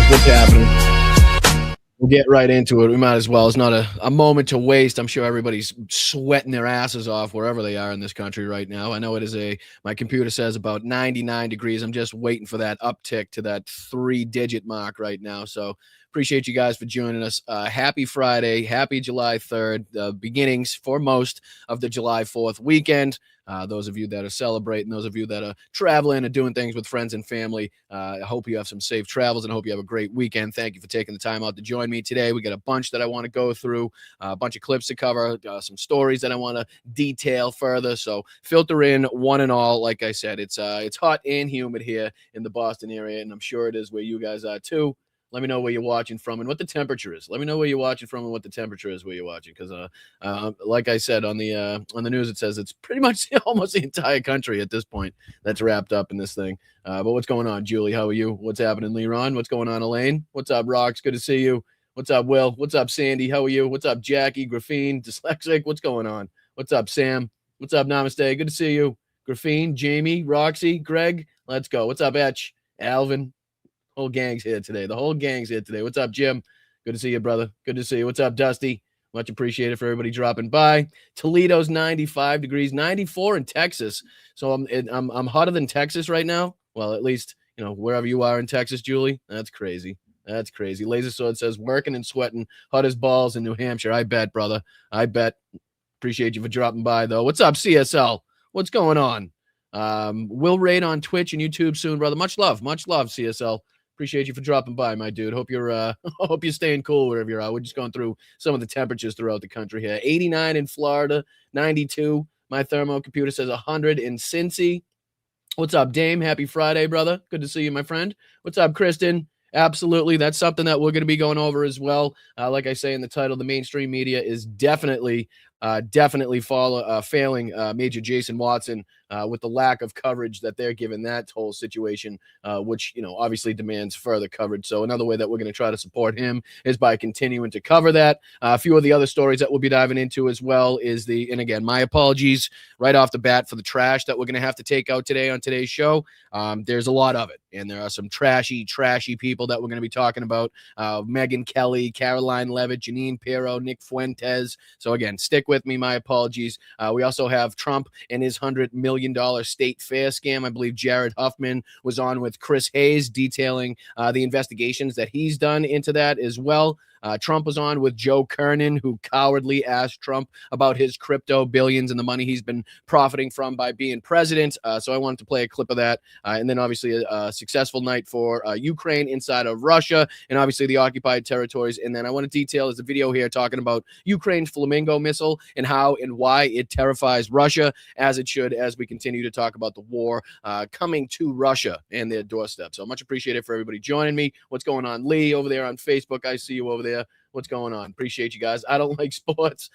What's happening? We'll get right into it. We might as well. It's not a moment to waste. I'm sure everybody's sweating their asses off wherever they are in this country right now. I know it is my computer says about 99 degrees. I'm just waiting for that uptick to that 3-digit mark right now. So appreciate you guys for joining us. Happy Friday. Happy July 3rd. Beginnings for most of the July 4th weekend. Those of you that are celebrating, those of you that are traveling and doing things with friends and family, I hope you have some safe travels and I hope you have a great weekend. Thank you for taking the time out to join me today. We got a bunch that I want to go through, a bunch of clips to cover, some stories that I want to detail further. So filter in one and all. Like I said, it's hot and humid here in the Boston area, and I'm sure it is where you guys are too. Let me know where you're watching from and what the temperature is. Let me know where you're watching from and what the temperature is where you're watching. Because, like I said on the news, it says it's pretty much almost the entire country at this point that's wrapped up in this thing. But what's going on, Julie? How are you? What's happening, Leron? What's going on, Elaine? What's up, Rocks? Good to see you. What's up, Will? What's up, Sandy? How are you? What's up, Jackie? Graphene, Dyslexic? What's going on? What's up, Sam? What's up, Namaste? Good to see you. Graphene, Jamie, Roxy, Greg. Let's go. What's up, Etch? Alvin? Whole gang's here today. The whole gang's here today. What's up, Jim? Good to see you, brother. Good to see you. What's up, Dusty? Much appreciated for everybody dropping by. Toledo's 95 degrees, 94 in Texas. So I'm hotter than Texas right now. Well, at least, wherever you are in Texas, Julie. That's crazy. That's crazy. Laser Sword says working and sweating, hot as balls in New Hampshire. I bet, brother. I bet. Appreciate you for dropping by, though. What's up, CSL? What's going on? Will raid on Twitch and YouTube soon, brother. Much love, CSL. Appreciate you for dropping by, my dude. Hope you're staying cool wherever you're at. We're just going through some of the temperatures throughout the country here. 89 in Florida, 92. My thermo computer says 100 in Cincy. What's up, Dame? Happy Friday, brother. Good to see you, my friend. What's up, Kristen? Absolutely. That's something that we're going to be going over as well. Like I say in the title, the mainstream media is definitely failing Major Jason Watson with the lack of coverage that they're giving that whole situation, which, obviously demands further coverage. So another way that we're going to try to support him is by continuing to cover that. A few of the other stories that we'll be diving into as well is and again, my apologies right off the bat for the trash that we're going to have to take out today on today's show. There's a lot of it, and there are some trashy people that we're going to be talking about. Megyn Kelly, Caroline Levitt, Janine Pirro, Nick Fuentes. So again, stick with me. My apologies. We also have Trump and his $100 million state fair scam. I believe Jared Huffman was on with Chris Hayes detailing the investigations that he's done into that as well. Trump was on with Joe Kernan, who cowardly asked Trump about his crypto billions and the money he's been profiting from by being president. So I wanted to play a clip of that. And then obviously a successful night for Ukraine inside of Russia and obviously the occupied territories. And then I want to detail there's a video here talking about Ukraine's Flamingo missile and how and why it terrifies Russia, as it should, as we continue to talk about the war coming to Russia and their doorstep. So much appreciated for everybody joining me. What's going on, Lee, over there on Facebook? I see you over there. What's going on? Appreciate you guys. I don't like sports.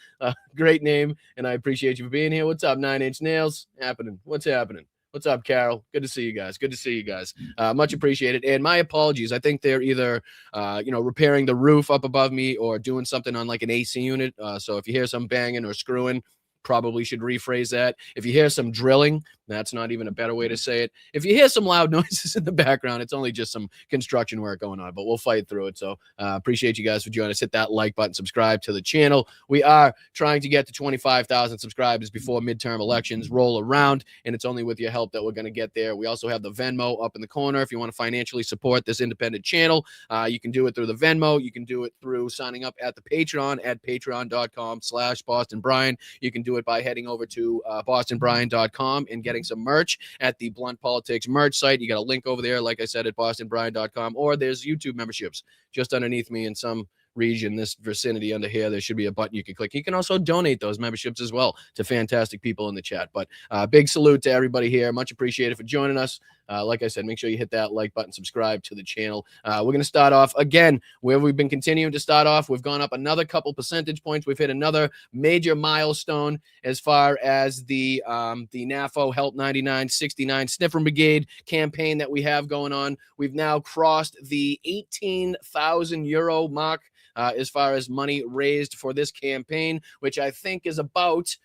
Great name, and I appreciate you for being here. What's up, 9 Inch Nails? Happening. What's happening? What's up, Carol? Good to see you guys. Good to see you guys. Much appreciated. And my apologies. I think they're either, repairing the roof up above me or doing something on like an AC unit. So if you hear some banging or screwing, probably should rephrase that. If you hear some drilling, that's not even a better way to say it. If you hear some loud noises in the background, it's only just some construction work going on, but we'll fight through it. So appreciate you guys for joining us. Hit that like button, subscribe to the channel. We are trying to get to 25,000 subscribers before midterm elections roll around, and it's only with your help that we're going to get there. We also have the Venmo up in the corner. If you want to financially support this independent channel, you can do it through the Venmo. You can do it through signing up at the Patreon at patreon.com/BostonBrian. You can do it by heading over to bostonbrian.com and getting some merch at the Blunt Politics merch site. You got a link over there, like I said, at bostonbrian.com, or there's YouTube memberships just underneath me in some region, this vicinity under here. There should be a button you can click. You can also donate those memberships as well to fantastic people in the chat. But big salute to everybody here. Much appreciated for joining us. Like I said, make sure you hit that like button, subscribe to the channel. We're going to start off again where we've been continuing to start off. We've gone up another couple percentage points. We've hit another major milestone as far as the NAFO Help 9969 Sniffer Brigade campaign that we have going on. We've now crossed the 18,000 euro mark as far as money raised for this campaign, which I think is about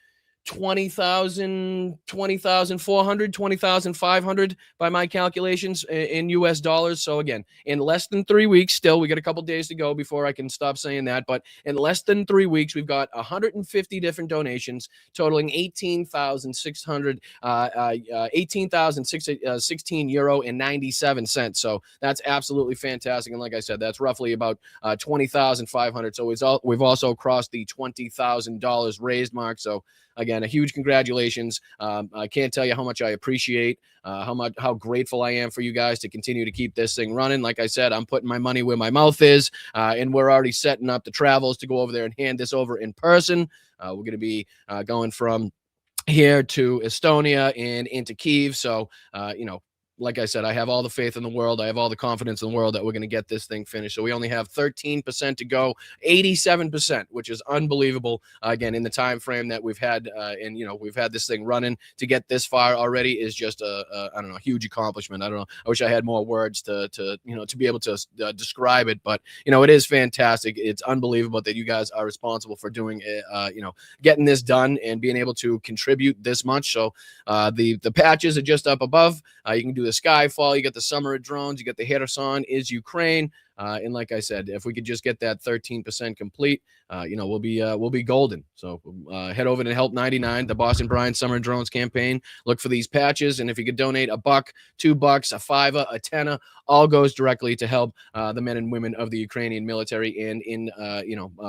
20,400, 20,500 by my calculations in US dollars. So again, in less than 3 weeks, still, we got a couple days to go before I can stop saying that. But in less than 3 weeks, we've got 150 different donations totaling 18,600, 18,616 euro and 97 cents. So that's absolutely fantastic. And like I said, that's roughly about 20,500. So we've also crossed the $20,000 raised mark. So again, a huge congratulations. I can't tell you how much I appreciate, how grateful I am for you guys to continue to keep this thing running. Like I said, I'm putting my money where my mouth is, and we're already setting up the travels to go over there and hand this over in person. We're going to be going from here to Estonia and into Kyiv. So, like I said, I have all the faith in the world. I have all the confidence in the world that we're going to get this thing finished. So we only have 13% to go, 87%, which is unbelievable. Again, in the time frame that we've had, and we've had this thing running to get this far already is just I don't know, a huge accomplishment. I don't know. I wish I had more words to be able to describe it, but it is fantastic. It's unbelievable that you guys are responsible for doing it. Getting this done and being able to contribute this much. So the patches are just up above. You can do the Skyfall, you got the Summer of Drones, you got the Kherson is Ukraine. And like I said, if we could just get that 13% complete, we'll be golden. So head over to Help 99, the Boston Bryant Summer Drones campaign. Look for these patches, and if you could donate $1, $2, a $5, a $10, all goes directly to help the men and women of the Ukrainian military, and in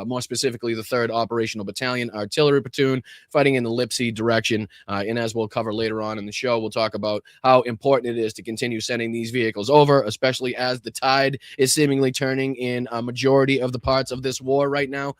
more specifically the 3rd Operational Battalion Artillery Platoon, fighting in the Lipsy direction. And as we'll cover later on in the show, we'll talk about how important it is to continue sending these vehicles over, especially as the tide is seemingly turning in a majority of the parts of this war right now.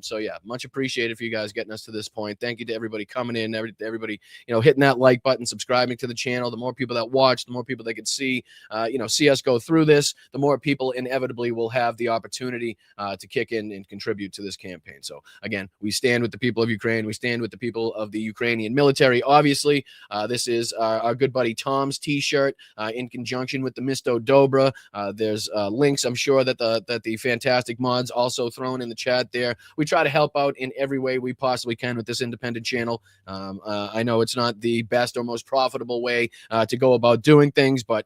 So yeah, much appreciated for you guys getting us to this point. Thank you to everybody coming in, everybody, hitting that like button, subscribing to the channel. The more people that watch, the more people that can see us go through this, the more people inevitably will have the opportunity to kick in and contribute to this campaign. So again, we stand with the people of Ukraine. We stand with the people of the Ukrainian military. Obviously, this is our good buddy Tom's t-shirt in conjunction with the Misto Dobra. There's links, I'm sure, that the fantastic mods also thrown in the chat there. We try to help out in every way we possibly can with this independent channel. I know it's not the best or most profitable way to go about doing things, but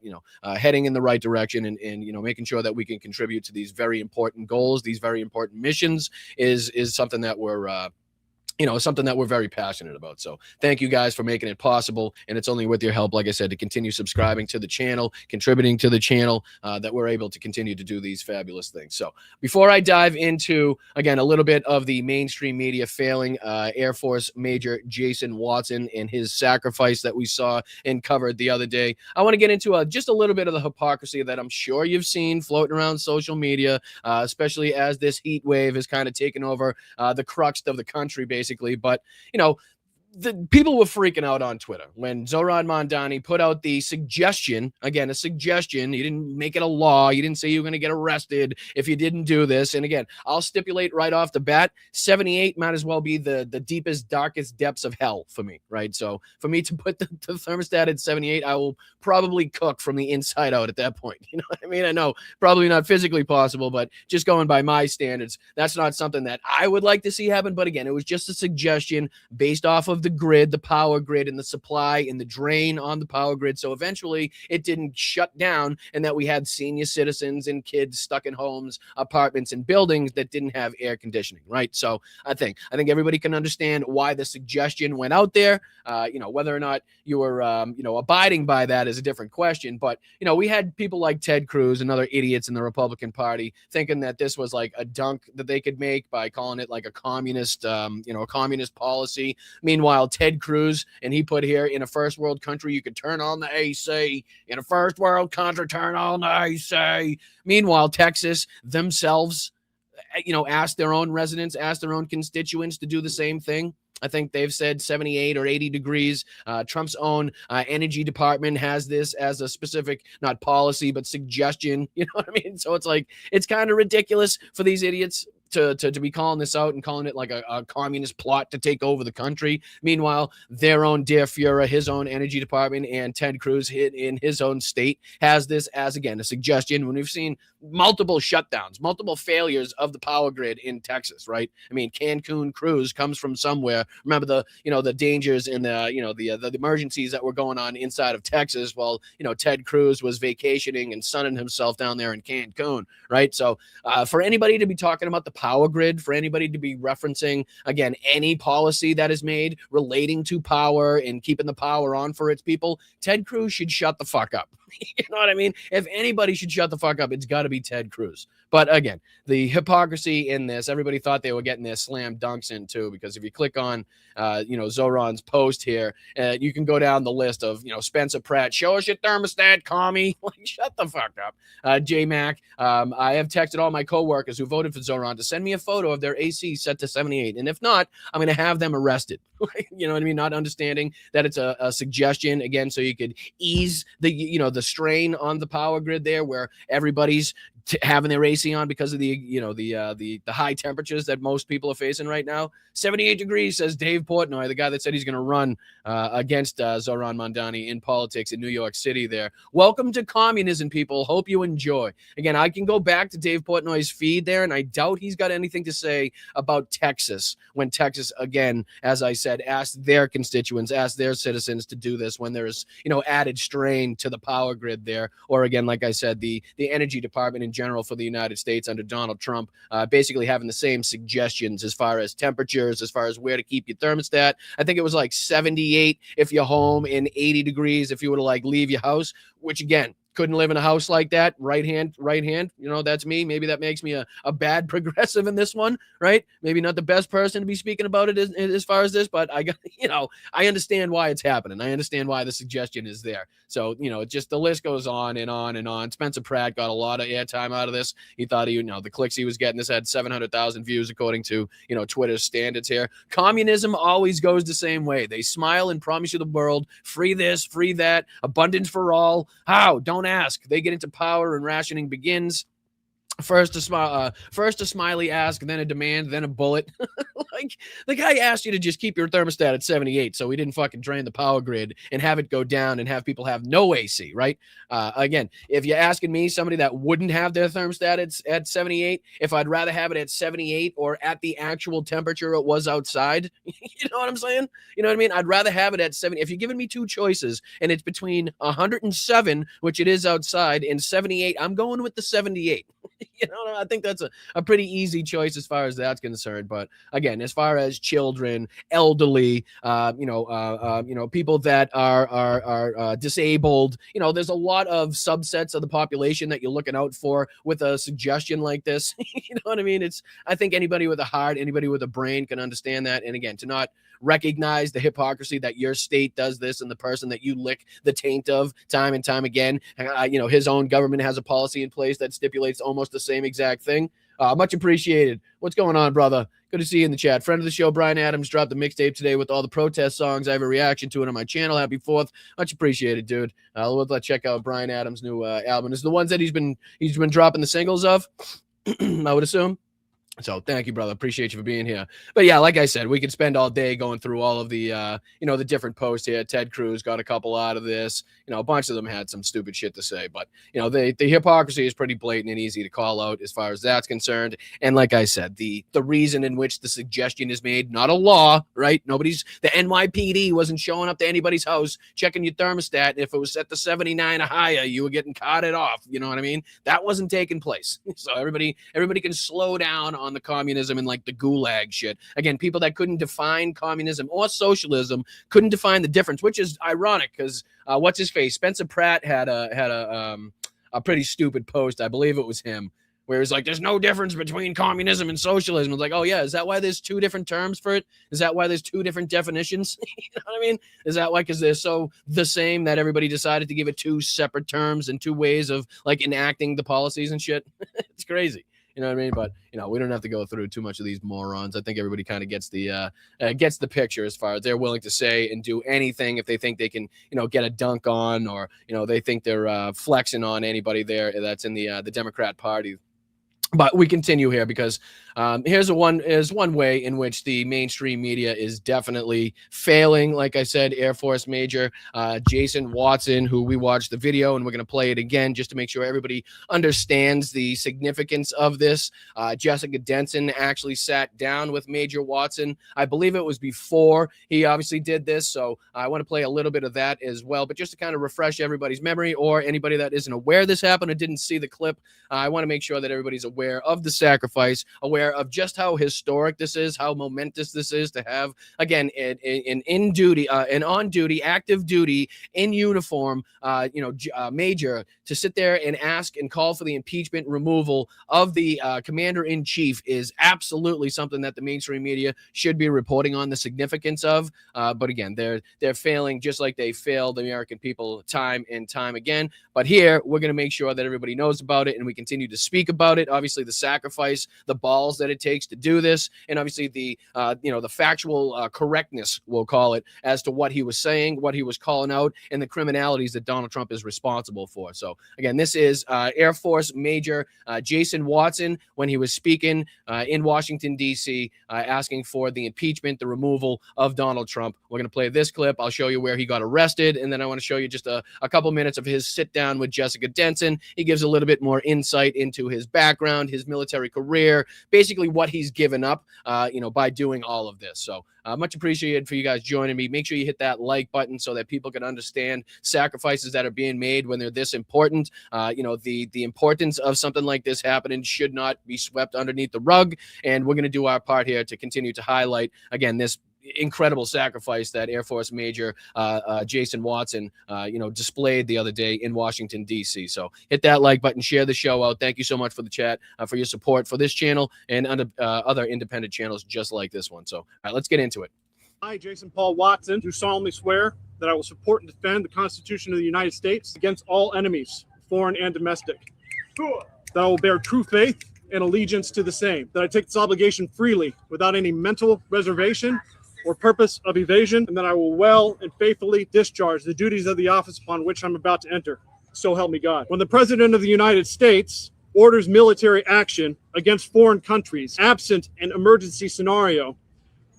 heading in the right direction and making sure that we can contribute to these very important goals, these very important missions is something that we're something that we're very passionate about. So thank you guys for making it possible. And it's only with your help, like I said, to continue subscribing to the channel, contributing to the channel, that we're able to continue to do these fabulous things. So before I dive into, again, a little bit of the mainstream media failing Air Force Major Jason Watson and his sacrifice that we saw and covered the other day, I want to get into just a little bit of the hypocrisy that I'm sure you've seen floating around social media, especially as this heat wave has kind of taken over the crux of the country, basically. But, the people were freaking out on Twitter when Zoran Mondani put out the suggestion, again, a suggestion. He didn't make it a law. He didn't say you were going to get arrested if you didn't do this. And again, I'll stipulate right off the bat, 78 might as well be the deepest, darkest depths of hell for me, right? So for me to put the thermostat at 78, I will probably cook from the inside out at that point. You know what I mean? I know probably not physically possible, but just going by my standards, that's not something that I would like to see happen. But again, it was just a suggestion based off of the grid, the power grid, and the supply and the drain on the power grid. So eventually it didn't shut down, and that we had senior citizens and kids stuck in homes, apartments, and buildings that didn't have air conditioning, right? So I think everybody can understand why the suggestion went out there. Whether or not you were abiding by that is a different question. But we had people like Ted Cruz and other idiots in the Republican Party thinking that this was like a dunk that they could make by calling it like a communist, a communist policy. Meanwhile, Ted Cruz, and he put here, in a first world country, you could turn on the AC. In a first world country, turn on the AC. Meanwhile, Texas themselves, asked their own residents, asked their own constituents to do the same thing. I think they've said 78 or 80 degrees. Trump's own energy department has this as a specific, not policy, but suggestion. You know what I mean? So it's like, it's kind of ridiculous for these idiots to be calling this out and calling it like a communist plot to take over the country. Meanwhile, their own dear Fuhrer, his own energy department, and Ted Cruz in his own state has this as, again, a suggestion. When we've seen multiple shutdowns, multiple failures of the power grid in Texas, right? I mean, Cancun cruise comes from somewhere. Remember the dangers and the emergencies that were going on inside of Texas while, Ted Cruz was vacationing and sunning himself down there in Cancun, right? So for anybody to be talking about the power grid, for anybody to be referencing, again, any policy that is made relating to power and keeping the power on for its people, Ted Cruz should shut the fuck up. You know what I mean? If anybody should shut the fuck up, it's got to be Ted Cruz. But again, the hypocrisy in this, everybody thought they were getting their slam dunks in too, because if you click on, Zoran's post here, you can go down the list of, Spencer Pratt, show us your thermostat, commie. Like, shut the fuck up. J-Mac, I have texted all my coworkers who voted for Zoran to send me a photo of their AC set to 78. And if not, I'm going to have them arrested. You know what I mean? Not understanding that it's a suggestion, again, so you could ease the strain on the power grid there, where everybody's having their AC on because of the high temperatures that most people are facing right now. 78 degrees, says Dave Portnoy, the guy that said he's going to run against Zoran Mondani in politics in New York City there. Welcome to communism, people. Hope you enjoy. Again, I can go back to Dave Portnoy's feed there, and I doubt he's got anything to say about Texas when Texas, again, as I said, asked their constituents, asked their citizens to do this when there is, added strain to the power grid there. Or again, like I said, the energy department in general for the United States under Donald Trump, basically having the same suggestions as far as temperatures, as far as where to keep your thermostat. I think it was like 78 if you're home and 80 degrees if you were to leave your house, which again, couldn't live in a house like that. Right hand, that's me. Maybe that makes me a bad progressive in this one, right? Maybe not the best person to be speaking about it as far as this, but I got, I understand why it's happening. I understand why the suggestion is there. So, just the list goes on and on and on. Spencer Pratt got a lot of airtime out of this. He thought the clicks he was getting, this had 700,000 views according to, Twitter's standards here. Communism always goes the same way. They smile and promise you the world, free this, free that, abundance for all. How? Don't ask. They get into power and rationing begins. First a smiley ask, then a demand, then a bullet. Like, the guy asked you to just keep your thermostat at 78 so we didn't fucking drain the power grid and have it go down and have people have no AC, right? Again, if you're asking me, somebody that wouldn't have their thermostat at 78, if I'd rather have it at 78 or at the actual temperature it was outside, you know what I'm saying? You know what I mean? I'd rather have it at 70. If you're giving me two choices and it's between 107, which it is outside, and 78, I'm going with the 78. I think that's a pretty easy choice as far as that's concerned. But again, as far as children, elderly, people that are disabled, there's a lot of subsets of the population that you're looking out for with a suggestion like this. You know what I mean? I think anybody with a heart, anybody with a brain can understand that. And again, to not recognize the hypocrisy that your state does this and the person that you lick the taint of time and time again. His own government has a policy in place that stipulates almost the same exact thing. Much appreciated. What's going on, brother? Good to see you in the chat. Friend of the show, Brian Adams, dropped the mixtape today with all the protest songs. I have a reaction to it on my channel. Happy 4th. Much appreciated, dude. Let's check out Brian Adams' new album. It's the ones that he's been dropping the singles of, I would assume. So thank you, brother. Appreciate you for being here. But yeah, like I said, we could spend all day going through all of the, the different posts here. Ted Cruz got a couple out of this. A bunch of them had some stupid shit to say. But, the hypocrisy is pretty blatant and easy to call out as far as that's concerned. And like I said, the reason in which the suggestion is made, not a law, right? The NYPD wasn't showing up to anybody's house, checking your thermostat. If it was set to 79 or higher, you were getting carted off. You know what I mean? That wasn't taking place. So everybody can slow down on the communism and the gulag shit. Again, people that couldn't define communism or socialism couldn't define the difference, which is ironic because what's his face? Spencer Pratt had a pretty stupid post. I believe it was him, where it's like, there's no difference between communism and socialism. It's like, oh yeah, is that why there's two different terms for it? Is that why there's two different definitions? You know what I mean? Is that why, because they're so the same that everybody decided to give it two separate terms and two ways of enacting the policies and shit? It's crazy. You know what I mean? But, we don't have to go through too much of these morons. I think everybody kind of gets the picture as far as they're willing to say and do anything if they think they can, get a dunk on, or, they think they're flexing on anybody there that's in the Democrat Party. But we continue here because Here's one way in which the mainstream media is definitely failing. Like I said, Air Force Major Jason Watson, who we watched the video, and we're going to play it again just to make sure everybody understands the significance of this. Jessica Denson actually sat down with Major Watson. I believe it was before he obviously did this, so I want to play a little bit of that as well. But just to kind of refresh everybody's memory, or anybody that isn't aware this happened or didn't see the clip, I want to make sure that everybody's aware of the sacrifice, aware of just how historic this is, how momentous this is to have, again, an on-duty, active duty, in uniform, major to sit there and ask and call for the impeachment, removal of the commander-in-chief is absolutely something that the mainstream media should be reporting on the significance of. But again, they're failing just like they failed the American people time and time again. But here, we're going to make sure that everybody knows about it and we continue to speak about it. Obviously, the sacrifice, the balls that it takes to do this, and obviously the factual correctness, we'll call it, as to what he was saying, what he was calling out, and the criminalities that Donald Trump is responsible for. So again, this is Air Force Major Jason Watson when he was speaking in Washington, D.C., asking for the impeachment, the removal of Donald Trump. We're going to play this clip. I'll show you where he got arrested, and then I want to show you just a couple minutes of his sit down with Jessica Denson. He gives a little bit more insight into his background, his military career, basically what he's given up, by doing all of this. So much appreciated for you guys joining me. Make sure you hit that like button so that people can understand sacrifices that are being made when they're this important. The importance of something like this happening should not be swept underneath the rug. And we're going to do our part here to continue to highlight, again, this incredible sacrifice that Air Force Major Jason Watson, displayed the other day in Washington, D.C. So hit that like button, share the show out. Thank you so much for the chat, for your support for this channel and other independent channels just like this one. So all right, let's get into it. I, Jason Paul Watson, do solemnly swear that I will support and defend the Constitution of the United States against all enemies, foreign and domestic. That I will bear true faith and allegiance to the same. That I take this obligation freely, without any mental reservation or purpose of evasion, and that I will well and faithfully discharge the duties of the office upon which I'm about to enter. So help me God. When the President of the United States orders military action against foreign countries, absent an emergency scenario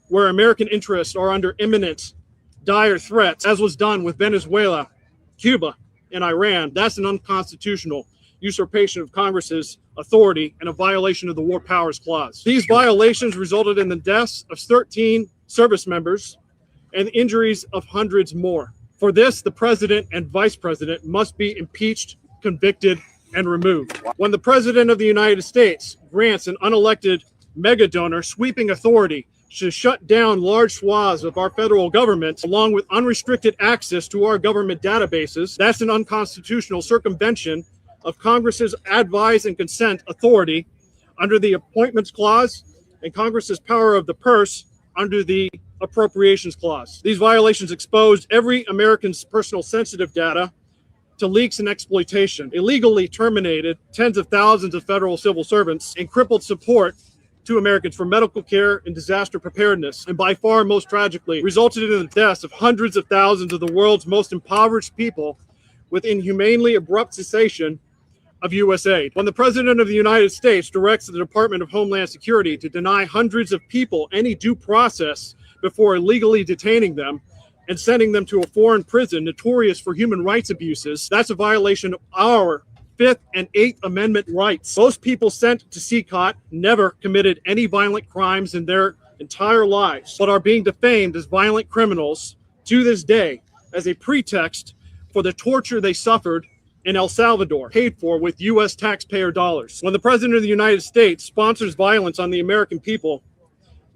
where American interests are under imminent, dire threats, as was done with Venezuela, Cuba, and Iran, that's an unconstitutional usurpation of Congress's authority and a violation of the War Powers Clause. These violations resulted in the deaths of 13 service members and injuries of hundreds more. For this, the president and vice president must be impeached, convicted, and removed. When the President of the United States grants an unelected mega donor sweeping authority to shut down large swaths of our federal government, along with unrestricted access to our government databases, that's an unconstitutional circumvention of Congress's advise and consent authority under the Appointments Clause and Congress's power of the purse under the Appropriations Clause. These violations exposed every American's personal sensitive data to leaks and exploitation, illegally terminated tens of thousands of federal civil servants, and crippled support to Americans for medical care and disaster preparedness, and by far most tragically, resulted in the deaths of hundreds of thousands of the world's most impoverished people with inhumanely abrupt cessation of U.S. aid. When the President of the United States directs the Department of Homeland Security to deny hundreds of people any due process before illegally detaining them and sending them to a foreign prison notorious for human rights abuses, that's a violation of our Fifth and Eighth Amendment rights. Most people sent to CCOT never committed any violent crimes in their entire lives, but are being defamed as violent criminals to this day as a pretext for the torture they suffered in El Salvador, paid for with U.S. taxpayer dollars. When the President of the United States sponsors violence on the American people,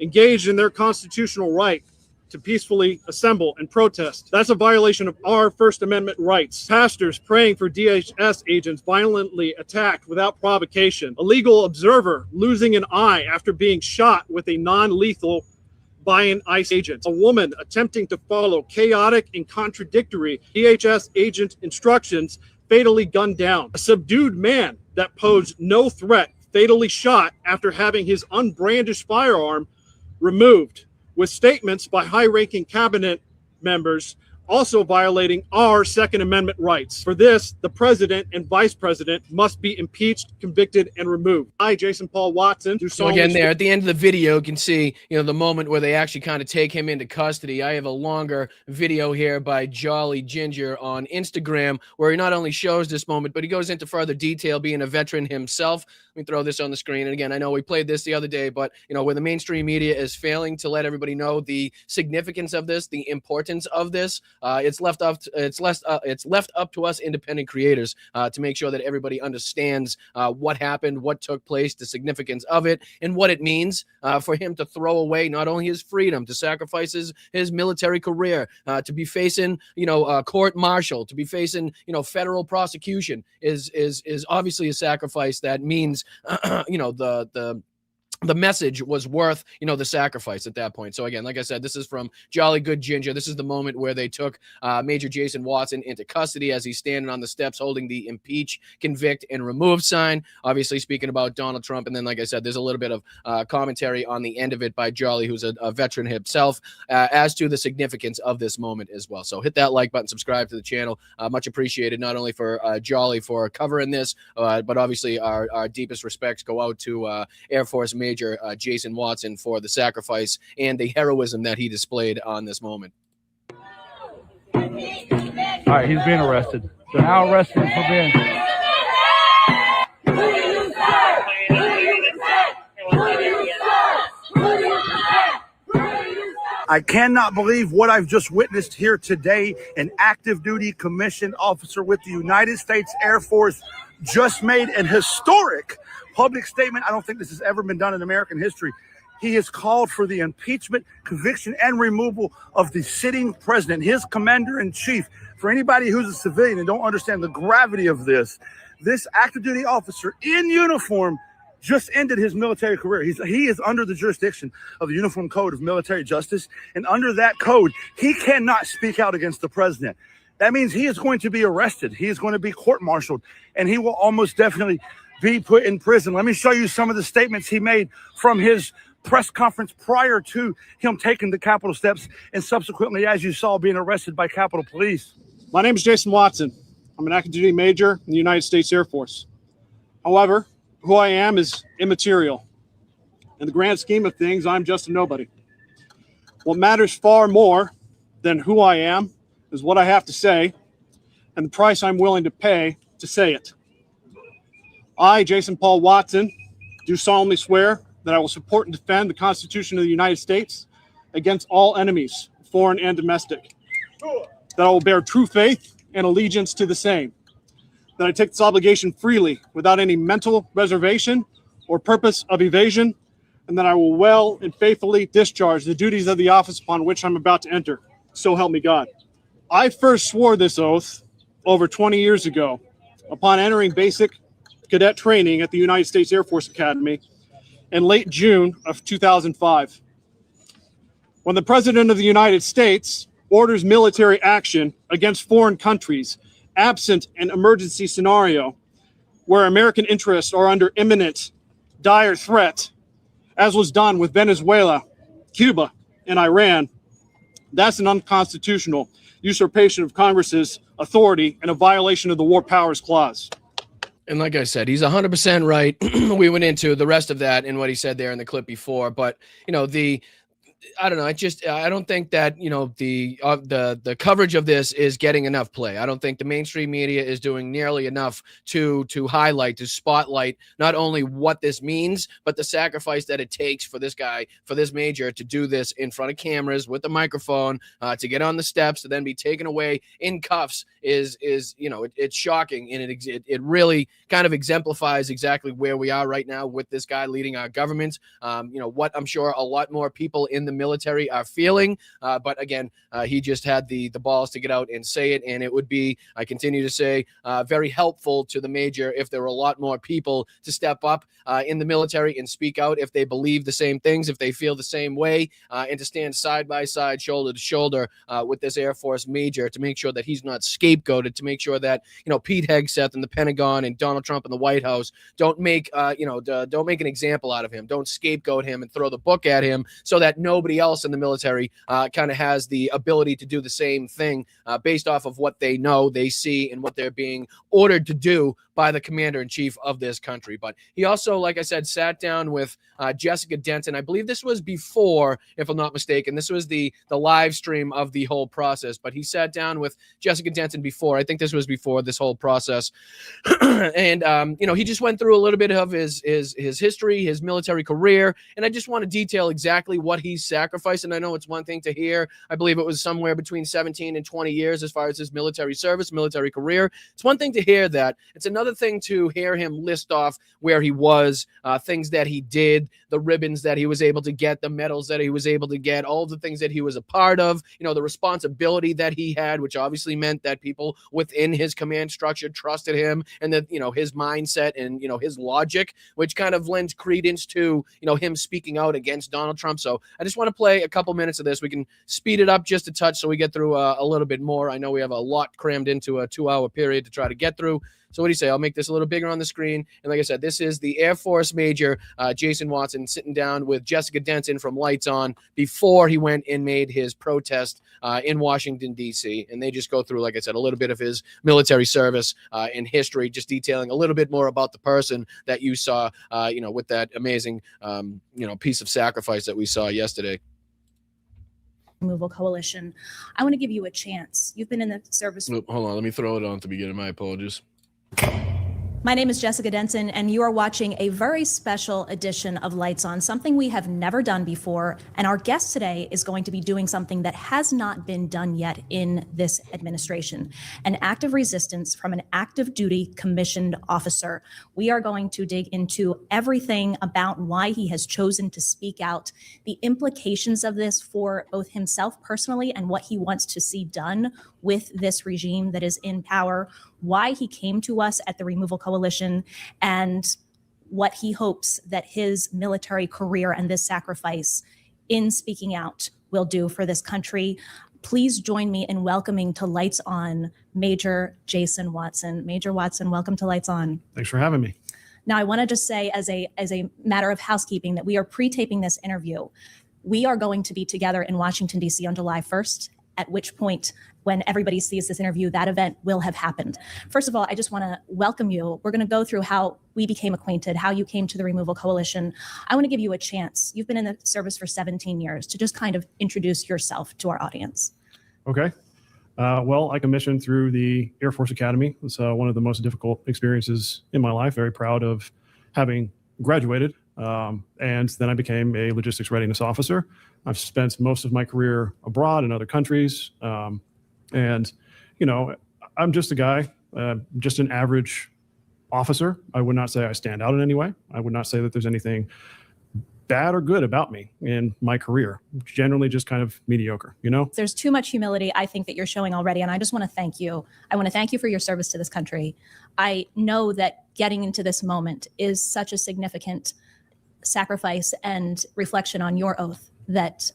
engaged in their constitutional right to peacefully assemble and protest, that's a violation of our First Amendment rights. Pastors praying for DHS agents violently attacked without provocation. A legal observer losing an eye after being shot with a non-lethal by an ICE agent. A woman attempting to follow chaotic and contradictory DHS agent instructions fatally gunned down. A subdued man that posed no threat fatally shot after having his unbrandished firearm removed, with statements by high-ranking cabinet members also violating our Second Amendment rights. For this, the president and vice president must be impeached, convicted, and removed. I, Jason Paul Watson, do So solemnly again, there at the end of the video, you can see, the moment where they actually kind of take him into custody. I have a longer video here by Jolly Ginger on Instagram where he not only shows this moment, but he goes into further detail, being a veteran himself. Let me throw this on the screen. And again, I know we played this the other day, but where the mainstream media is failing to let everybody know the significance of this, the importance of this, it's left up to us independent creators to make sure that everybody understands what happened, what took place, the significance of it, and what it means for him to throw away not only his freedom, to sacrifice his military career, to be facing court martial, to be facing federal prosecution is obviously a sacrifice that means the message was worth, the sacrifice at that point. So again, like I said, this is from Jolly Good Ginger. This is the moment where they took Major Jason Watson into custody as he's standing on the steps holding the impeach, convict, and remove sign. Obviously speaking about Donald Trump. And then, like I said, there's a little bit of commentary on the end of it by Jolly, who's a veteran himself, as to the significance of this moment as well. So hit that like button, subscribe to the channel. Much appreciated, not only for Jolly for covering this, but obviously our deepest respects go out to Air Force Major Jason Watson for the sacrifice and the heroism that he displayed on this moment. All right, he's being arrested. They're now arresting him for being... I cannot believe what I've just witnessed here today. An active duty commissioned officer with the United States Air Force just made an historic public statement. I don't think this has ever been done in American history. He has called for the impeachment, conviction, and removal of the sitting president, his commander-in-chief. For anybody who's a civilian and don't understand the gravity of this active duty officer in uniform just ended his military career. He is under the jurisdiction of the Uniform Code of Military Justice. And under that code, he cannot speak out against the president. That means he is going to be arrested. He is going to be court-martialed, and he will almost definitely be put in prison. Let me show you some of the statements he made from his press conference prior to him taking the Capitol steps and subsequently, as you saw, being arrested by Capitol Police. My name is Jason Watson. I'm an active duty major in the United States Air Force. However, who I am is immaterial. In the grand scheme of things, I'm just a nobody. What matters far more than who I am is what I have to say and the price I'm willing to pay to say it. I, Jason Paul Watson, do solemnly swear that I will support and defend the Constitution of the United States against all enemies, foreign and domestic. That I will bear true faith and allegiance to the same. That I take this obligation freely without any mental reservation or purpose of evasion, and that I will well and faithfully discharge the duties of the office upon which I'm about to enter. So help me God. I first swore this oath over 20 years ago upon entering basic cadet training at the United States Air Force Academy in late June of 2005. When the President of the United States orders military action against foreign countries, absent an emergency scenario where American interests are under imminent, dire threat, as was done with Venezuela, Cuba, and Iran, that's an unconstitutional usurpation of Congress's authority and a violation of the War Powers Clause. And like I said, he's 100% right. We went into the rest of that in what he said there in the clip before, but I don't know. I don't think that, the coverage of this is getting enough play. I don't think the mainstream media is doing nearly enough to highlight, to spotlight not only what this means, but the sacrifice that it takes for this guy, for this major to do this in front of cameras with the microphone, to get on the steps, to then be taken away in cuffs is it's shocking. And it really kind of exemplifies exactly where we are right now with this guy leading our government. What I'm sure a lot more people in the military are feeling, but again, he just had the balls to get out and say it, and it would be, I continue to say, very helpful to the major if there were a lot more people to step up in the military and speak out if they believe the same things, if they feel the same way, and to stand side by side, shoulder to shoulder with this Air Force major to make sure that he's not scapegoated, to make sure that Pete Hegseth and the Pentagon and Donald Trump and the White House don't make an example out of him, don't scapegoat him and throw the book at him so that nobody nobody else in the military kind of has the ability to do the same thing based off of what they know, they see, and what they're being ordered to do by the commander-in-chief of this country. But he also, like I said, sat down with Jessica Denton. I believe this was before, if I'm not mistaken. This was the live stream of the whole process. But he sat down with Jessica Denton before. I think this was before this whole process. And, he just went through a little bit of his history, his military career. And I just want to detail exactly what he sacrificed. And I know it's one thing to hear. I believe it was somewhere between 17 and 20 years as far as his military service, military career. It's one thing to hear that. It's another thing to hear him list off where he was, things that he did, the ribbons that he was able to get, the medals that he was able to get, all the things that he was a part of, the responsibility that he had, which obviously meant that people within his command structure trusted him, and that, his mindset and, his logic, which kind of lends credence to, him speaking out against Donald Trump. So I just want to play a couple minutes of this. We can speed it up just a touch so we get through a little bit more. I know we have a lot crammed into a 2-hour period to try to get through. So what do you say? I'll make this a little bigger on the screen. And like I said, this is the Air Force Major Jason Watson sitting down with Jessica Denton from Lights On before he went and made his protest in Washington, D.C. And they just go through, like I said, a little bit of his military service and history, just detailing a little bit more about the person that you saw, with that amazing, piece of sacrifice that we saw yesterday. Removal Coalition. I want to give you a chance. You've been in the service. Hold on. Let me throw it on at the beginning. My apologies. My name is Jessica Denton, and you are watching a very special edition of Lights On, something we have never done before. And our guest today is going to be doing something that has not been done yet in this administration, an act of resistance from an active duty commissioned officer. We are going to dig into everything about why he has chosen to speak out, the implications of this for both himself personally and what he wants to see done with this regime that is in power, why he came to us at the Removal Coalition, and what he hopes that his military career and this sacrifice in speaking out will do for this country. Please join me in welcoming to Lights On Major Jason Watson. Major Watson, welcome to Lights On. Thanks for having me. Now, I want to just say as a matter of housekeeping that we are pre-taping this interview. We are going to be together in Washington, D.C. on July 1st, at which point, when everybody sees this interview, that event will have happened. First of all, I just want to welcome you. We're going to go through how we became acquainted, how you came to the Removal Coalition. I want to give you a chance. You've been in the service for 17 years to just kind of introduce yourself to our audience. Okay. Well, I commissioned through the Air Force Academy. It's one of the most difficult experiences in my life. Very proud of having graduated. And then I became a logistics readiness officer. I've spent most of my career abroad in other countries. And, I'm just a guy, just an average officer. I would not say I stand out in any way. I would not say that there's anything bad or good about me in my career. Generally just kind of mediocre, There's too much humility, I think, that you're showing already. And I just want to thank you. I want to thank you for your service to this country. I know that getting into this moment is such a significant sacrifice and reflection on your oath that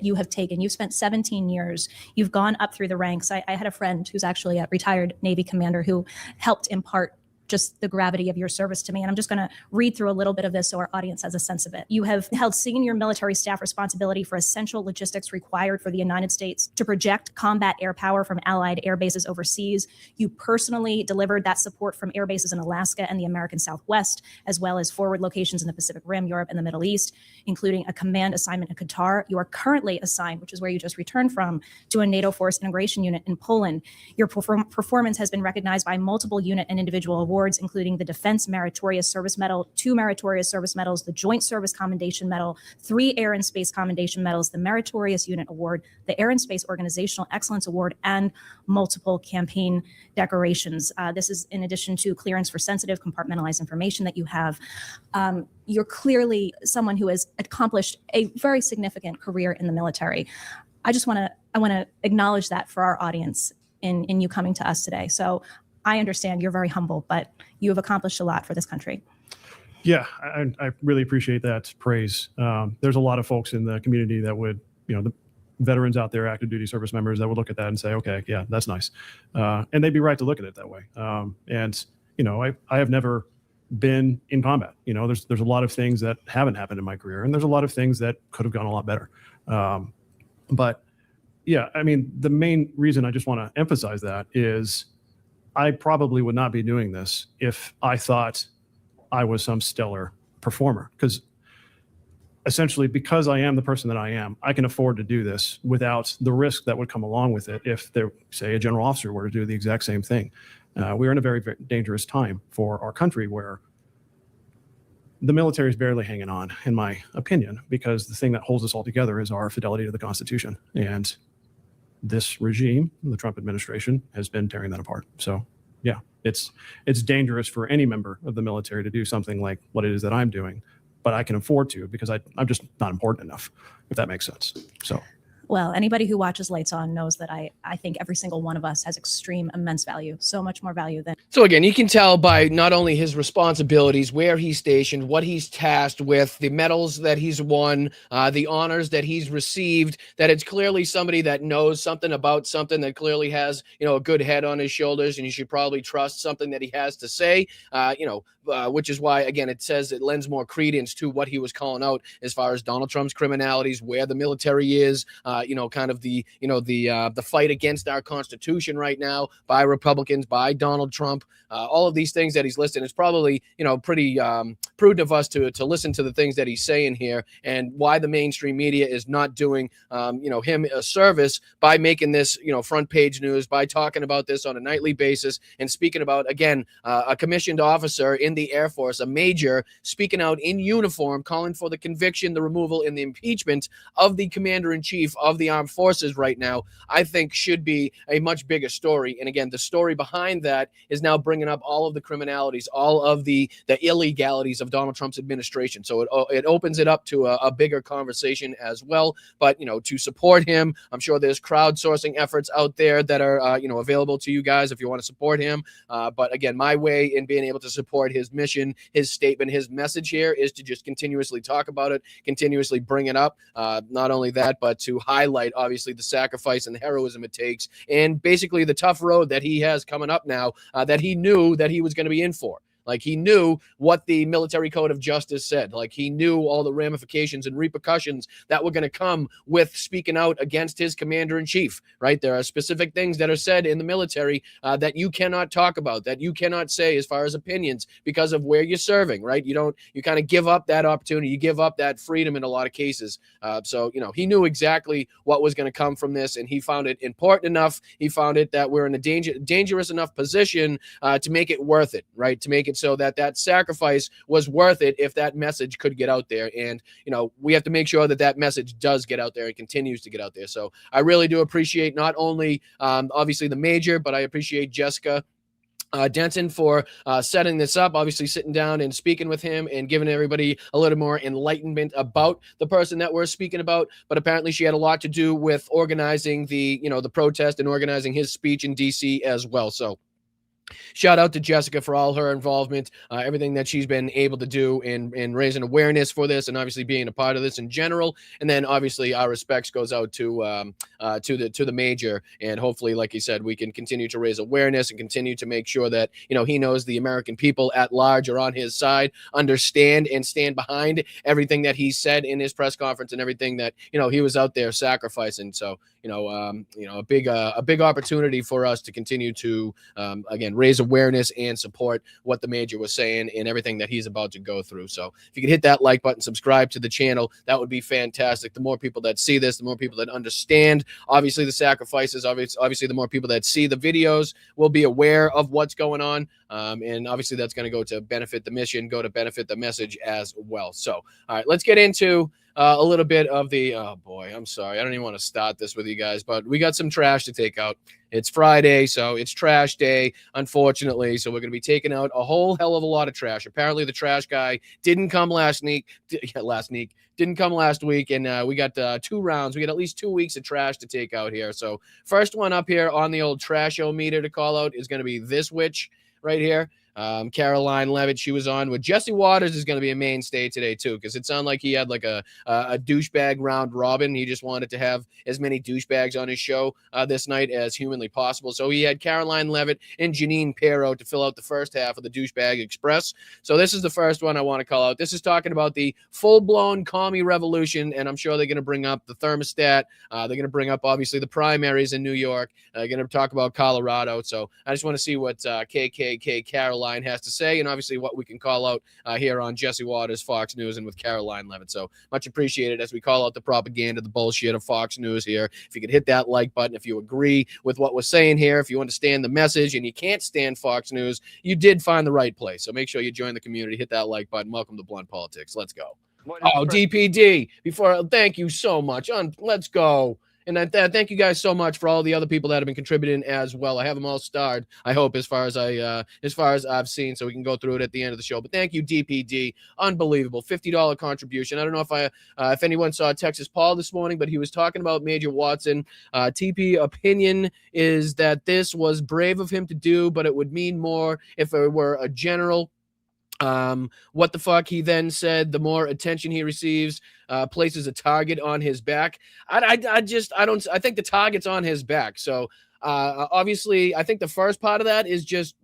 you have taken. You've spent 17 years. You've gone up through the ranks. I had a friend who's actually a retired Navy commander who helped impart just the gravity of your service to me. And I'm just going to read through a little bit of this so our audience has a sense of it. You have held senior military staff responsibility for essential logistics required for the United States to project combat air power from allied air bases overseas. You personally delivered that support from air bases in Alaska and the American Southwest, as well as forward locations in the Pacific Rim, Europe, and the Middle East, including a command assignment in Qatar. You are currently assigned, which is where you just returned from, to a NATO force integration unit in Poland. Your performance has been recognized by multiple unit and individual awards, including the Defense Meritorious Service Medal, 2 Meritorious Service Medals, the Joint Service Commendation Medal, 3 Air and Space Commendation Medals, the Meritorious Unit Award, the Air and Space Organizational Excellence Award, and multiple campaign decorations. This is in addition to clearance for sensitive compartmentalized information that you have. You're clearly someone who has accomplished a very significant career in the military. I want to acknowledge that for our audience in you coming to us today. So I understand you're very humble, but you have accomplished a lot for this country. Yeah, I really appreciate that praise. There's a lot of folks in the community that would, the veterans out there, active duty service members, that would look at that and say, okay, yeah, that's nice. And they'd be right to look at it that way. I have never been in combat. There's a lot of things that haven't happened in my career, and there's a lot of things that could have gone a lot better. But yeah, I mean, the main reason I just want to emphasize that is I probably would not be doing this if I thought I was some stellar performer, because essentially, because I am the person that I am, I can afford to do this without the risk that would come along with it if there, say, a general officer were to do the exact same thing. We're in a very, very dangerous time for our country where the military is barely hanging on, in my opinion, because the thing that holds us all together is our fidelity to the Constitution. And this regime, the Trump administration, has been tearing that apart. So, yeah, it's dangerous for any member of the military to do something like what it is that I'm doing, but I can afford to because I'm just not important enough, if that makes sense. So. Well, anybody who watches Lights On knows that I think every single one of us has extreme, immense value, so much more value than. So again, you can tell by not only his responsibilities, where he's stationed, what he's tasked with, the medals that he's won, the honors that he's received, that it's clearly somebody that knows something about something, that clearly has, a good head on his shoulders, and you should probably trust something that he has to say, which is why, again, it says it lends more credence to what he was calling out as far as Donald Trump's criminalities, where the military is, kind of the fight against our Constitution right now by Republicans, by Donald Trump, all of these things that he's listed. It's probably, pretty prudent of us to listen to the things that he's saying here, and why the mainstream media is not doing, him a service by making this, front page news, by talking about this on a nightly basis and speaking about, again, a commissioned officer in the Air Force, a major, speaking out in uniform, calling for the conviction, the removal, and the impeachment of the commander-in-chief of the armed forces right now, I think should be a much bigger story. And again, the story behind that is now bringing up all of the criminalities, all of the illegalities of Donald Trump's administration. So it opens it up to a bigger conversation as well. But, to support him, I'm sure there's crowdsourcing efforts out there that are, available to you guys if you want to support him. But again, my way in being able to support his mission, his statement, his message here is to just continuously talk about it, continuously bring it up. Not only that, but to highlight, obviously, the sacrifice and the heroism it takes, and basically the tough road that he has coming up now, that he knew that he was going to be in for. Like, he knew what the military code of justice said. Like, he knew all the ramifications and repercussions that were going to come with speaking out against his commander-in-chief, right? There are specific things that are said in the military that you cannot talk about, that you cannot say as far as opinions because of where you're serving, right? You kind of give up that opportunity. You give up that freedom in a lot of cases. So, he knew exactly what was going to come from this, and he found it important enough. He found it that we're in a dangerous enough position to make it worth it, right? To make it so that sacrifice was worth it if that message could get out there. And, we have to make sure that message does get out there and continues to get out there. So I really do appreciate not only, obviously, the major, but I appreciate Jessica Denton for setting this up, obviously sitting down and speaking with him and giving everybody a little more enlightenment about the person that we're speaking about. But apparently she had a lot to do with organizing the protest and organizing his speech in DC as well. So shout out to Jessica for all her involvement, everything that she's been able to do in raising awareness for this, and obviously being a part of this in general. And then obviously our respects goes out to the major, and hopefully, like he said, we can continue to raise awareness and continue to make sure that he knows the American people at large are on his side, understand and stand behind everything that he said in his press conference and everything that he was out there sacrificing. So a big opportunity for us to continue to again raise awareness and support what the major was saying and everything that he's about to go through. So if you could hit that like button, subscribe to the channel, that would be fantastic. The more people that see this, the more people that understand obviously the sacrifices, obviously the more people that see the videos will be aware of what's going on, and obviously that's going to go to benefit the mission, go to benefit the message as well. So all right, let's get into a little bit of the, oh boy, I'm sorry, I don't even want to start this with you guys, but we got some trash to take out. It's Friday, so it's trash day, unfortunately. So we're going to be taking out a whole hell of a lot of trash. Apparently the trash guy didn't come last week, didn't come last week, and we got 2 rounds. We got at least 2 weeks of trash to take out here. So first one up here on the old trash-o-meter to call out is going to be this witch right here. Caroline Levitt, she was on with Jesse Waters is going to be a mainstay today too, because it sounded like he had like a douchebag round robin. He just wanted to have as many douchebags on his show this night as humanly possible. So he had Caroline Levitt and Janine Pirro to fill out the first half of the Douchebag Express. So this is the first one I want to call out. This is talking about the full-blown commie revolution, and I'm sure they're going to bring up the thermostat. They're going to bring up, obviously, the primaries in New York. They're going to talk about Colorado. So I just want to see what KKK Caroline has to say, and obviously what we can call out here on Jesse Waters, Fox News, and with Caroline Levitt. So much appreciated as we call out the propaganda, the bullshit of Fox News here. If you could hit that like button, if you agree with what we're saying here, if you understand the message and you can't stand Fox News, you did find the right place. So make sure you join the community, hit that like button. Welcome to Blunt Politics. Let's go. Oh, DPD, thank you so much. Let's go. And thank you guys so much for all the other people that have been contributing as well. I have them all starred, I hope, as far as I've seen, so we can go through it at the end of the show. But thank you, DPD. Unbelievable. $50 contribution. I don't know if anyone saw Texas Paul this morning, but he was talking about Major Watson. TP opinion is that this was brave of him to do, but it would mean more if it were a general. What the fuck? He then said the more attention he receives, places a target on his back. I think the target's on his back. So obviously, I think the first part of that is just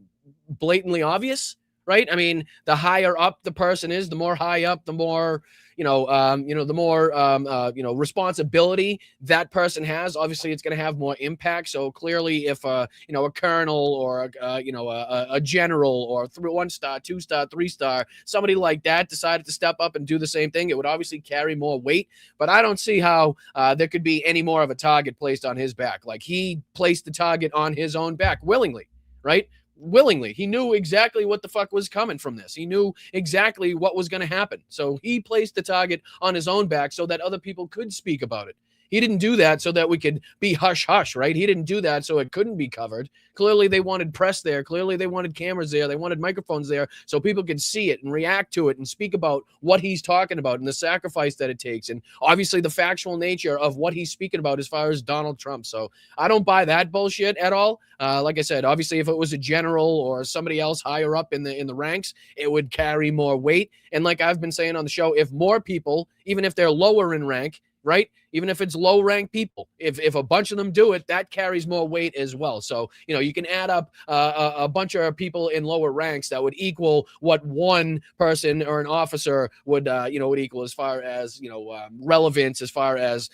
blatantly obvious, right? I mean, the higher up the person is, the more high up, the more the more responsibility that person has. Obviously, it's going to have more impact. So clearly, if a colonel or a general or 1-star, 2-star, 3-star, somebody like that decided to step up and do the same thing, it would obviously carry more weight. But I don't see how there could be any more of a target placed on his back. Like, he placed the target on his own back willingly, right? Willingly. He knew exactly what the fuck was coming from this. He knew exactly what was going to happen. So he placed the target on his own back so that other people could speak about it. He didn't do that so that we could be hush-hush, right? He didn't do that so it couldn't be covered. Clearly, they wanted press there. Clearly, they wanted cameras there. They wanted microphones there so people could see it and react to it and speak about what he's talking about and the sacrifice that it takes. And obviously, the factual nature of what he's speaking about as far as Donald Trump. So I don't buy that bullshit at all. Like I said, obviously, if it was a general or somebody else higher up in the ranks, it would carry more weight. And like I've been saying on the show, if more people, even if they're lower in rank, right? Even if it's low-ranked people, if a bunch of them do it, that carries more weight as well. So, you can add up a bunch of people in lower ranks that would equal what one person or an officer would equal as far as, relevance, as far as,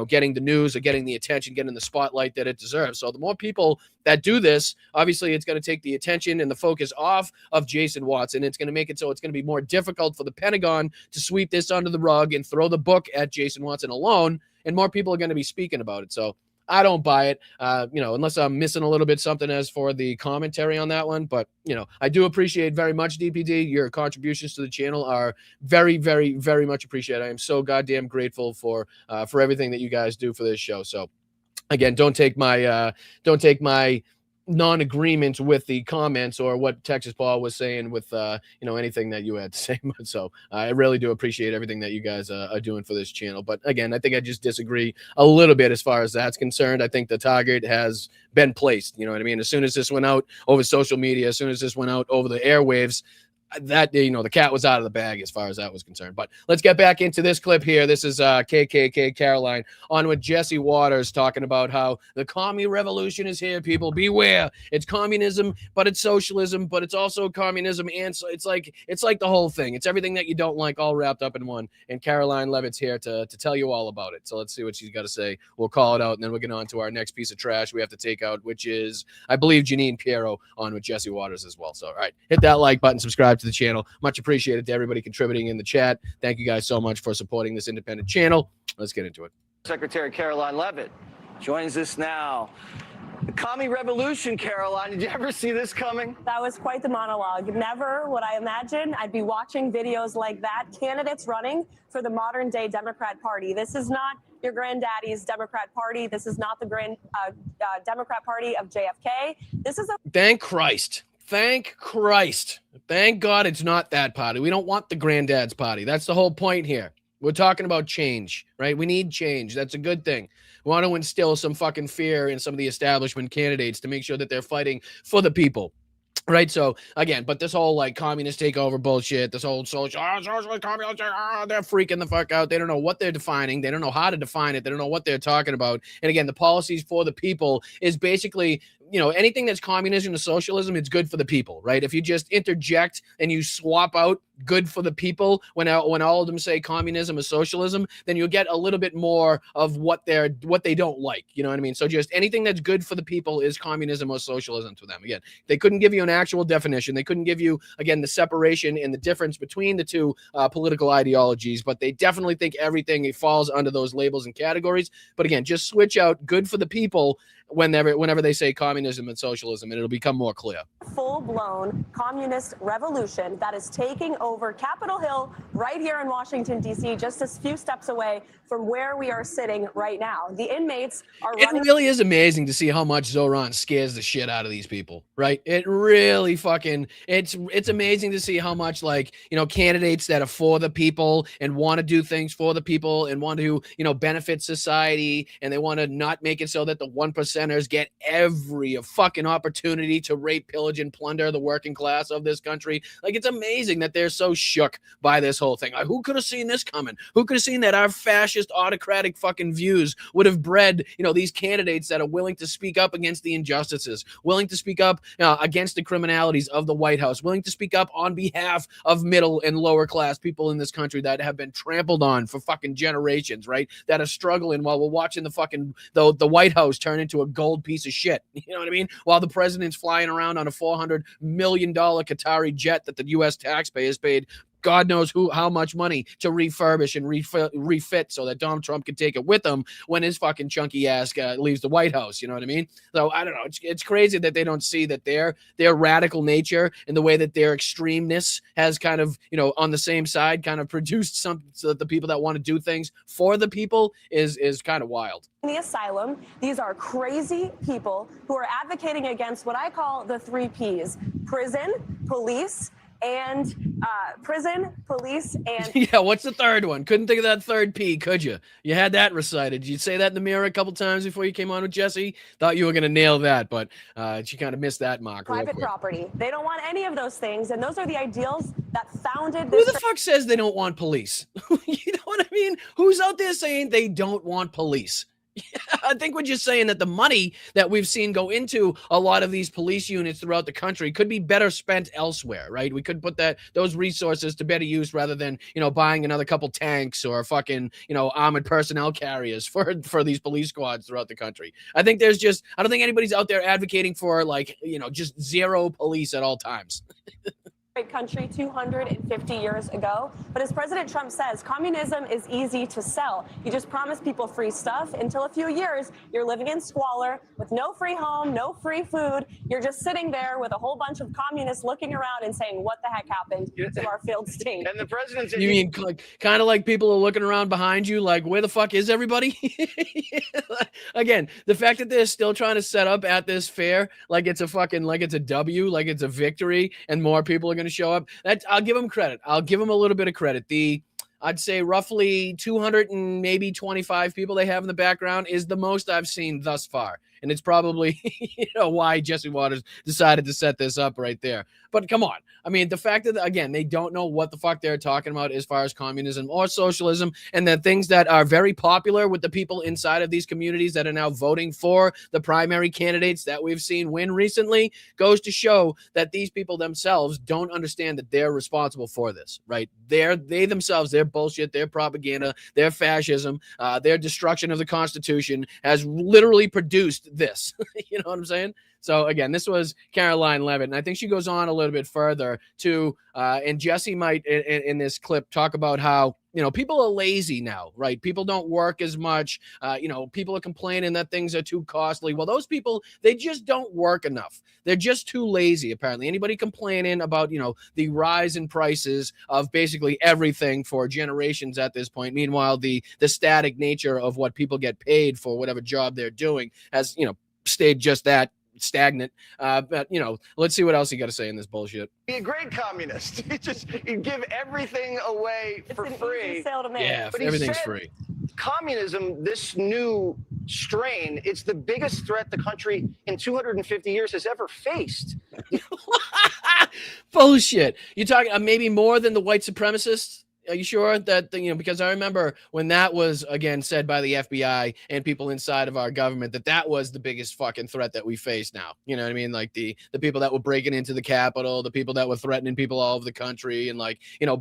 getting the news or getting the attention, getting the spotlight that it deserves. So the more people that do this, obviously it's going to take the attention and the focus off of Jason Watson. It's going to make it so it's going to be more difficult for the Pentagon to sweep this under the rug and throw the book at Jason Watson alone. And more people are going to be speaking about it. So I don't buy it, unless I'm missing a little bit something as for the commentary on that one. But, I do appreciate very much, DPD. Your contributions to the channel are very, very, very much appreciated. I am so goddamn grateful for everything that you guys do for this show. So, again, don't take my non-agreement with the comments or what Texas Paul was saying with anything that you had to say. So I really do appreciate everything that you guys are doing for this channel. But again, I think I just disagree a little bit as far as that's concerned. I think the target has been placed. You know what I mean? As soon as this went out over social media, as soon as this went out over the airwaves, that the cat was out of the bag as far as that was concerned. But let's get back into this clip here. This is KKK Caroline on with Jesse Waters talking about how the commie revolution is here. People beware. It's communism, but it's socialism, but it's also communism, and so it's like the whole thing. It's everything that you don't like all wrapped up in one. And Caroline Levitt's here to tell you all about it. So let's see what she's got to say. We'll call it out, and then we'll get on to our next piece of trash we have to take out, which is, I believe, Janine Pirro on with Jesse Waters as well. So all right, hit that like button, subscribe to the channel. Much appreciated to everybody contributing in the chat. Thank you guys so much for supporting this independent channel. Let's get into it. Secretary Caroline Levitt joins us now. The commie revolution, Caroline. Did you ever see this coming? That was quite the monologue. Never would I imagine I'd be watching videos like that. Candidates running for the modern day Democrat Party. This is not your granddaddy's Democrat Party. This is not the Democrat Party of JFK. This is a... Thank Christ. Thank Christ. Thank God it's not that party. We don't want the granddad's party. That's the whole point here. We're talking about change, right? We need change. That's a good thing. We want to instill some fucking fear in some of the establishment candidates to make sure that they're fighting for the people. Right. So again, but this whole like communist takeover bullshit, this whole socialist communist, they're freaking the fuck out. They don't know what they're defining. They don't know how to define it. They don't know what they're talking about. And again, the policies for the people is basically, anything that's communism or socialism, it's good for the people, right? If you just interject and you swap out good for the people when all of them say communism or socialism, then you'll get a little bit more of what they don't like. You know what I mean? So just anything that's good for the people is communism or socialism to them. Again, they couldn't give you an actual definition. They couldn't give you, again, the separation and the difference between the two political ideologies, but they definitely think everything falls under those labels and categories. But again, just switch out good for the people whenever they say communism and socialism, and it'll become more clear. Full-blown communist revolution that is taking over Capitol Hill right here in Washington, D.C., just a few steps away from where we are sitting right now. The inmates are running. It really is amazing to see how much Zoran scares the shit out of these people, right? It really fucking, it's amazing to see how much, like, candidates that are for the people and want to do things for the people and want to, benefit society, and they want to not make it so that the 1%ers get every fucking opportunity to rape, pillage, and plunder the working class of this country. Like, it's amazing that they're so shook by this whole thing. Like, who could have seen this coming? Who could have seen that our fascist autocratic fucking views would have bred, these candidates that are willing to speak up against the injustices, willing to speak up against the criminalities of the White House, willing to speak up on behalf of middle and lower class people in this country that have been trampled on for fucking generations, right? That are struggling while we're watching the White House turn into a gold piece of shit. You know what I mean? While the president's flying around on a $400 million Qatari jet that the U.S. taxpayers paid God knows how much money to refurbish and refit so that Donald Trump can take it with him when his fucking chunky ass leaves the White House. You know what I mean? So I don't know. It's crazy that they don't see that their radical nature and the way that their extremeness has kind of, on the same side kind of produced something so that the people that want to do things for the people is kind of wild. The asylum, these are crazy people who are advocating against what I call the 3 Ps: prison, police, and yeah, what's the third one? Couldn't think of that third P, could you? You had that recited. Did you say that in the mirror a couple times before you came on with Jesse? Thought you were going to nail that, but she kind of missed that mark. Private property. They don't want any of those things, and those are the ideals that founded this. Who the fuck says they don't want police? You know what I mean? Who's out there saying they don't want police? Yeah, I think we're just saying that the money that we've seen go into a lot of these police units throughout the country could be better spent elsewhere, right? We could put those resources to better use rather than, buying another couple tanks or fucking, armored personnel carriers for these police squads throughout the country. I think I don't think anybody's out there advocating for just zero police at all times. Great country 250 years ago. But as President Trump says, communism is easy to sell. You just promise people free stuff. Until a few years, you're living in squalor with no free home, no free food. You're just sitting there with a whole bunch of communists looking around and saying, what the heck happened to our failed state? And the president... You mean kind of like people are looking around behind you like, where the fuck is everybody? Again, the fact that they're still trying to set up at this fair like it's a W, like it's a victory, and more people are going to show up. I'll give them credit. I'll give them a little bit of credit. I'd say roughly 200 and maybe 25 people they have in the background is the most I've seen thus far. And it's probably, why Jesse Waters decided to set this up right there. But come on. I mean, the fact that, again, they don't know what the fuck they're talking about as far as communism or socialism, and the things that are very popular with the people inside of these communities that are now voting for the primary candidates that we've seen win recently, goes to show that these people themselves don't understand that they're responsible for this, right? They themselves, their bullshit, their propaganda, their fascism, their destruction of the Constitution has literally produced this. You know what I'm saying? So again, this was Caroline Levitt, and I think she goes on a little bit further to, and Jesse might in this clip talk about how, people are lazy now, right? People don't work as much. People are complaining that things are too costly. Well, those people, they just don't work enough. They're just too lazy, apparently. Anybody complaining about, the rise in prices of basically everything for generations at this point. Meanwhile, the static nature of what people get paid for whatever job they're doing has, stayed just that, stagnant. But let's see what else you got to say in this bullshit. Be a great communist. You give everything away for free. Sale to make. Yeah, everything's free. Communism, this new strain. It's the biggest threat the country in 250 years has ever faced. Bullshit. You're talking maybe more than the white supremacists? Are you sure that, because I remember when that was, again, said by the FBI and people inside of our government that was the biggest fucking threat that we face now. You know what I mean? Like the people that were breaking into the Capitol, the people that were threatening people all over the country and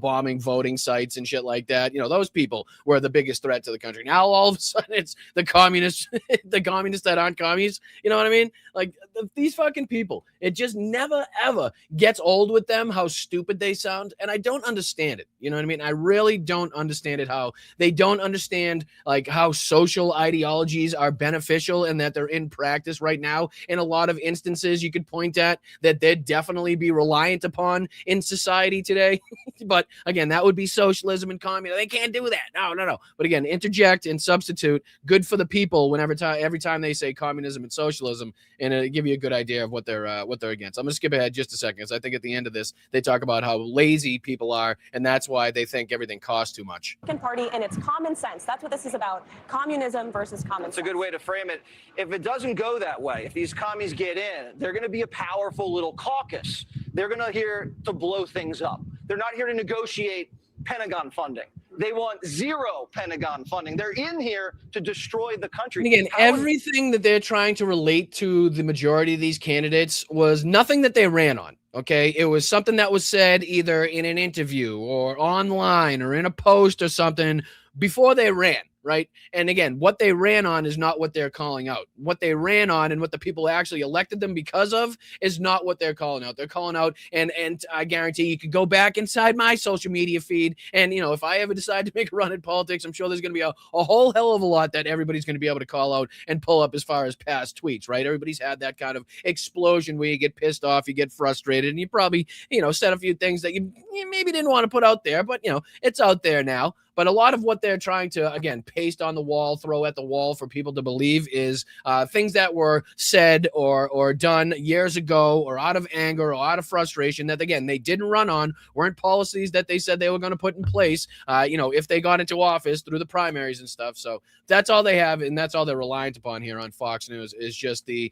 bombing voting sites and shit like that. Those people were the biggest threat to the country. Now all of a sudden it's the communists, the communists that aren't commies. You know what I mean? Like these fucking people, it just never ever gets old with them how stupid they sound. And I don't understand it. You know what I mean? I really don't understand it, how they don't understand how social ideologies are beneficial and that they're in practice right now. In a lot of instances, you could point at that they'd definitely be reliant upon in society today. But again, that would be socialism and communism. They can't do that. No. But again, interject and substitute good for the people every time they say communism and socialism, and it'll give you a good idea of what they're against. I'm going to skip ahead just a second because I think at the end of this, they talk about how lazy people are, and that's why they think everything costs too much. Party and it's common sense. That's what this is about. Communism versus common sense. That's a good way to frame it. If it doesn't go that way, if these commies get in, they're going to be a powerful little caucus. They're going to here to blow things up. They're not here to negotiate Pentagon funding. They want zero Pentagon funding. They're in here to destroy the country. And again, everything that they're trying to relate to the majority of these candidates was nothing that they ran on. Okay, it was something that was said either in an interview or online or in a post or something before they ran, right? And again, what they ran on is not what they're calling out. What they ran on and what the people actually elected them because of is not what they're calling out. They're calling out, and I guarantee you could go back inside my social media feed, and if I ever decide to make a run in politics, I'm sure there's going to be a whole hell of a lot that everybody's going to be able to call out and pull up as far as past tweets, right? Everybody's had that kind of explosion where you get pissed off, you get frustrated, and you probably, said a few things that you maybe didn't want to put out there, but it's out there now. But a lot of what they're trying to, again, paste on the wall, throw at the wall for people to believe is things that were said or done years ago or out of anger or out of frustration that, again, they didn't run on, weren't policies that they said they were going to put in place, if they got into office through the primaries and stuff. So that's all they have, and that's all they're reliant upon here on Fox News is just the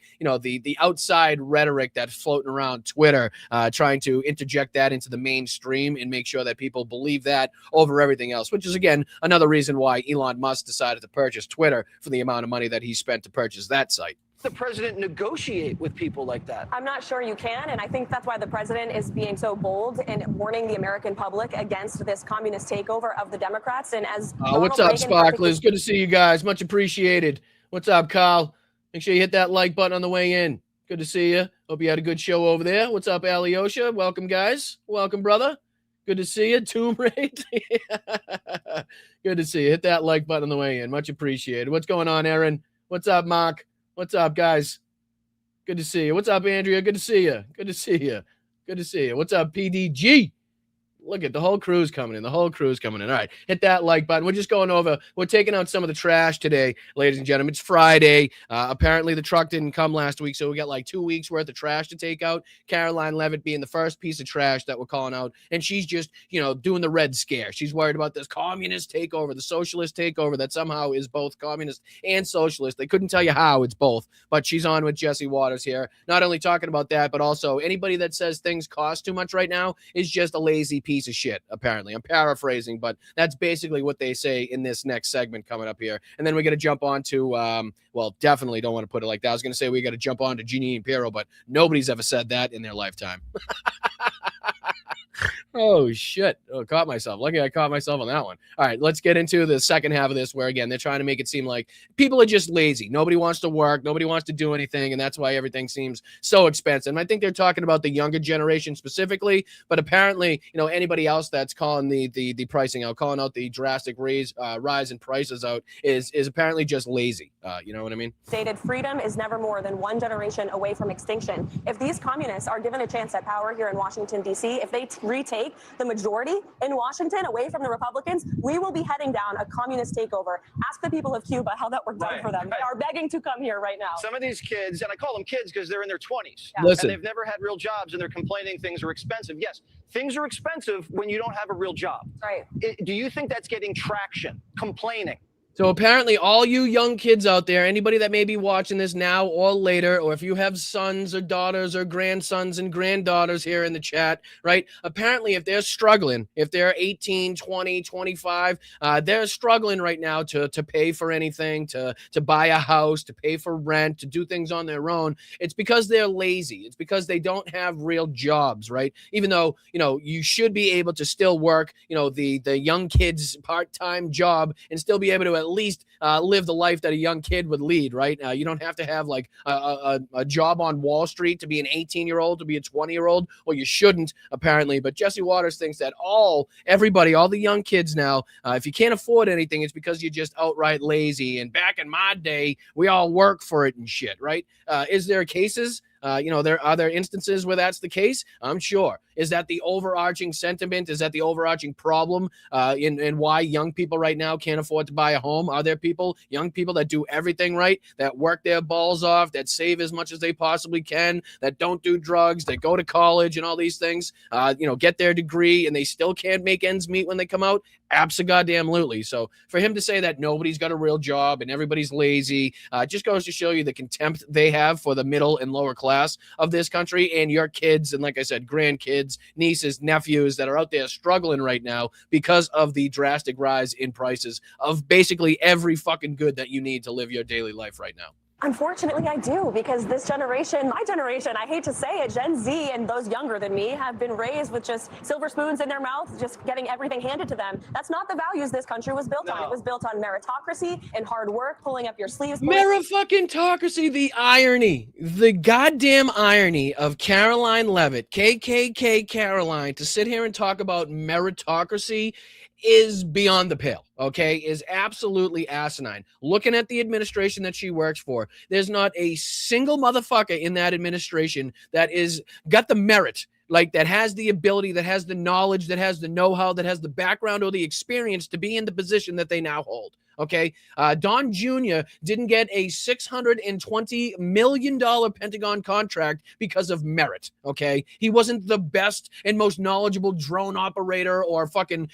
outside rhetoric that's floating around Twitter, trying to interject that into the mainstream and make sure that people believe that over everything else, which is, again, another reason why Elon Musk decided to purchase Twitter for the amount of money that he spent to purchase that site. The president negotiate with people like that? I'm not sure you can, and I think that's why the president is being so bold and warning the American public against this communist takeover of the Democrats. And as what's up, Sparklers? Good to see you guys. Much appreciated. What's up, Kyle? Make sure you hit that like button on the way in. Good to see you. Hope you had a good show over there. What's up, Alyosha? Welcome, guys. Welcome, brother. Good to see you. Tomb Raid. Good to see you. Hit that like button on the way in. Much appreciated. What's going on, Aaron? What's up, Mark? What's up, guys? Good to see you. What's up, Andrea? Good to see you. Good to see you. Good to see you. What's up, PDG? Look at the whole crew's coming in. The whole crew's coming in. All right. Hit that like button. We're just going over. We're taking out some of the trash today, ladies and gentlemen. It's Friday. Apparently, the truck didn't come last week, so we got like 2 weeks worth of trash to take out. Caroline Levitt being the first piece of trash that we're calling out. And she's just, doing the red scare. She's worried about this communist takeover, the socialist takeover that somehow is both communist and socialist. They couldn't tell you how it's both. But she's on with Jesse Waters here. Not only talking about that, but also anybody that says things cost too much right now is just a lazy piece of shit, apparently. I'm paraphrasing, but that's basically what they say in this next segment coming up here. And then we got to jump on to, definitely don't want to put it like that. I was going to say we got to jump on to Jeannie and Piero, but nobody's ever said that in their lifetime. Oh, shit. Oh, caught myself. Lucky I caught myself on that one. All right, let's get into the second half of this where, again, they're trying to make it seem like people are just lazy. Nobody wants to work. Nobody wants to do anything, and that's why everything seems so expensive. And I think they're talking about the younger generation specifically, but apparently, anybody else that's calling the pricing out, calling out the drastic rise in prices out is apparently just lazy. You know what I mean? Stated freedom is never more than one generation away from extinction. If these communists are given a chance at power here in Washington, D.C., if they retake the majority in Washington away from the Republicans, we will be heading down a communist takeover. Ask the people of Cuba how that worked out for them. They are begging to come here right now. Some of these kids, and I call them kids because they're in their 20s, Listen. and they've never had real jobs, and they're complaining things are expensive. Yes, things are expensive when you don't have a real job. Right. Do you think that's getting traction? Complaining? So apparently all you young kids out there, anybody that may be watching this now or later, or if you have sons or daughters or grandsons and granddaughters here in the chat, right? Apparently if they're struggling, if they're 18, 20, 25, they're struggling right now to pay for anything, to buy a house, to pay for rent, to do things on their own. It's because they're lazy. It's because they don't have real jobs, right? Even though, you should be able to still work, the young kid's part-time job and still be able to at least live the life that a young kid would lead, right? You don't have to have like a job on Wall Street to be an 18-year-old, to be a 20-year-old. Well, you shouldn't, apparently. But Jesse Waters thinks that everybody, all the young kids now, if you can't afford anything, it's because you're just outright lazy. And back in my day, we all work for it and shit, right? Is there cases? There are there instances where that's the case. I'm sure. Is that the overarching sentiment? Is that the overarching problem in why young people right now can't afford to buy a home? Are there young people that do everything right, that work their balls off, that save as much as they possibly can, that don't do drugs, that go to college and all these things, get their degree and they still can't make ends meet when they come out? Abso-goddamn-lutely. So for him to say that nobody's got a real job and everybody's lazy, just goes to show you the contempt they have for the middle and lower class of this country and your kids and, like I said, grandkids, nieces, nephews that are out there struggling right now because of the drastic rise in prices of basically every fucking good that you need to live your daily life right now. Unfortunately, I do, because this generation, my generation, I hate to say it, Gen Z and those younger than me have been raised with just silver spoons in their mouth, just getting everything handed to them. That's not the values this country was built on. It was built on meritocracy and hard work, pulling up your sleeves. Merit-fucking-tocracy, the irony, the goddamn irony of Caroline Leavitt, KKK Caroline, to sit here and talk about meritocracy is beyond the pale, okay, is absolutely asinine. Looking at the administration that she works for, there's not a single motherfucker in that administration that is got the merit, like that has the ability, that has the knowledge, that has the know-how, that has the background or the experience to be in the position that they now hold. Okay, Don Jr. didn't get a $620 million Pentagon contract because of merit. Okay, he wasn't the best and most knowledgeable drone operator or fucking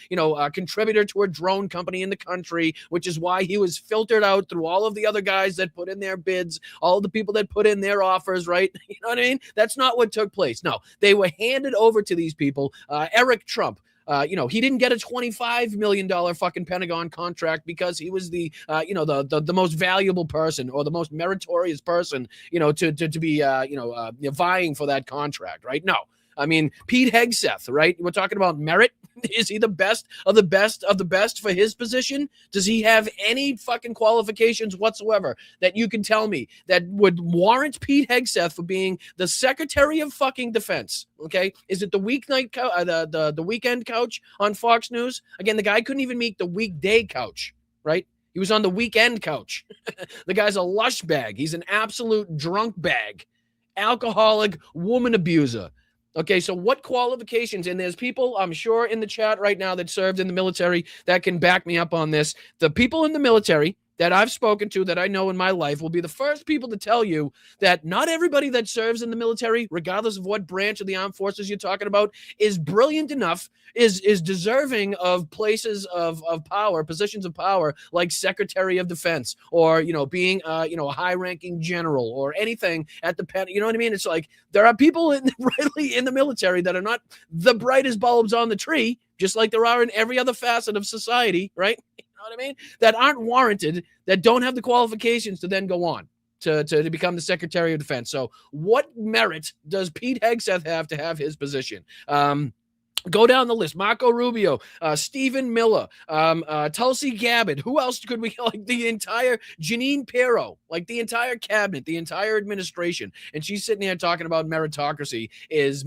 contributor to a drone company in the country, which is why he was filtered out through all of the other guys that put in their bids, all the people that put in their offers. Right? You know what I mean? That's not what took place. No, they were handed over to these people. Eric Trump. He didn't get a $25 million fucking Pentagon contract because he was the most valuable person or the most meritorious person, to be, vying for that contract, right? No. I mean, Pete Hegseth, right? We're talking about merit. Is he the best of the best of the best for his position? Does he have any fucking qualifications whatsoever that you can tell me that would warrant Pete Hegseth for being the Secretary of fucking Defense? Okay, is it the weeknight the weekend couch on Fox News? Again, the guy couldn't even meet the weekday couch, right? He was on the weekend couch. The guy's a lush bag. He's an absolute drunk bag, alcoholic, woman abuser. Okay, so what qualifications, and there's people, I'm sure, in the chat right now that served in the military that can back me up on this. The people in the military that I've spoken to, that I know in my life, will be the first people to tell you that not everybody that serves in the military, regardless of what branch of the armed forces you're talking about, is brilliant enough, is deserving of places of power, positions of power, like Secretary of Defense, or, being, a high-ranking general, or anything at the pen. You know what I mean? It's like, there are people really in the military that are not the brightest bulbs on the tree, just like there are in every other facet of society, right? What I mean? That aren't warranted, that don't have the qualifications to then go on to become the Secretary of Defense. So what merit does Pete Hegseth have to have his position? Go down the list. Marco Rubio, Stephen Miller, Tulsi Gabbard. Who else could we, like the entire Janine Pirro, like the entire cabinet, the entire administration. And she's sitting here talking about meritocracy is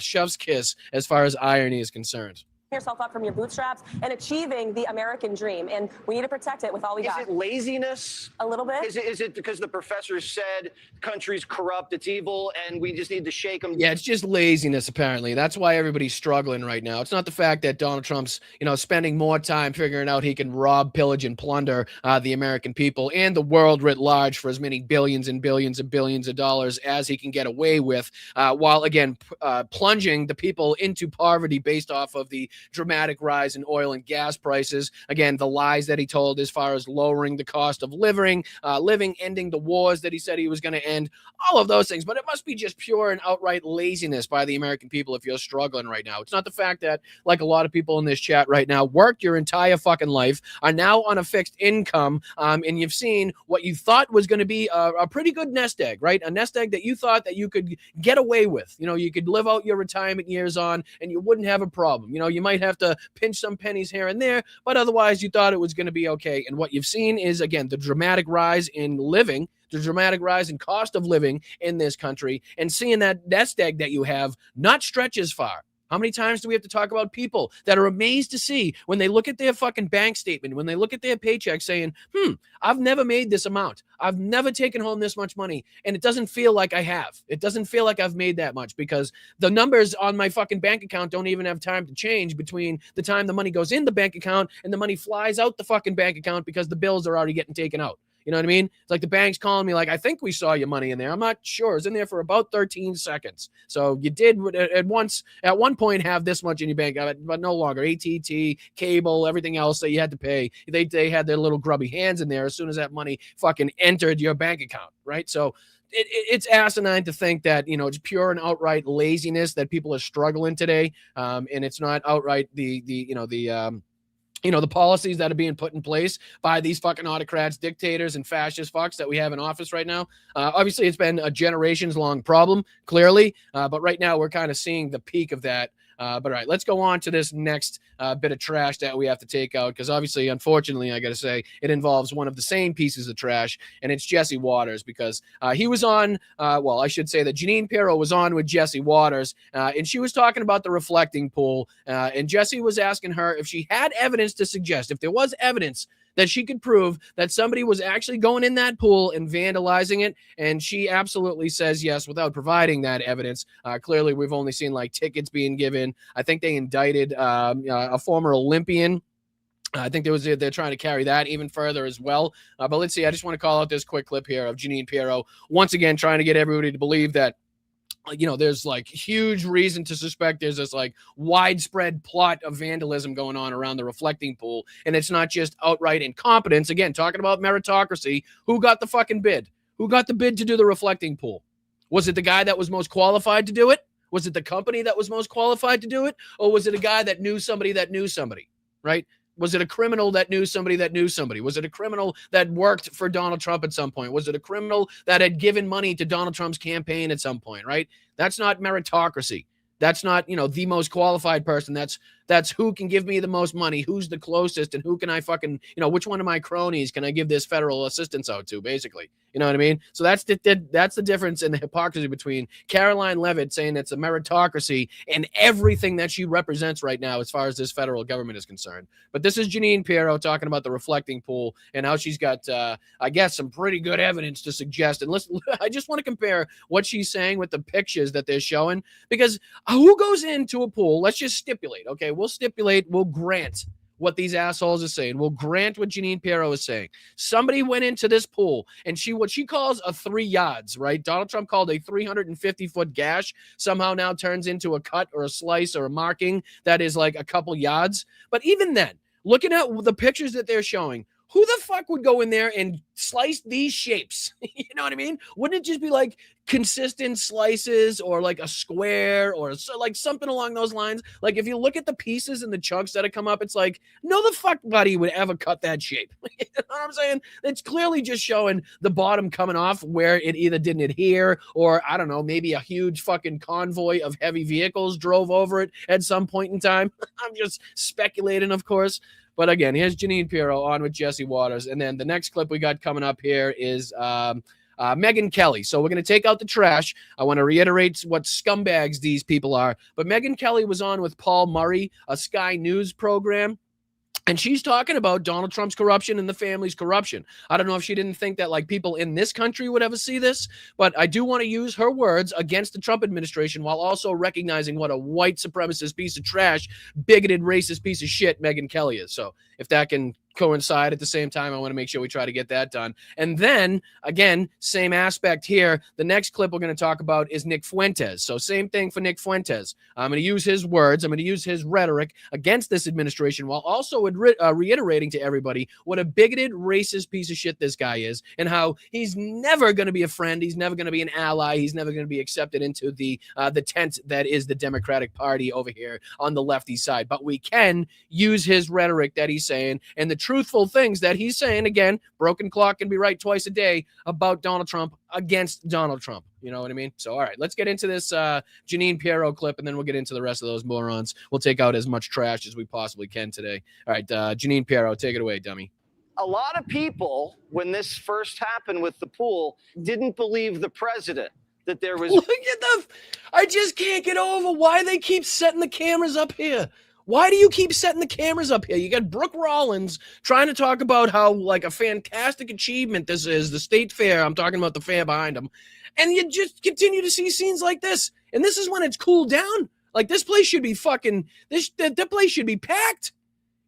chef's kiss as far as irony is concerned. Yourself up from your bootstraps and achieving the American dream, and we need to protect it with all we got. Is it laziness? A little bit. Is it because the professor said the country's corrupt, it's evil, and we just need to shake them? Yeah, it's just laziness, apparently. That's why everybody's struggling right now. It's not the fact that Donald Trump's, spending more time figuring out he can rob, pillage, and plunder the American people and the world writ large for as many billions and billions and billions of dollars as he can get away with, while, again, plunging the people into poverty based off of the dramatic rise in oil and gas prices. Again, the lies that he told as far as lowering the cost of living, ending the wars that he said he was going to end, all of those things. But it must be just pure and outright laziness by the American people if you're struggling right now. It's not the fact that, like a lot of people in this chat right now, worked your entire fucking life, are now on a fixed income, and you've seen what you thought was going to be a pretty good nest egg, right? A nest egg that you thought that you could get away with. You know, you could live out your retirement years on and you wouldn't have a problem. You know, you might have to pinch some pennies here and there, but otherwise you thought it was going to be okay. And what you've seen is, again, the dramatic rise in living, the dramatic rise in cost of living in this country, and seeing that nest egg that you have not stretch as far. How many times do we have to talk about people that are amazed to see when they look at their fucking bank statement, when they look at their paycheck saying, I've never made this amount. I've never taken home this much money. And it doesn't feel like I have. It doesn't feel like I've made that much because the numbers on my fucking bank account don't even have time to change between the time the money goes in the bank account and the money flies out the fucking bank account because the bills are already getting taken out. You know what I mean? It's like the bank's calling me like, I think we saw your money in there. I'm not sure. It's in there for about 13 seconds. So you did at one point have this much in your bank, but no longer. AT&T, cable, everything else that you had to pay. They had their little grubby hands in there as soon as that money fucking entered your bank account, right? So it's asinine to think that, you know, it's pure and outright laziness that people are struggling today. And it's not outright the policies that are being put in place by these fucking autocrats, dictators, and fascist fucks that we have in office right now. Obviously, it's been a generations-long problem, clearly, but right now we're kind of seeing the peak of that. But all right, let's go on to this next bit of trash that we have to take out because obviously, unfortunately, I got to say, it involves one of the same pieces of trash, and it's Jesse Waters because he was on, I should say that Jeanine Pirro was on with Jesse Waters, and she was talking about the reflecting pool, and Jesse was asking her if she had evidence to suggest, if there was evidence that she could prove that somebody was actually going in that pool and vandalizing it. And she absolutely says yes without providing that evidence. Clearly, we've only seen like tickets being given. I think they indicted a former Olympian. I think they're trying to carry that even further as well. But let's see. I just want to call out this quick clip here of Jeanine Pirro once again trying to get everybody to believe that, you know, there's like huge reason to suspect there's this like widespread plot of vandalism going on around the reflecting pool. And it's not just outright incompetence. Again, talking about meritocracy. Who got the fucking bid? Who got the bid to do the reflecting pool? Was it the guy that was most qualified to do it? Was it the company that was most qualified to do it? Or was it a guy that knew somebody that knew somebody, right? Was it a criminal that knew somebody that knew somebody? Was it a criminal that worked for Donald Trump at some point? Was it a criminal that had given money to Donald Trump's campaign at some point, right? That's not meritocracy. That's not, you know, the most qualified person. That's who can give me the most money, who's the closest, and who can I fucking, you know, which one of my cronies can I give this federal assistance out to, basically. You know what I mean? So that's the difference in the hypocrisy between Caroline Leavitt saying it's a meritocracy and everything that she represents right now as far as this federal government is concerned. But this is Jeanine Pirro talking about the reflecting pool and how she's got, I guess, some pretty good evidence to suggest. And listen, I just want to compare what she's saying with the pictures that they're showing, because who goes into a pool? Let's just stipulate, okay? We'll grant what these assholes are saying. We'll grant what Jeanine Pirro is saying. Somebody went into this pool and what she calls a 3 yards, right? Donald Trump called a 350-foot gash somehow now turns into a cut or a slice or a marking that is like a couple yards. But even then, looking at the pictures that they're showing, who the fuck would go in there and slice these shapes? You know what I mean? Wouldn't it just be like consistent slices or like a square or like something along those lines? Like if you look at the pieces and the chunks that have come up, it's like, no, the fuck buddy would ever cut that shape. You know what I'm saying? It's clearly just showing the bottom coming off where it either didn't adhere or, I don't know, maybe a huge fucking convoy of heavy vehicles drove over it at some point in time. I'm just speculating, of course. But again, here's Jeanine Pirro on with Jesse Waters. And then the next clip we got coming up here is Megyn Kelly. So we're going to take out the trash. I want to reiterate what scumbags these people are. But Megyn Kelly was on with Paul Murray, a Sky News program. And she's talking about Donald Trump's corruption and the family's corruption. I don't know if she didn't think that like people in this country would ever see this, but I do want to use her words against the Trump administration while also recognizing what a white supremacist piece of trash, bigoted, racist piece of shit Megyn Kelly is. So if that can coincide at the same time. I want to make sure we try to get that done. And then, again, same aspect here. The next clip we're going to talk about is Nick Fuentes. So same thing for Nick Fuentes. I'm going to use his words. I'm going to use his rhetoric against this administration while also reiterating to everybody what a bigoted, racist piece of shit this guy is and how he's never going to be a friend. He's never going to be an ally. He's never going to be accepted into the tent that is the Democratic Party over here on the lefty side. But we can use his rhetoric that he's saying and the truthful things that he's saying. Again, broken clock can be right twice a day about Donald Trump against Donald Trump. You know what I mean? So, all right, let's get into this Janine Pirro clip, and then we'll get into the rest of those morons. We'll take out as much trash as we possibly can today. All right, Janine Pirro, take it away, dummy. A lot of people, when this first happened with the pool, didn't believe the president that there was. Look at the. I just can't get over why they keep setting the cameras up here. Why do you keep setting the cameras up here? You got Brooke Rollins trying to talk about how like a fantastic achievement this is, the state fair. I'm talking about the fair behind them. And you just continue to see scenes like this. And this is when it's cooled down. Like this place should be fucking, the place should be packed.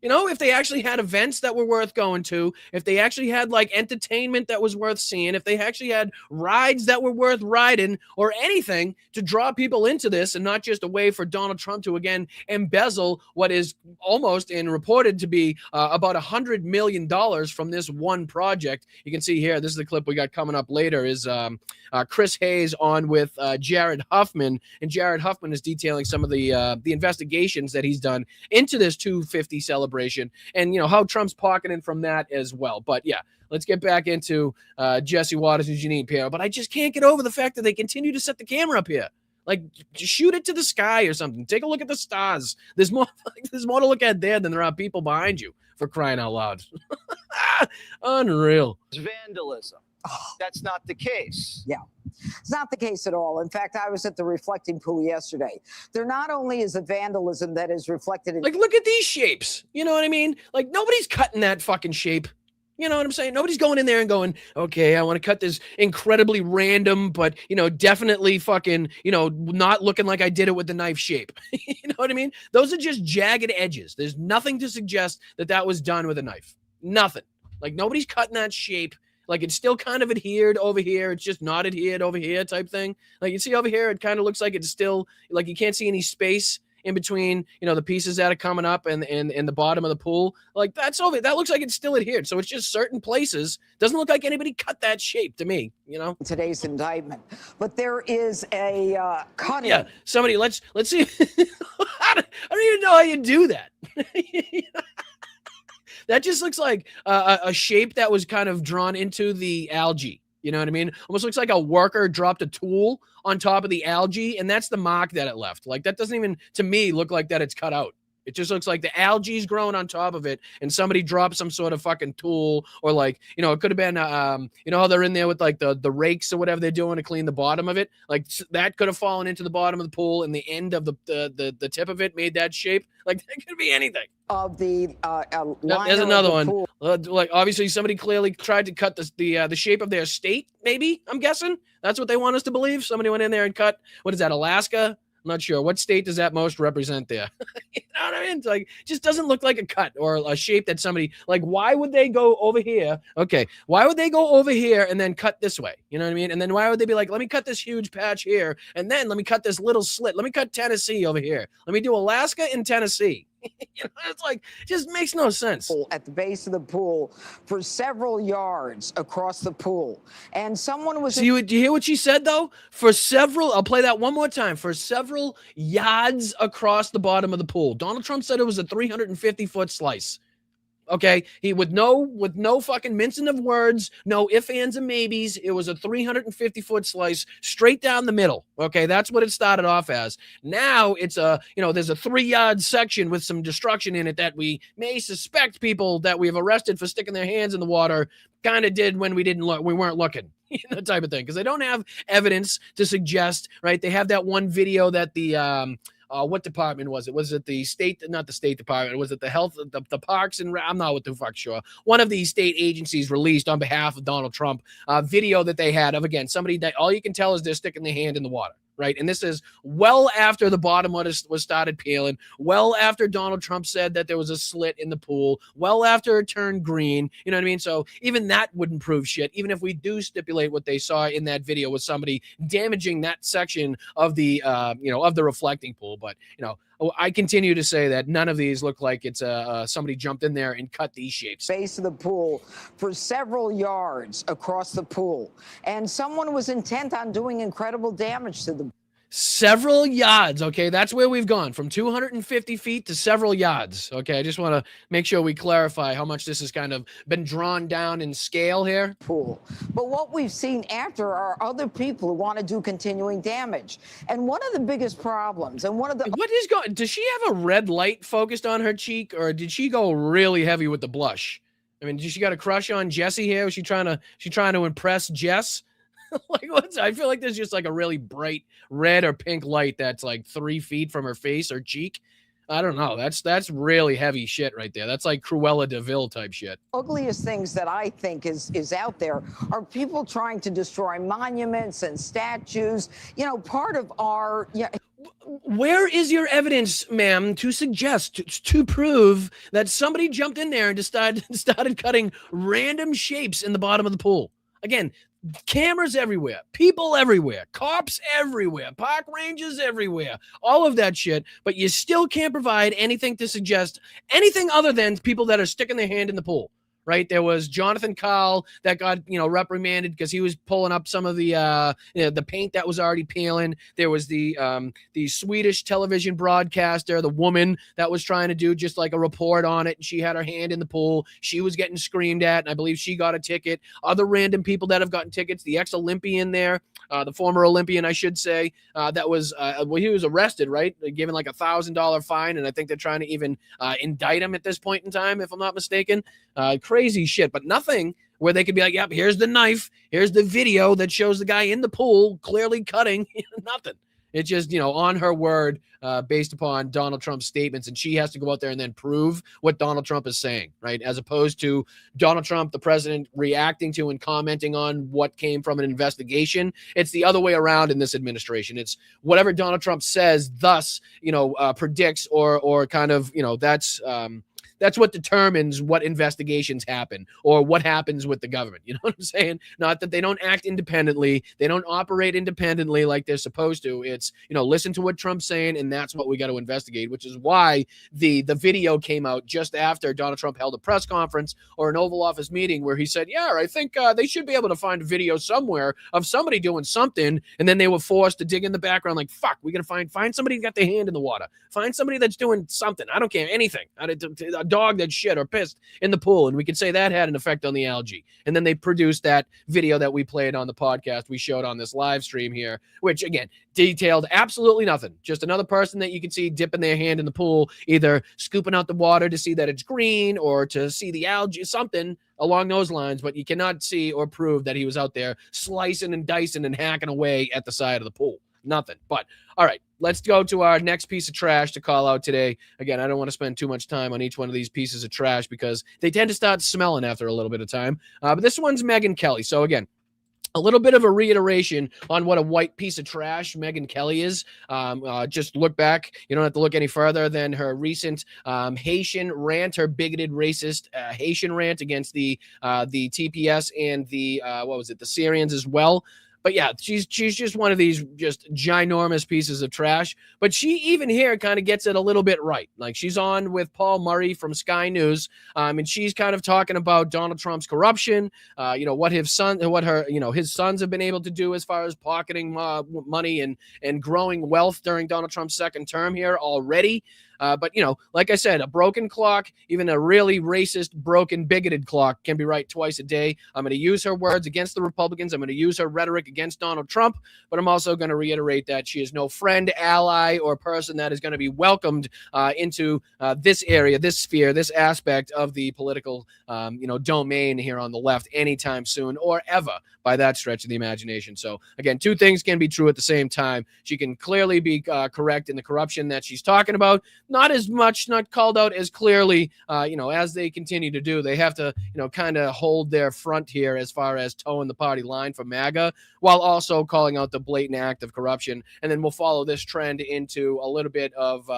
You know, if they actually had events that were worth going to, if they actually had like entertainment that was worth seeing, if they actually had rides that were worth riding or anything to draw people into this and not just a way for Donald Trump to, again, embezzle what is almost and reported to be about $100 million from this one project. You can see here, this is the clip we got coming up later, is Chris Hayes on with Jared Huffman. And Jared Huffman is detailing some of the investigations that he's done into this 250 celebration. And, you know, how Trump's pocketing from that as well. But, yeah, let's get back into Jesse Waters and Janine Pirro. But I just can't get over the fact that they continue to set the camera up here. Like, shoot it to the sky or something. Take a look at the stars. There's more to look at there than there are people behind you, for crying out loud. Unreal. It's vandalism. That's not the case. Yeah, it's not the case at all. In fact, I was at the reflecting pool yesterday. There not only is a vandalism that is reflected in. Like, look at these shapes. You know what I mean? Like, nobody's cutting that fucking shape. You know what I'm saying? Nobody's going in there and going, okay, I want to cut this incredibly random, but, you know, definitely fucking, you know, not looking like I did it with the knife shape. You know what I mean? Those are just jagged edges. There's nothing to suggest that that was done with a knife. Nothing. Like, nobody's cutting that shape. Like, it's still kind of adhered over here. It's just not adhered over here type thing. Like, you see over here, it kind of looks like it's still, like, you can't see any space in between, you know, the pieces that are coming up and the bottom of the pool. Like, that's over. That looks like it's still adhered. So it's just certain places. Doesn't look like anybody cut that shape to me, you know? Today's indictment. But there is a cutting. Yeah, somebody, let's see. I don't even know how you do that. That just looks like a shape that was kind of drawn into the algae. You know what I mean? Almost looks like a worker dropped a tool on top of the algae, and that's the mark that it left. Like, that doesn't even, to me, look like that it's cut out. It just looks like the algae's growing on top of it, and somebody dropped some sort of fucking tool, or like, you know, it could have been, you know how they're in there with like the rakes or whatever they're doing to clean the bottom of it. Like, that could have fallen into the bottom of the pool, and the end of the tip of it made that shape. Like, that could be anything. Of the there's another one. Like, obviously, somebody clearly tried to cut the shape of their state. Maybe, I'm guessing that's what they want us to believe. Somebody went in there and cut. What is that? Alaska? I'm not sure. What state does that most represent there? You know what I mean? It's like, just doesn't look like a cut or a shape that somebody, like, why would they go over here? Okay. Why would they go over here and then cut this way? You know what I mean? And then why would they be like, let me cut this huge patch here. And then let me cut this little slit. Let me cut Tennessee over here. Let me do Alaska and Tennessee. You know, it's like, it just makes no sense. At the base of the pool for several yards across the pool. And someone was... Do you hear what she said, though? For several, I'll play that one more time. For several yards across the bottom of the pool. Donald Trump said it was a 350-foot slice. Okay, he with no fucking mincing of words, no ifs, ands, and maybes. It was a 350-foot slice straight down the middle. Okay, that's what it started off as. Now it's there's a 3-yard section with some destruction in it that we may suspect people that we have arrested for sticking their hands in the water kind of did when we weren't looking. That type of thing, because they don't have evidence to suggest, right? They have that one video that the what department was it? Was it the state, not the State Department? Was it the health, the parks and I'm not what the fuck sure. One of these state agencies released on behalf of Donald Trump video that they had of, again, somebody that all you can tell is they're sticking their hand in the water. right? And this is well after the bottom was started peeling, well after Donald Trump said that there was a slit in the pool, well after it turned green. You know what I mean? So even that wouldn't prove shit, even if we do stipulate what they saw in that video was somebody damaging that section of the, of the reflecting pool. But, I continue to say that none of these look like it's somebody jumped in there and cut these shapes. Base of the pool for several yards across the pool, and someone was intent on doing incredible damage to the several yards. Okay, that's where we've gone from 250 feet to several yards. Okay, I just want to make sure we clarify how much this has kind of been drawn down in scale here. Pool. But what we've seen after are other people who want to do continuing damage. And one of the biggest problems, and one of the what is going? Does she have a red light focused on her cheek, or did she go really heavy with the blush? I mean, did she got a crush on Jesse here? Was she trying to impress Jess? Like, I feel like there's just like a really bright red or pink light that's like 3 feet from her face or cheek. I don't know. That's really heavy shit right there. That's like Cruella de Vil type shit. Ugliest things that I think is out there are people trying to destroy monuments and statues. Part of our Where is your evidence, ma'am, to suggest, to prove that somebody jumped in there and started cutting random shapes in the bottom of the pool? Again, cameras everywhere, people everywhere, cops everywhere, park rangers everywhere, all of that shit, but you still can't provide anything to suggest anything other than people that are sticking their hand in the pool. Right, there was Jonathan Call that got reprimanded because he was pulling up some of the paint that was already peeling. There was the Swedish television broadcaster, the woman that was trying to do just like a report on it, and she had her hand in the pool. She was getting screamed at, and I believe she got a ticket. Other random people that have gotten tickets, the ex-Olympian there, the former Olympian, I should say, that was he was arrested, right? Given like $1,000 fine, and I think they're trying to even indict him at this point in time, if I'm not mistaken. Crazy shit, but nothing where they could be like, yep, here's the knife, here's the video that shows the guy in the pool clearly cutting. Nothing. It's just, on her word, based upon Donald Trump's statements, and she has to go out there and then prove what Donald Trump is saying, right? As opposed to Donald Trump, the president, reacting to and commenting on what came from an investigation. It's the other way around in this administration. It's whatever Donald Trump says, thus, predicts or kind of, that's what determines what investigations happen or what happens with the government. You know what I'm saying? Not that they don't act independently. They don't operate independently like they're supposed to. It's, listen to what Trump's saying, and that's what we got to investigate, which is why the video came out just after Donald Trump held a press conference or an Oval Office meeting where he said, yeah, I think they should be able to find a video somewhere of somebody doing something. And then they were forced to dig in the background like, fuck, we got to find somebody who got their hand in the water. Find somebody that's doing something. I don't care, anything. A dog that shit or pissed in the pool, and we could say that had an effect on the algae. And then they produced that video that we played on the podcast we showed on this live stream here, which again detailed absolutely nothing. Just another person that you can see dipping their hand in the pool, either scooping out the water to see that it's green or to see the algae, something along those lines, but you cannot see or prove that he was out there slicing and dicing and hacking away at the side of the pool. Nothing. But all right, let's go to our next piece of trash to call out today. Again, I don't want to spend too much time on each one of these pieces of trash because they tend to start smelling after a little bit of time. But this one's Megyn Kelly. So again, a little bit of a reiteration on what a white piece of trash Megyn Kelly is. Just look back. You don't have to look any further than her recent Haitian rant, her bigoted, racist Haitian rant against the TPS and the the Syrians as well. But yeah, she's just one of these just ginormous pieces of trash. But she even here kind of gets it a little bit right. Like she's on with Paul Murray from Sky News, and she's kind of talking about Donald Trump's corruption. What his sons have been able to do as far as pocketing money and growing wealth during Donald Trump's second term here already. But, like I said, a broken clock, even a really racist, broken, bigoted clock can be right twice a day. I'm going to use her words against the Republicans. I'm going to use her rhetoric against Donald Trump. But I'm also going to reiterate that she is no friend, ally, or person that is going to be welcomed into this area, this sphere, this aspect of the political, domain here on the left anytime soon or ever by that stretch of the imagination. So, again, two things can be true at the same time. She can clearly be correct in the corruption that she's talking about. not as much, not called out as clearly, as they continue to do. They have to, kind of hold their front here as far as towing the party line for MAGA, while also calling out the blatant act of corruption. And then we'll follow this trend into a little bit of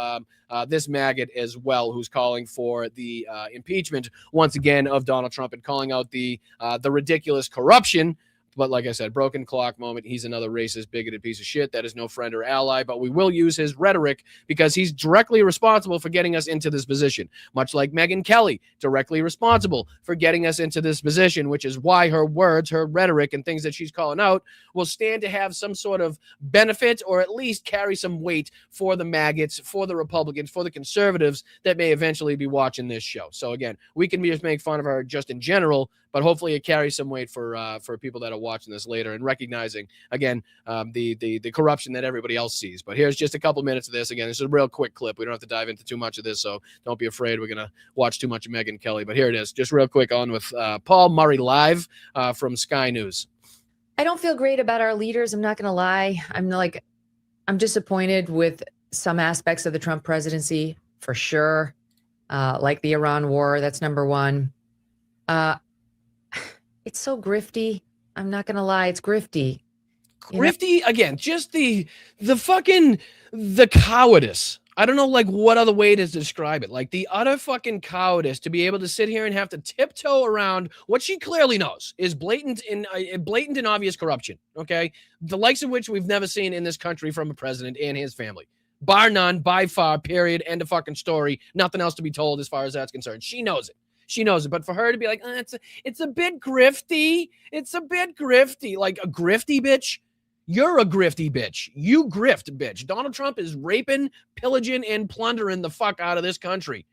this maggot as well, who's calling for the impeachment once again of Donald Trump and calling out the ridiculous corruption. But like I said, broken clock moment. He's another racist, bigoted piece of shit. That is no friend or ally, but we will use his rhetoric because he's directly responsible for getting us into this position, much like Megyn Kelly, directly responsible for getting us into this position, which is why her words, her rhetoric, and things that she's calling out will stand to have some sort of benefit or at least carry some weight for the maggots, for the Republicans, for the conservatives that may eventually be watching this show. So again, we can just make fun of her just in general, but hopefully it carries some weight for people that are watching this later and recognizing, again, the corruption that everybody else sees. But here's just a couple minutes of this. Again, this is a real quick clip. We don't have to dive into too much of this, so don't be afraid we're going to watch too much of Megyn Kelly. But here it is, just real quick on with Paul Murray live from Sky News. I don't feel great about our leaders. I'm not going to lie. I'm disappointed with some aspects of the Trump presidency, for sure. Like the Iran war, that's number one. It's so grifty. I'm not going to lie. It's grifty. Grifty, again, just the cowardice. I don't know, what other way to describe it. Like the utter fucking cowardice to be able to sit here and have to tiptoe around what she clearly knows is blatant and obvious corruption. Okay, the likes of which we've never seen in this country from a president and his family, bar none, by far. Period. End of fucking story. Nothing else to be told as far as that's concerned. She knows it. She knows it. But for her to be like, it's a bit grifty. It's a bit grifty. Like a grifty bitch. You're a grifty bitch. You grift, bitch. Donald Trump is raping, pillaging, and plundering the fuck out of this country,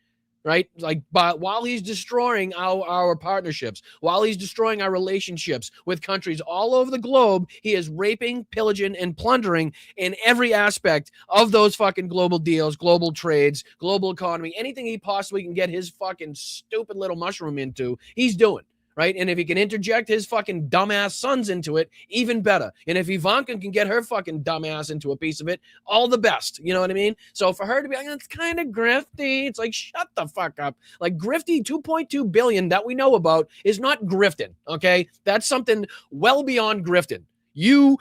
right? But while he's destroying our partnerships, while he's destroying our relationships with countries all over the globe, he is raping, pillaging, and plundering in every aspect of those fucking global deals, global trades, global economy, anything he possibly can get his fucking stupid little mushroom into, he's doing. Right. And if he can interject his fucking dumbass sons into it, even better. And if Ivanka can get her fucking dumbass into a piece of it, all the best. You know what I mean? So for her to be like, it's kind of grifty. It's like, shut the fuck up. Like grifty 2.2 billion that we know about is not grifting. OK, that's something well beyond grifting. You,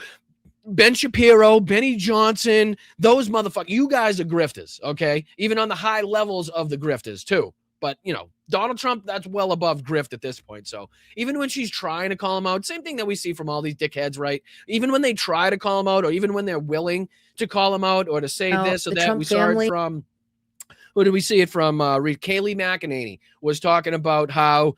Ben Shapiro, Benny Johnson, those motherfuckers, you guys are grifters. OK, even on the high levels of the grifters, too. But, Donald Trump, that's well above grift at this point. So even when she's trying to call him out, same thing that we see from all these dickheads, right? Even when they try to call him out, or even when they're willing to call him out or to say this or that, Trump we saw it from, who did we see it from? Kayleigh McEnany was talking about how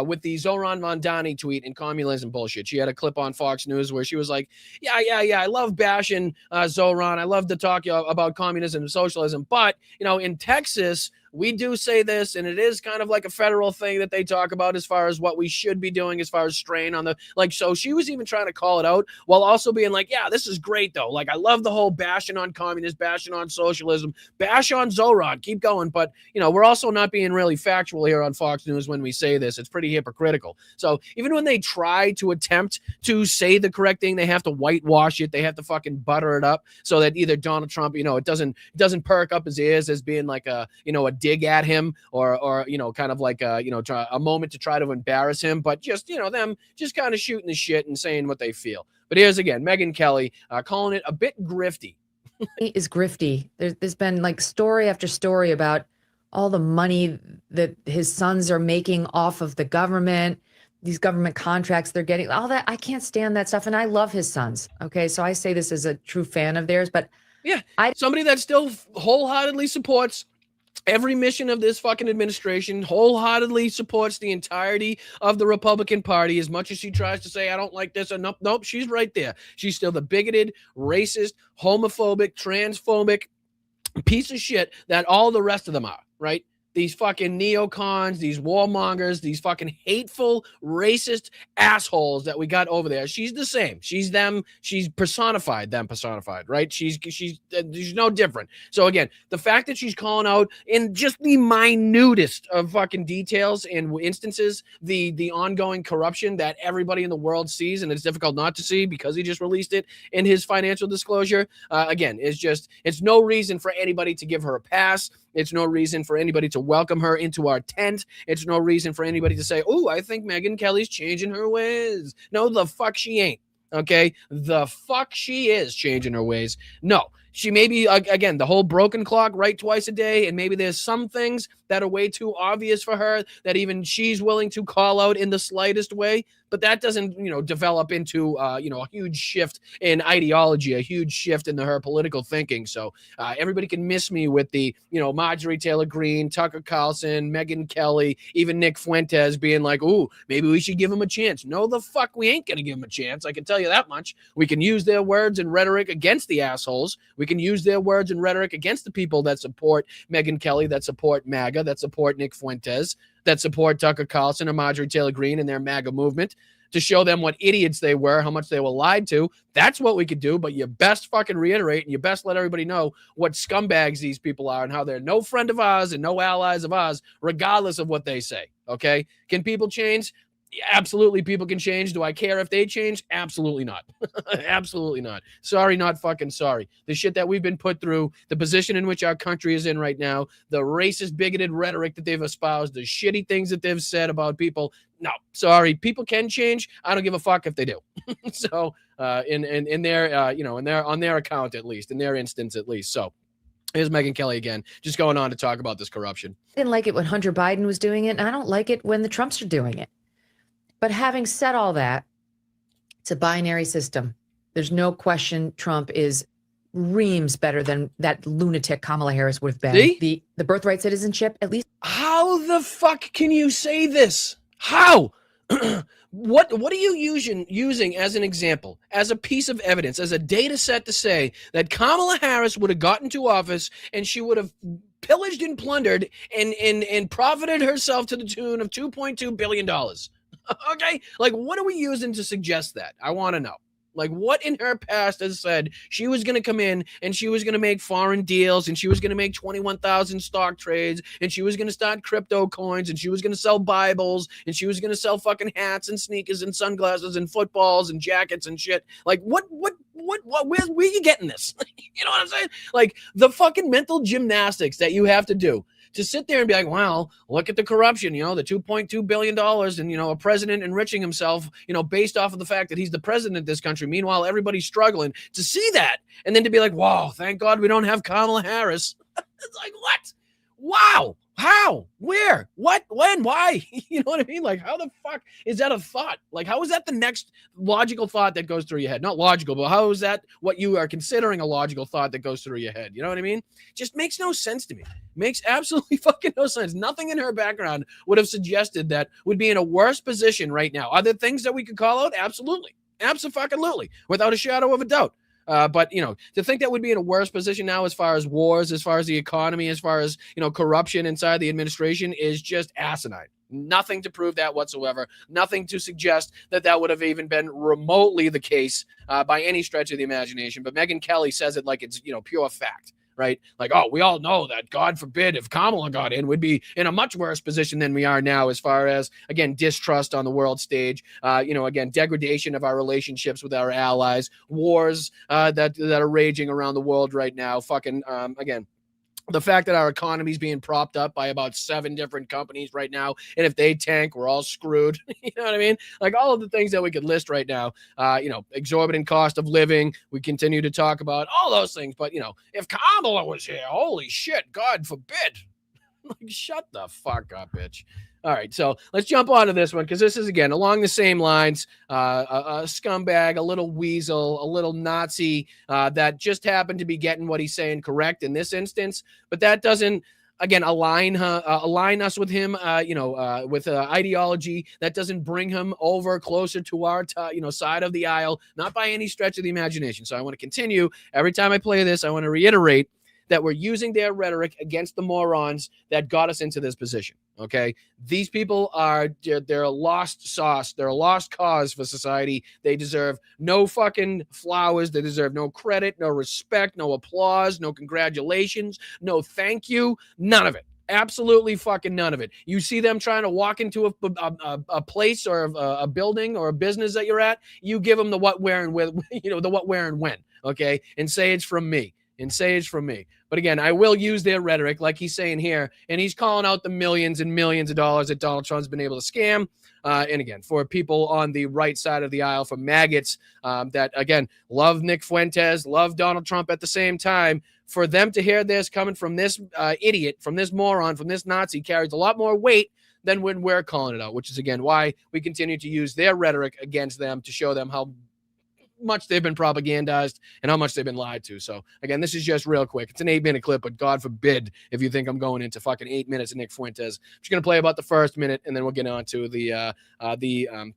with the Zoran Mondani tweet and communism bullshit, she had a clip on Fox News where she was like, yeah, I love bashing Zoran. I love to talk about communism and socialism. But, in Texas, we do say this, and it is kind of like a federal thing that they talk about as far as what we should be doing as far as strain on the, so she was even trying to call it out while also being like, yeah, this is great though. Like, I love the whole bashing on communists, bashing on socialism, bash on Zoran, keep going. But, we're also not being really factual here on Fox News when we say this. It's pretty hypocritical. So even when they try to attempt to say the correct thing, they have to whitewash it. They have to fucking butter it up so that either Donald Trump, it doesn't perk up his ears as being like a dig at him or kind of like a moment to try to embarrass him, but just them just kind of shooting the shit and saying what they feel. But here's again Megyn Kelly calling it a bit grifty. It is grifty. There's been story after story about all the money that his sons are making off of the government, these government contracts they're getting, all that. I can't stand that stuff, and I love his sons. Okay, so I say this as a true fan of theirs, but yeah, somebody that still wholeheartedly supports every mission of this fucking administration, wholeheartedly supports the entirety of the Republican Party, as much as she tries to say, I don't like this, or nope, she's right there. She's still the bigoted, racist, homophobic, transphobic piece of shit that all the rest of them are, right? these fucking neocons, these warmongers, these fucking hateful, racist assholes that we got over there. She's the same. She's them. She's personified, right? She's no different. So again, the fact that she's calling out in just the minutest of fucking details and instances the ongoing corruption that everybody in the world sees, and it's difficult not to see because he just released it in his financial disclosure. Again, it's no reason for anybody to give her a pass. It's no reason for anybody to welcome her into our tent. It's no reason for anybody to say, oh, I think Megyn Kelly's changing her ways. No, the fuck she ain't. Okay? The fuck she is changing her ways. No. She may be, again, the whole broken clock, right twice a day, and maybe there's some things that are way too obvious for her that even she's willing to call out in the slightest way, but that doesn't, develop into, a huge shift in ideology, a huge shift in her political thinking. So everybody can miss me with the, Marjorie Taylor Greene, Tucker Carlson, Megyn Kelly, even Nick Fuentes being like, ooh, maybe we should give him a chance. No, the fuck we ain't going to give him a chance. I can tell you that much. We can use their words and rhetoric against the assholes. We can use their words and rhetoric against the people that support Megyn Kelly, that support MAGA, that support Nick Fuentes, that support Tucker Carlson or Marjorie Taylor Greene and their MAGA movement, to show them what idiots they were, how much they were lied to. That's what we could do, but you best fucking reiterate and you best let everybody know what scumbags these people are and how they're no friend of ours and no allies of ours, regardless of what they say, okay? Can people change? Absolutely, people can change. Do I care if they change? Absolutely not. Absolutely not. Sorry, not fucking sorry. The shit that we've been put through, the position in which our country is in right now, the racist, bigoted rhetoric that they've espoused, the shitty things that they've said about people. No, sorry. People can change. I don't give a fuck if they do. So, in their, on their account at least, in their instance at least. So, here's Megyn Kelly again, just going on to talk about this corruption. I didn't like it when Hunter Biden was doing it, and I don't like it when the Trumps are doing it. But having said all that, it's a binary system. There's no question Trump is reams better than that lunatic Kamala Harris would have been. See? The birthright citizenship, at least. How the fuck can you say this? How? What are you using as an example, as a piece of evidence, as a data set to say that Kamala Harris would have gotten to office and she would have pillaged and plundered and profited herself to the tune of $2.2 billion? Okay? Like, what are we using to suggest that? I want to know. Like, what in her past has said she was going to come in and she was going to make foreign deals and she was going to make 21,000 stock trades and she was going to start crypto coins and she was going to sell Bibles and she was going to sell fucking hats and sneakers and sunglasses and footballs and jackets and shit. Like, where are you getting this? You know what I'm saying? Like, the fucking mental gymnastics that you have to do to sit there and be like, well, look at the corruption, the $2.2 billion and, a president enriching himself, based off of the fact that he's the president of this country. Meanwhile, everybody's struggling to see that. And then to be like, wow, thank God we don't have Kamala Harris. It's like, what? Wow. How? Where? What? When? Why? You know what I mean? Like, how the fuck is that a thought? Like, how is that the next logical thought that goes through your head? Not logical, but how is that what you are considering a logical thought that goes through your head? You know what I mean? Just makes no sense to me. Makes absolutely fucking no sense. Nothing in her background would have suggested that would be in a worse position right now. Are there things that we could call out? Absolutely. Absolutely. Without a shadow of a doubt. But, to think that would be in a worse position now as far as wars, as far as the economy, as far as, corruption inside the administration is just asinine. Nothing to prove that whatsoever. Nothing to suggest that would have even been remotely the case by any stretch of the imagination. But Megyn Kelly says it like it's, pure fact. Right? Like, oh, we all know that, God forbid, if Kamala got in, we'd be in a much worse position than we are now as far as, again, distrust on the world stage, again, degradation of our relationships with our allies, wars that are raging around the world right now, fucking, again, the fact that our economy is being propped up by about 7 different companies right now, and if they tank, we're all screwed. You know what I mean? Like, all of the things that we could list right now, exorbitant cost of living, we continue to talk about all those things. But, if Kamala was here, holy shit, God forbid. Like, shut the fuck up, bitch. All right, so let's jump onto this one because this is, again, along the same lines, a scumbag, a little weasel, a little Nazi that just happened to be getting what he's saying correct in this instance, but that doesn't, again, align us with him, with ideology. That doesn't bring him over closer to our, side of the aisle, not by any stretch of the imagination. So I want to continue. Every time I play this, I want to reiterate that were using their rhetoric against the morons that got us into this position. Okay, these people they're a lost sauce. They're a lost cause for society. They deserve no fucking flowers. They deserve no credit, no respect, no applause, no congratulations, no thank you, none of it. Absolutely fucking none of it. You see them trying to walk into a place or a building or a business that you're at, you give them the what, where, and when, the what, where, and when, okay? And say it's from me. But again, I will use their rhetoric like he's saying here, and he's calling out the millions and millions of dollars that Donald Trump's been able to scam. And again, for people on the right side of the aisle, for maggots that, again, love Nick Fuentes, love Donald Trump at the same time, for them to hear this coming from this idiot, from this moron, from this Nazi carries a lot more weight than when we're calling it out, which is, again, why we continue to use their rhetoric against them to show them how much they've been propagandized and how much they've been lied to. So, again, this is just real quick. It's an 8-minute clip, but God forbid if you think I'm going into fucking 8 minutes of Nick Fuentes. I'm just going to play about the first minute, and then we'll get on to the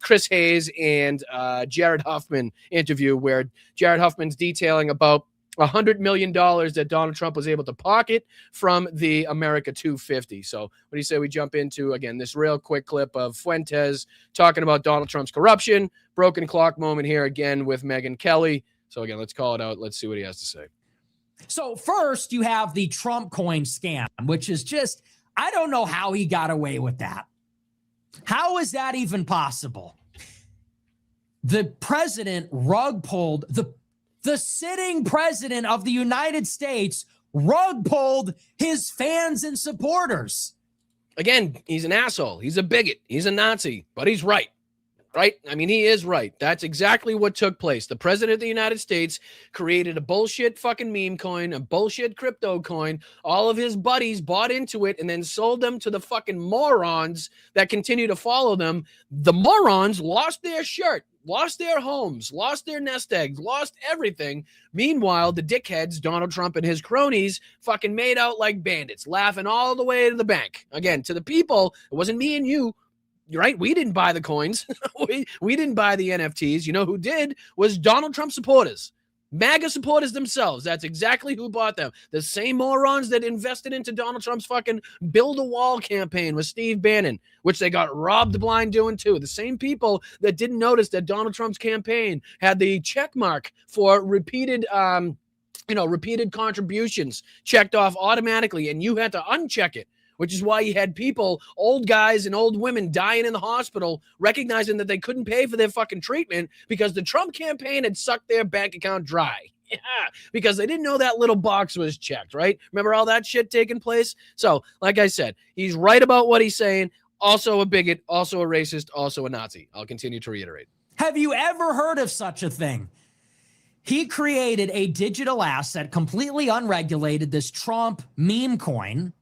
Chris Hayes and Jared Huffman interview, where Jared Huffman's detailing about $100 million that Donald Trump was able to pocket from the America 250. So what do you say we jump into, again, this real quick clip of Fuentes talking about Donald Trump's corruption, broken clock moment here again with Megyn Kelly. So again, let's call it out. Let's see what he has to say. So first you have the Trump coin scam, which is just, I don't know how he got away with that. How is that even possible? The president rug pulled the sitting president of the United States rug pulled his fans and supporters. Again, he's an asshole. He's a bigot. He's a Nazi, but he's right. Right? I mean, he is right. That's exactly what took place. The president of the United States created a bullshit fucking meme coin, a bullshit crypto coin. All of his buddies bought into it and then sold them to the fucking morons that continue to follow them. The morons lost their shirt, lost their homes, lost their nest eggs, lost everything. Meanwhile, the dickheads, Donald Trump and his cronies, fucking made out like bandits, laughing all the way to the bank. Again, to the people, it wasn't me and you. Right? We didn't buy the coins. we didn't buy the NFTs. You know who did? Was Donald Trump supporters. MAGA supporters themselves. That's exactly who bought them. The same morons that invested into Donald Trump's fucking Build a Wall campaign with Steve Bannon, which they got robbed blind doing too. The same people that didn't notice that Donald Trump's campaign had the check mark for repeated repeated contributions checked off automatically, and you had to uncheck it. Which is why you had people, old guys and old women, dying in the hospital, recognizing that they couldn't pay for their fucking treatment because the Trump campaign had sucked their bank account dry. Yeah, because they didn't know that little box was checked, right? Remember all that shit taking place? So, like I said, he's right about what he's saying. Also a bigot, also a racist, also a Nazi. I'll continue to reiterate. Have you ever heard of such a thing? He created a digital asset, completely unregulated, this Trump meme coin,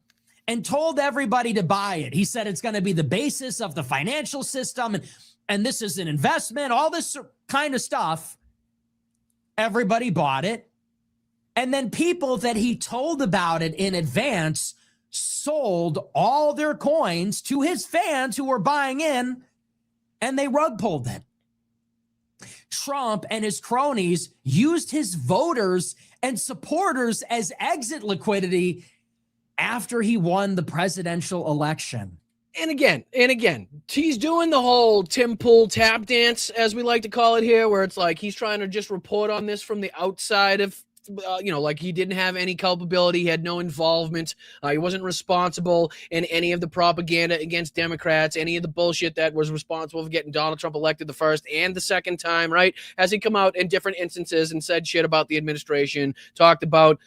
and told everybody to buy it. He said it's going to be the basis of the financial system, and this is an investment, all this kind of stuff. Everybody bought it. And then people that he told about it in advance sold all their coins to his fans who were buying in, and they rug pulled it. Trump and his cronies used his voters and supporters as exit liquidity after he won the presidential election. And again, he's doing the whole Tim Pool tap dance, as we like to call it here, where it's like he's trying to just report on this from the outside of, like he didn't have any culpability. He had no involvement. He wasn't responsible in any of the propaganda against Democrats, any of the bullshit that was responsible for getting Donald Trump elected the first and the second time, right? Has he come out in different instances and said shit about the administration, talked about,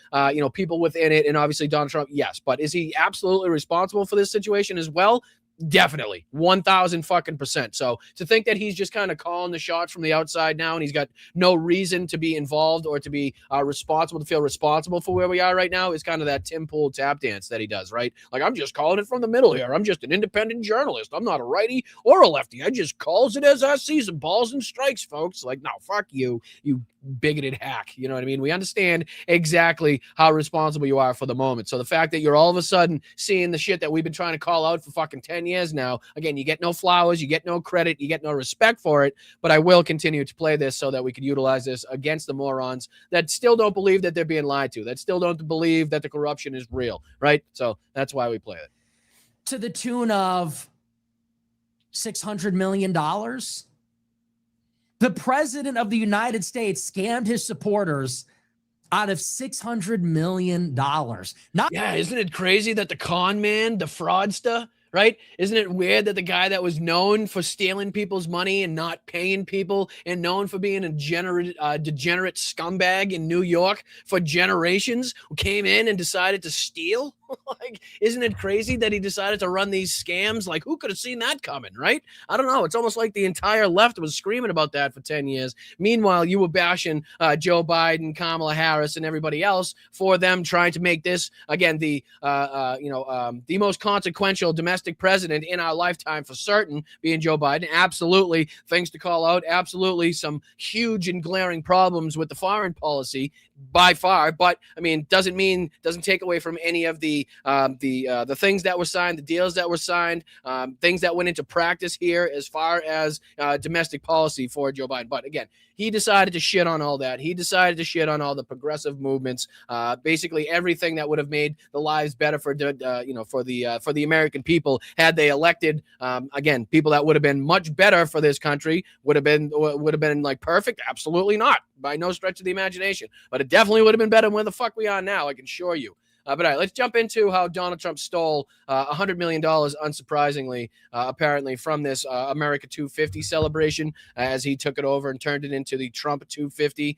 people within it, and obviously Donald Trump? Yes. But is he absolutely responsible for this situation as well? Definitely 1,000%. So to think that he's just kind of calling the shots from the outside now, and he's got no reason to be involved or to be responsible, to feel responsible for where we are right now, is kind of that Tim Pool tap dance that he does, right? Like, I'm just calling it from the middle here. I'm just an independent journalist. I'm not a righty or a lefty. I just calls it as I sees it. Balls and strikes, folks. Like, no, fuck you, you bigoted hack. You know what I mean? We understand exactly how responsible you are for the moment. So the fact that you're all of a sudden seeing the shit that we've been trying to call out for fucking 10 years years now. Again, you get no flowers, you get no credit, you get no respect for it, but I will continue to play this so that we can utilize this against the morons that still don't believe that they're being lied to, that still don't believe that the corruption is real, right? So that's why we play it. To the tune of $600 million. The president of the United States scammed his supporters out of $600 million. Yeah, isn't it crazy that the con man, the fraudster, right? Isn't it weird that the guy that was known for stealing people's money and not paying people and known for being a degenerate scumbag in New York for generations who came in and decided to steal? Like, isn't it crazy that he decided to run these scams? Like, who could have seen that coming, right? I don't know. It's almost like the entire left was screaming about that for 10 years. Meanwhile, you were bashing Joe Biden, Kamala Harris, and everybody else for them trying to make this, again, the most consequential domestic president in our lifetime for certain, being Joe Biden. Absolutely things to call out. Absolutely some huge and glaring problems with the foreign policy by far, but I mean, doesn't take away from any of the things that were signed, the deals that were signed, things that went into practice here as far as domestic policy for Joe Biden. But again, he decided to shit on all that. He decided to shit on all the progressive movements, basically everything that would have made the lives better for the American people had they elected again people that would have been much better for this country. Would have been like perfect? Absolutely not, by no stretch of the imagination. But it definitely would have been better than where the fuck we are now, I can assure you. But all right, let's jump into how Donald Trump stole $100 million, unsurprisingly, apparently, from this America 250 celebration as he took it over and turned it into the Trump 250.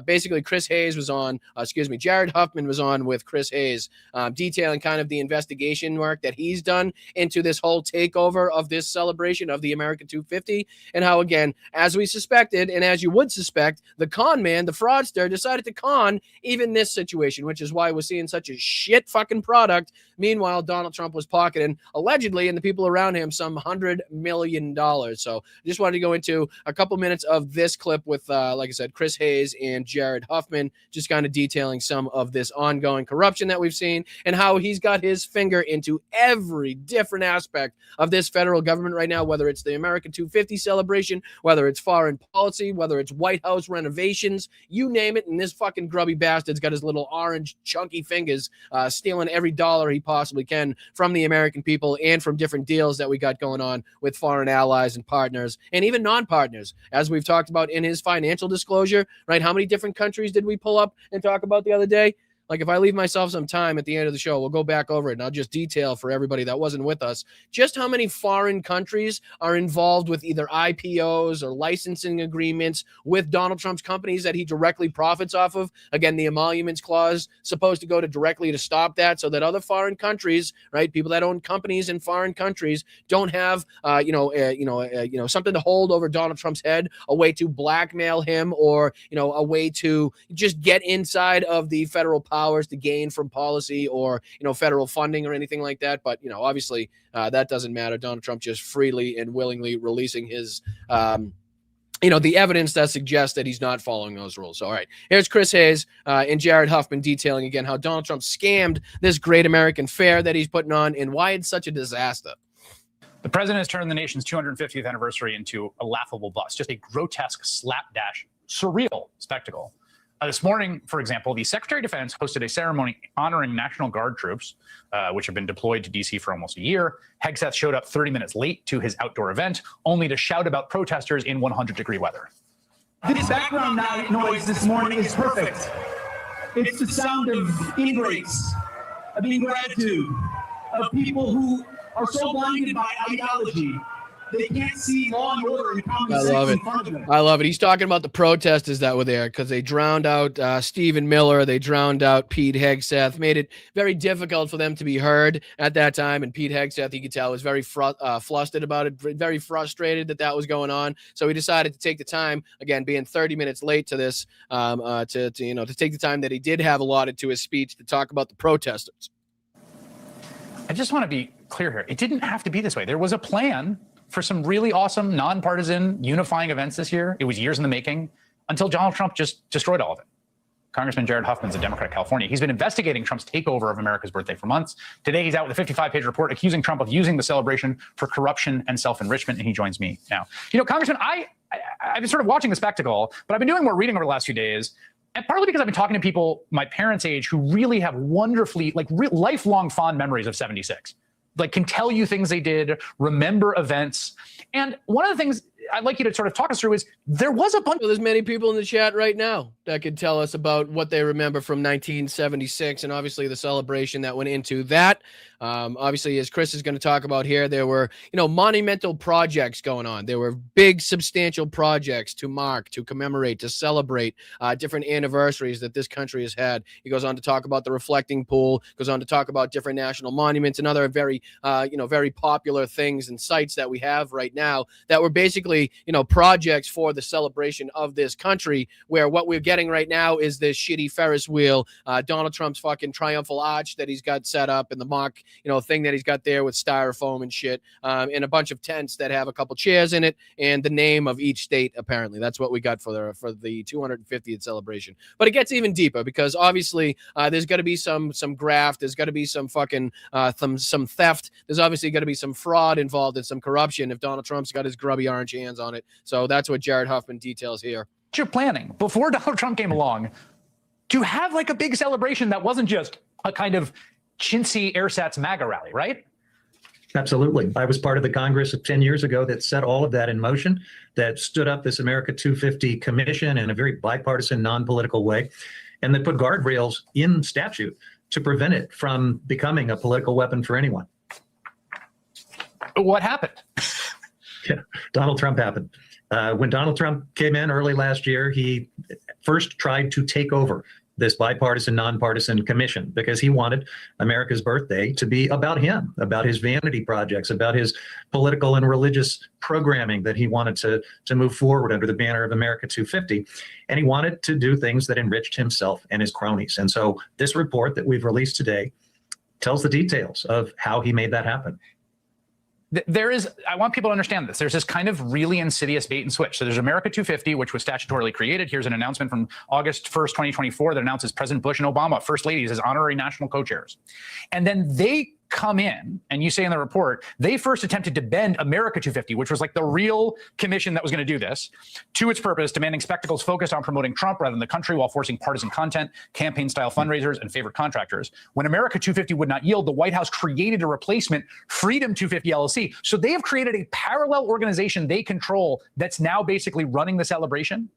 Basically, Jared Huffman was on with Chris Hayes, detailing kind of the investigation work that he's done into this whole takeover of this celebration of the America 250, and how, again, as we suspected, and as you would suspect, the con man, the fraudster, decided to con even this situation, which is why we're seeing such a shit fucking product. Meanwhile, Donald Trump was pocketing, allegedly, and the people around him, some $100 million. So I just wanted to go into a couple minutes of this clip with, like I said, Chris Hayes and Jared Huffman, just kind of detailing some of this ongoing corruption that we've seen and how he's got his finger into every different aspect of this federal government right now, whether it's the America 250 celebration, whether it's foreign policy, whether it's White House renovations, you name it. And this fucking grubby bastard's got his little orange chunky fingers stealing every dollar he possibly can from the American people and from different deals that we got going on with foreign allies and partners and even non-partners, as we've talked about in his financial disclosure, right? How many different countries did we pull up and talk about the other day? Like, if I leave myself some time at the end of the show, we'll go back over it and I'll just detail for everybody that wasn't with us just how many foreign countries are involved with either IPOs or licensing agreements with Donald Trump's companies that he directly profits off of. Again, the emoluments clause supposed to go directly to stop that, so that other foreign countries, right, people that own companies in foreign countries don't have, something to hold over Donald Trump's head, a way to blackmail him, or a way to just get inside of the federal powers to gain from policy or federal funding or anything like that. But obviously that doesn't matter. Donald Trump just freely and willingly releasing his the evidence that suggests that he's not following those rules. So, all right, here's Chris Hayes and Jared Huffman detailing again how Donald Trump scammed this great American fair that he's putting on and why it's such a disaster. The president has turned the nation's 250th anniversary into a laughable bust, just a grotesque slapdash, surreal spectacle. This morning, for example, the Secretary of Defense hosted a ceremony honoring National Guard troops, which have been deployed to D.C. for almost a year. Hegseth showed up 30 minutes late to his outdoor event, only to shout about protesters in 100-degree weather. This background noise this morning is perfect. It's the sound of ingrates, of ingratitude, of people who are so blinded by ideology they can't see law and order and common sense in front of them. I love it. He's talking about the protesters that were there because they drowned out Stephen Miller. They drowned out Pete Hegseth, made it very difficult for them to be heard at that time. And Pete Hegseth, you could tell, was very flustered about it, very frustrated that was going on. So he decided to take the time, again, being 30 minutes late to this, to take the time that he did have allotted to his speech to talk about the protesters. I just want to be clear here. It didn't have to be this way. There was a plan for some really awesome, nonpartisan, unifying events this year. It was years in the making until Donald Trump just destroyed all of it. Congressman Jared Huffman's a Democrat of California. He's been investigating Trump's takeover of America's birthday for months. Today, he's out with a 55-page report accusing Trump of using the celebration for corruption and self-enrichment, and he joins me now. Congressman, I've been sort of watching the spectacle, but I've been doing more reading over the last few days, and partly because I've been talking to people my parents' age who really have wonderfully, lifelong fond memories of 76. Can tell you things they did, remember events. And one of the things I'd like you to sort of talk us through is there was a bunch. Well, there's many people in the chat right now that could tell us about what they remember from 1976 and obviously the celebration that went into that. Obviously, as Chris is going to talk about here, there were, monumental projects going on. There were big, substantial projects to mark, to commemorate, to celebrate different anniversaries that this country has had. He goes on to talk about the reflecting pool, goes on to talk about different national monuments and other very, very popular things and sites that we have right now that were basically, projects for the celebration of this country, where what we're getting right now is this shitty Ferris wheel, Donald Trump's fucking triumphal arch that he's got set up, and the mock, thing that he's got there with styrofoam and shit, and a bunch of tents that have a couple chairs in it and the name of each state. Apparently, that's what we got for the 250th celebration. But it gets even deeper because obviously there's got to be some graft. There's got to be some fucking some theft. There's obviously got to be some fraud involved and some corruption if Donald Trump's got his grubby orange hands on it. So that's what Jared Huffman details here. You're planning before Donald Trump came along to have a big celebration that wasn't just a kind of chintzy airsats MAGA rally, right? Absolutely. I was part of the Congress of 10 years ago that set all of that in motion, that stood up this America 250 commission in a very bipartisan, non-political way, and that put guardrails in statute to prevent it from becoming a political weapon for anyone. What happened? Yeah, Donald Trump happened. When Donald Trump came in early last year, he first tried to take over this bipartisan, nonpartisan commission because he wanted America's birthday to be about him, about his vanity projects, about his political and religious programming that he wanted to move forward under the banner of America 250. And he wanted to do things that enriched himself and his cronies. And so this report that we've released today tells the details of how he made that happen. I want people to understand this. There's this kind of really insidious bait and switch. So there's America 250, which was statutorily created. Here's an announcement from August 1st, 2024 that announces President Bush and Obama, first ladies, as honorary national co-chairs. And then they come in, and you say in the report, they first attempted to bend America 250, which was the real commission that was going to do this, to its purpose, demanding spectacles focused on promoting Trump rather than the country while forcing partisan content, campaign-style fundraisers, and favorite contractors. When America 250 would not yield, the White House created a replacement, Freedom 250 LLC. So they have created a parallel organization they control that's now basically running the celebration.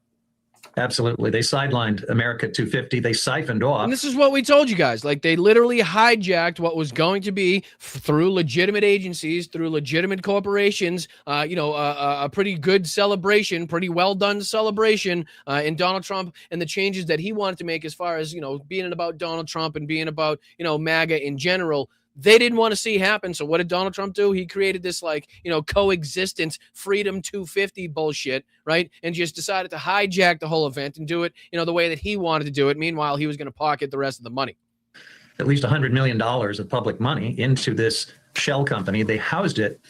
Absolutely. They sidelined America 250. They siphoned off. And this is what we told you guys. They literally hijacked what was going to be through legitimate agencies, through legitimate corporations, a pretty good celebration, pretty well done celebration in Donald Trump and the changes that he wanted to make as far as, being about Donald Trump and being about, MAGA in general. They didn't want to see happen. So what did Donald Trump do? He created this coexistence Freedom 250 bullshit, right? And just decided to hijack the whole event and do it, the way that he wanted to do it. Meanwhile, he was going to pocket the rest of the money. At least $100 million of public money into this shell company. They housed it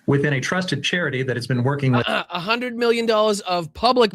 within a trusted charity that has been working with $100 million of public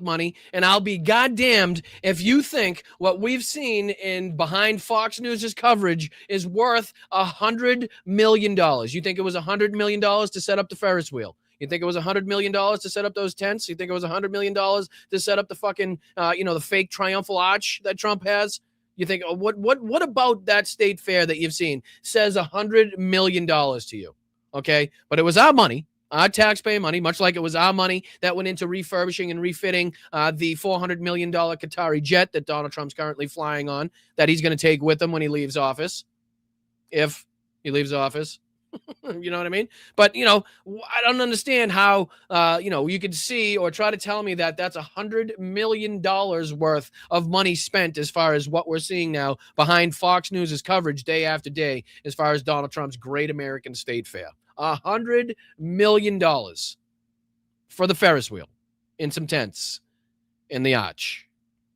money. And I'll be goddamned if you think what we've seen in behind Fox News's coverage is worth $100 million. You think it was $100 million to set up the Ferris wheel? You think it was $100 million to set up those tents? You think it was $100 million to set up the fucking, the fake triumphal arch that Trump has? You think, what about that state fair that you've seen says $100 million to you? Okay, but it was our money. Our taxpayer money, much like it was our money that went into refurbishing and refitting the $400 million Qatari jet that Donald Trump's currently flying on, that he's going to take with him when he leaves office, if he leaves office. You know what I mean? But, I don't understand how, you could see or try to tell me that that's $100 million worth of money spent as far as what we're seeing now behind Fox News' coverage day after day as far as Donald Trump's Great American State Fair. $100 million for the Ferris wheel in some tents in the arch.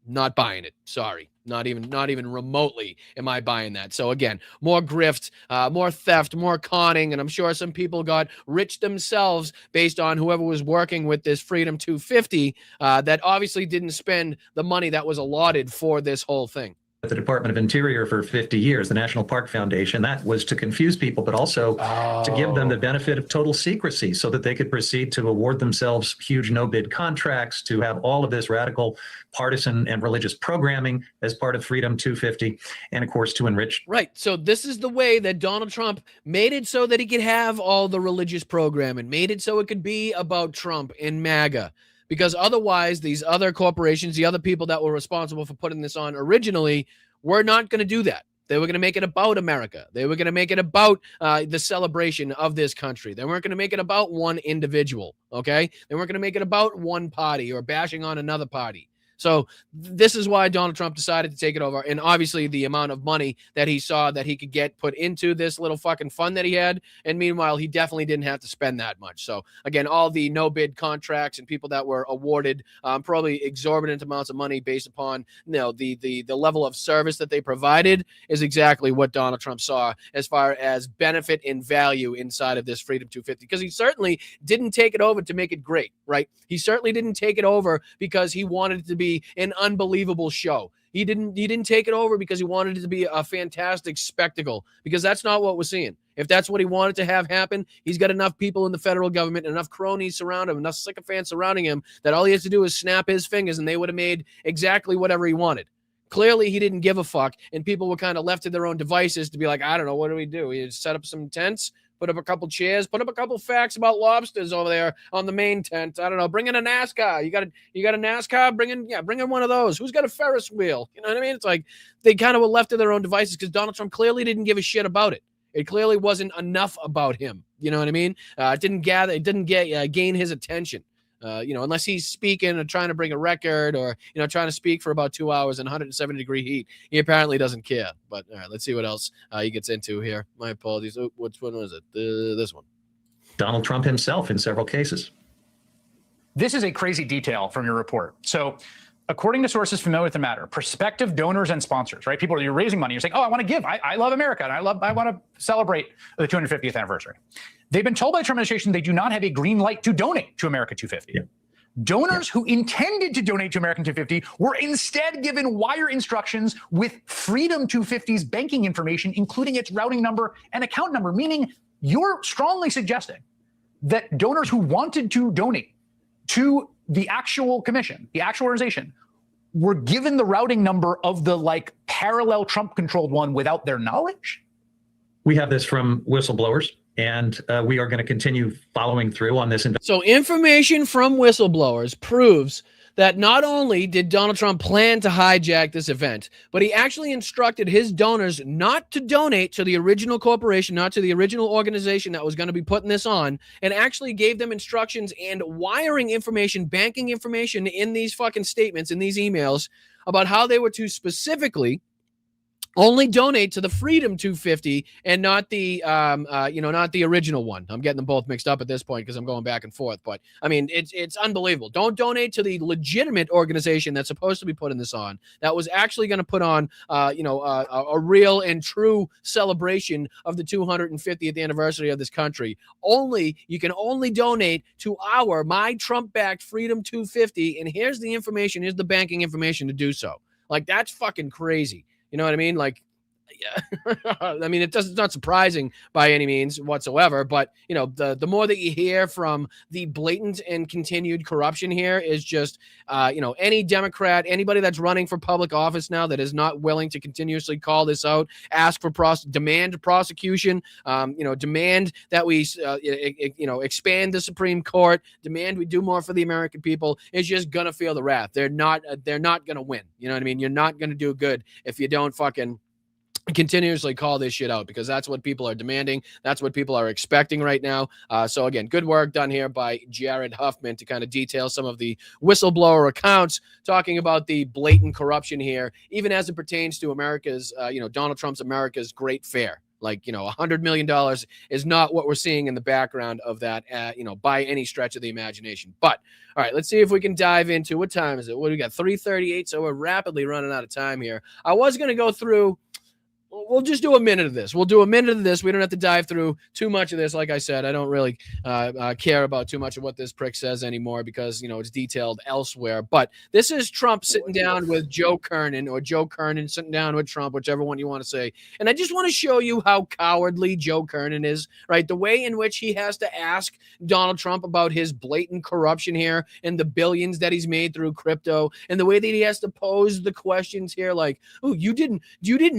Not buying it. Sorry. Not even remotely am I buying that. So again, more grift, more theft, more conning, and I'm sure some people got rich themselves based on whoever was working with this Freedom 250 that obviously didn't spend the money that was allotted for this whole thing. The Department of Interior for 50 years, the National Park Foundation, that was to confuse people, but also to give them the benefit of total secrecy so that they could proceed to award themselves huge no-bid contracts, to have all of this radical partisan and religious programming as part of Freedom 250, and of course to enrich. Right. So this is the way that Donald Trump made it so that he could have all the religious programming, made it so it could be about Trump and MAGA. Because otherwise, these other corporations, the other people that were responsible for putting this on originally, were not going to do that. They were going to make it about America. They were going to make it about the celebration of this country. They weren't going to make it about one individual, okay? They weren't going to make it about one party or bashing on another party. So this is why Donald Trump decided to take it over. And obviously the amount of money that he saw that he could get put into this little fucking fund that he had. And meanwhile, he definitely didn't have to spend that much. So again, all the no bid contracts and people that were awarded probably exorbitant amounts of money based upon, you know, the level of service that they provided is exactly what Donald Trump saw as far as benefit and value inside of this Freedom 250. Because he certainly didn't take it over to make it great, right? He certainly didn't take it over because he wanted it to be an unbelievable show. He didn't take it over because he wanted it to be a fantastic spectacle, because that's not what we're seeing. If that's what he wanted to have happen, he's got enough people in the federal government, enough cronies surround him, enough sycophants surrounding him that all he has to do is snap his fingers and they would have made exactly whatever he wanted. Clearly, he didn't give a fuck, and people were kind of left to their own devices to be like, I don't know, what do we do? We set up some tents, put up a couple chairs, put up a couple facts about lobsters over there on the main tent. I don't know. Bring in a NASCAR. You got a NASCAR? Bring in one of those. Who's got a Ferris wheel? You know what I mean? It's like they kind of were left to their own devices because Donald Trump clearly didn't give a shit about it. It clearly wasn't enough about him. You know what I mean? It didn't gain his attention. Unless he's speaking or trying to bring a record or, trying to speak for about 2 hours in 170-degree heat. He apparently doesn't care. But all right, let's see what else he gets into here. My apologies. Oh, which one was it? This one. Donald Trump himself in several cases. This is a crazy detail from your report. So according to sources familiar with the matter, prospective donors and sponsors, right? People, you're raising money. You're saying, oh, I want to give. I love America. And I want to celebrate the 250th anniversary. They've been told by the Trump administration they do not have a green light to donate to America 250. Yeah. Donors who intended to donate to American 250 were instead given wire instructions with Freedom 250's banking information, including its routing number and account number, meaning you're strongly suggesting that donors who wanted to donate to the actual commission, the actual organization, were given the routing number of the parallel Trump-controlled one without their knowledge? We have this from whistleblowers. And we are going to continue following through on this. So information from whistleblowers proves that not only did Donald Trump plan to hijack this event, but he actually instructed his donors not to donate to the original corporation, not to the original organization that was going to be putting this on, and actually gave them instructions and wiring information, banking information in these fucking statements, in these emails, about how they were to specifically only donate to the Freedom 250 and not the, not the original one. I'm getting them both mixed up at this point because I'm going back and forth. But I mean, it's unbelievable. Don't donate to the legitimate organization that's supposed to be putting this on. That was actually going to put on, a real and true celebration of the 250th anniversary of this country. You can only donate to my Trump-backed Freedom 250. And here's the information. Here's the banking information to do so. That's fucking crazy. You know what I mean? I mean, it's not surprising by any means whatsoever, but, the more that you hear from the blatant and continued corruption here is just, any Democrat, anybody that's running for public office now that is not willing to continuously call this out, ask for demand prosecution, demand that we, expand the Supreme Court, demand we do more for the American people, is just going to feel the wrath. They're not going to win. You know what I mean? You're not going to do good if you don't fucking continuously call this shit out, because that's what people are demanding. That's what people are expecting right now. So again, good work done here by Jared Huffman to kind of detail some of the whistleblower accounts talking about the blatant corruption here, even as it pertains to America's, Donald Trump's America's Great Fair. Like, $100 million is not what we're seeing in the background of that, by any stretch of the imagination. But all right, let's see if we can dive into what time is it? What do we got? 3:38. So we're rapidly running out of time here. I was going to go through. We'll just do a minute of this. We'll do a minute of this. We don't have to dive through too much of this. Like I said, I don't really care about too much of what this prick says anymore because, it's detailed elsewhere. But this is Trump sitting down with Joe Kernan, or Joe Kernan sitting down with Trump, whichever one you want to say. And I just want to show you how cowardly Joe Kernan is, right? The way in which he has to ask Donald Trump about his blatant corruption here and the billions that he's made through crypto, and the way that he has to pose the questions here like, oh, you didn't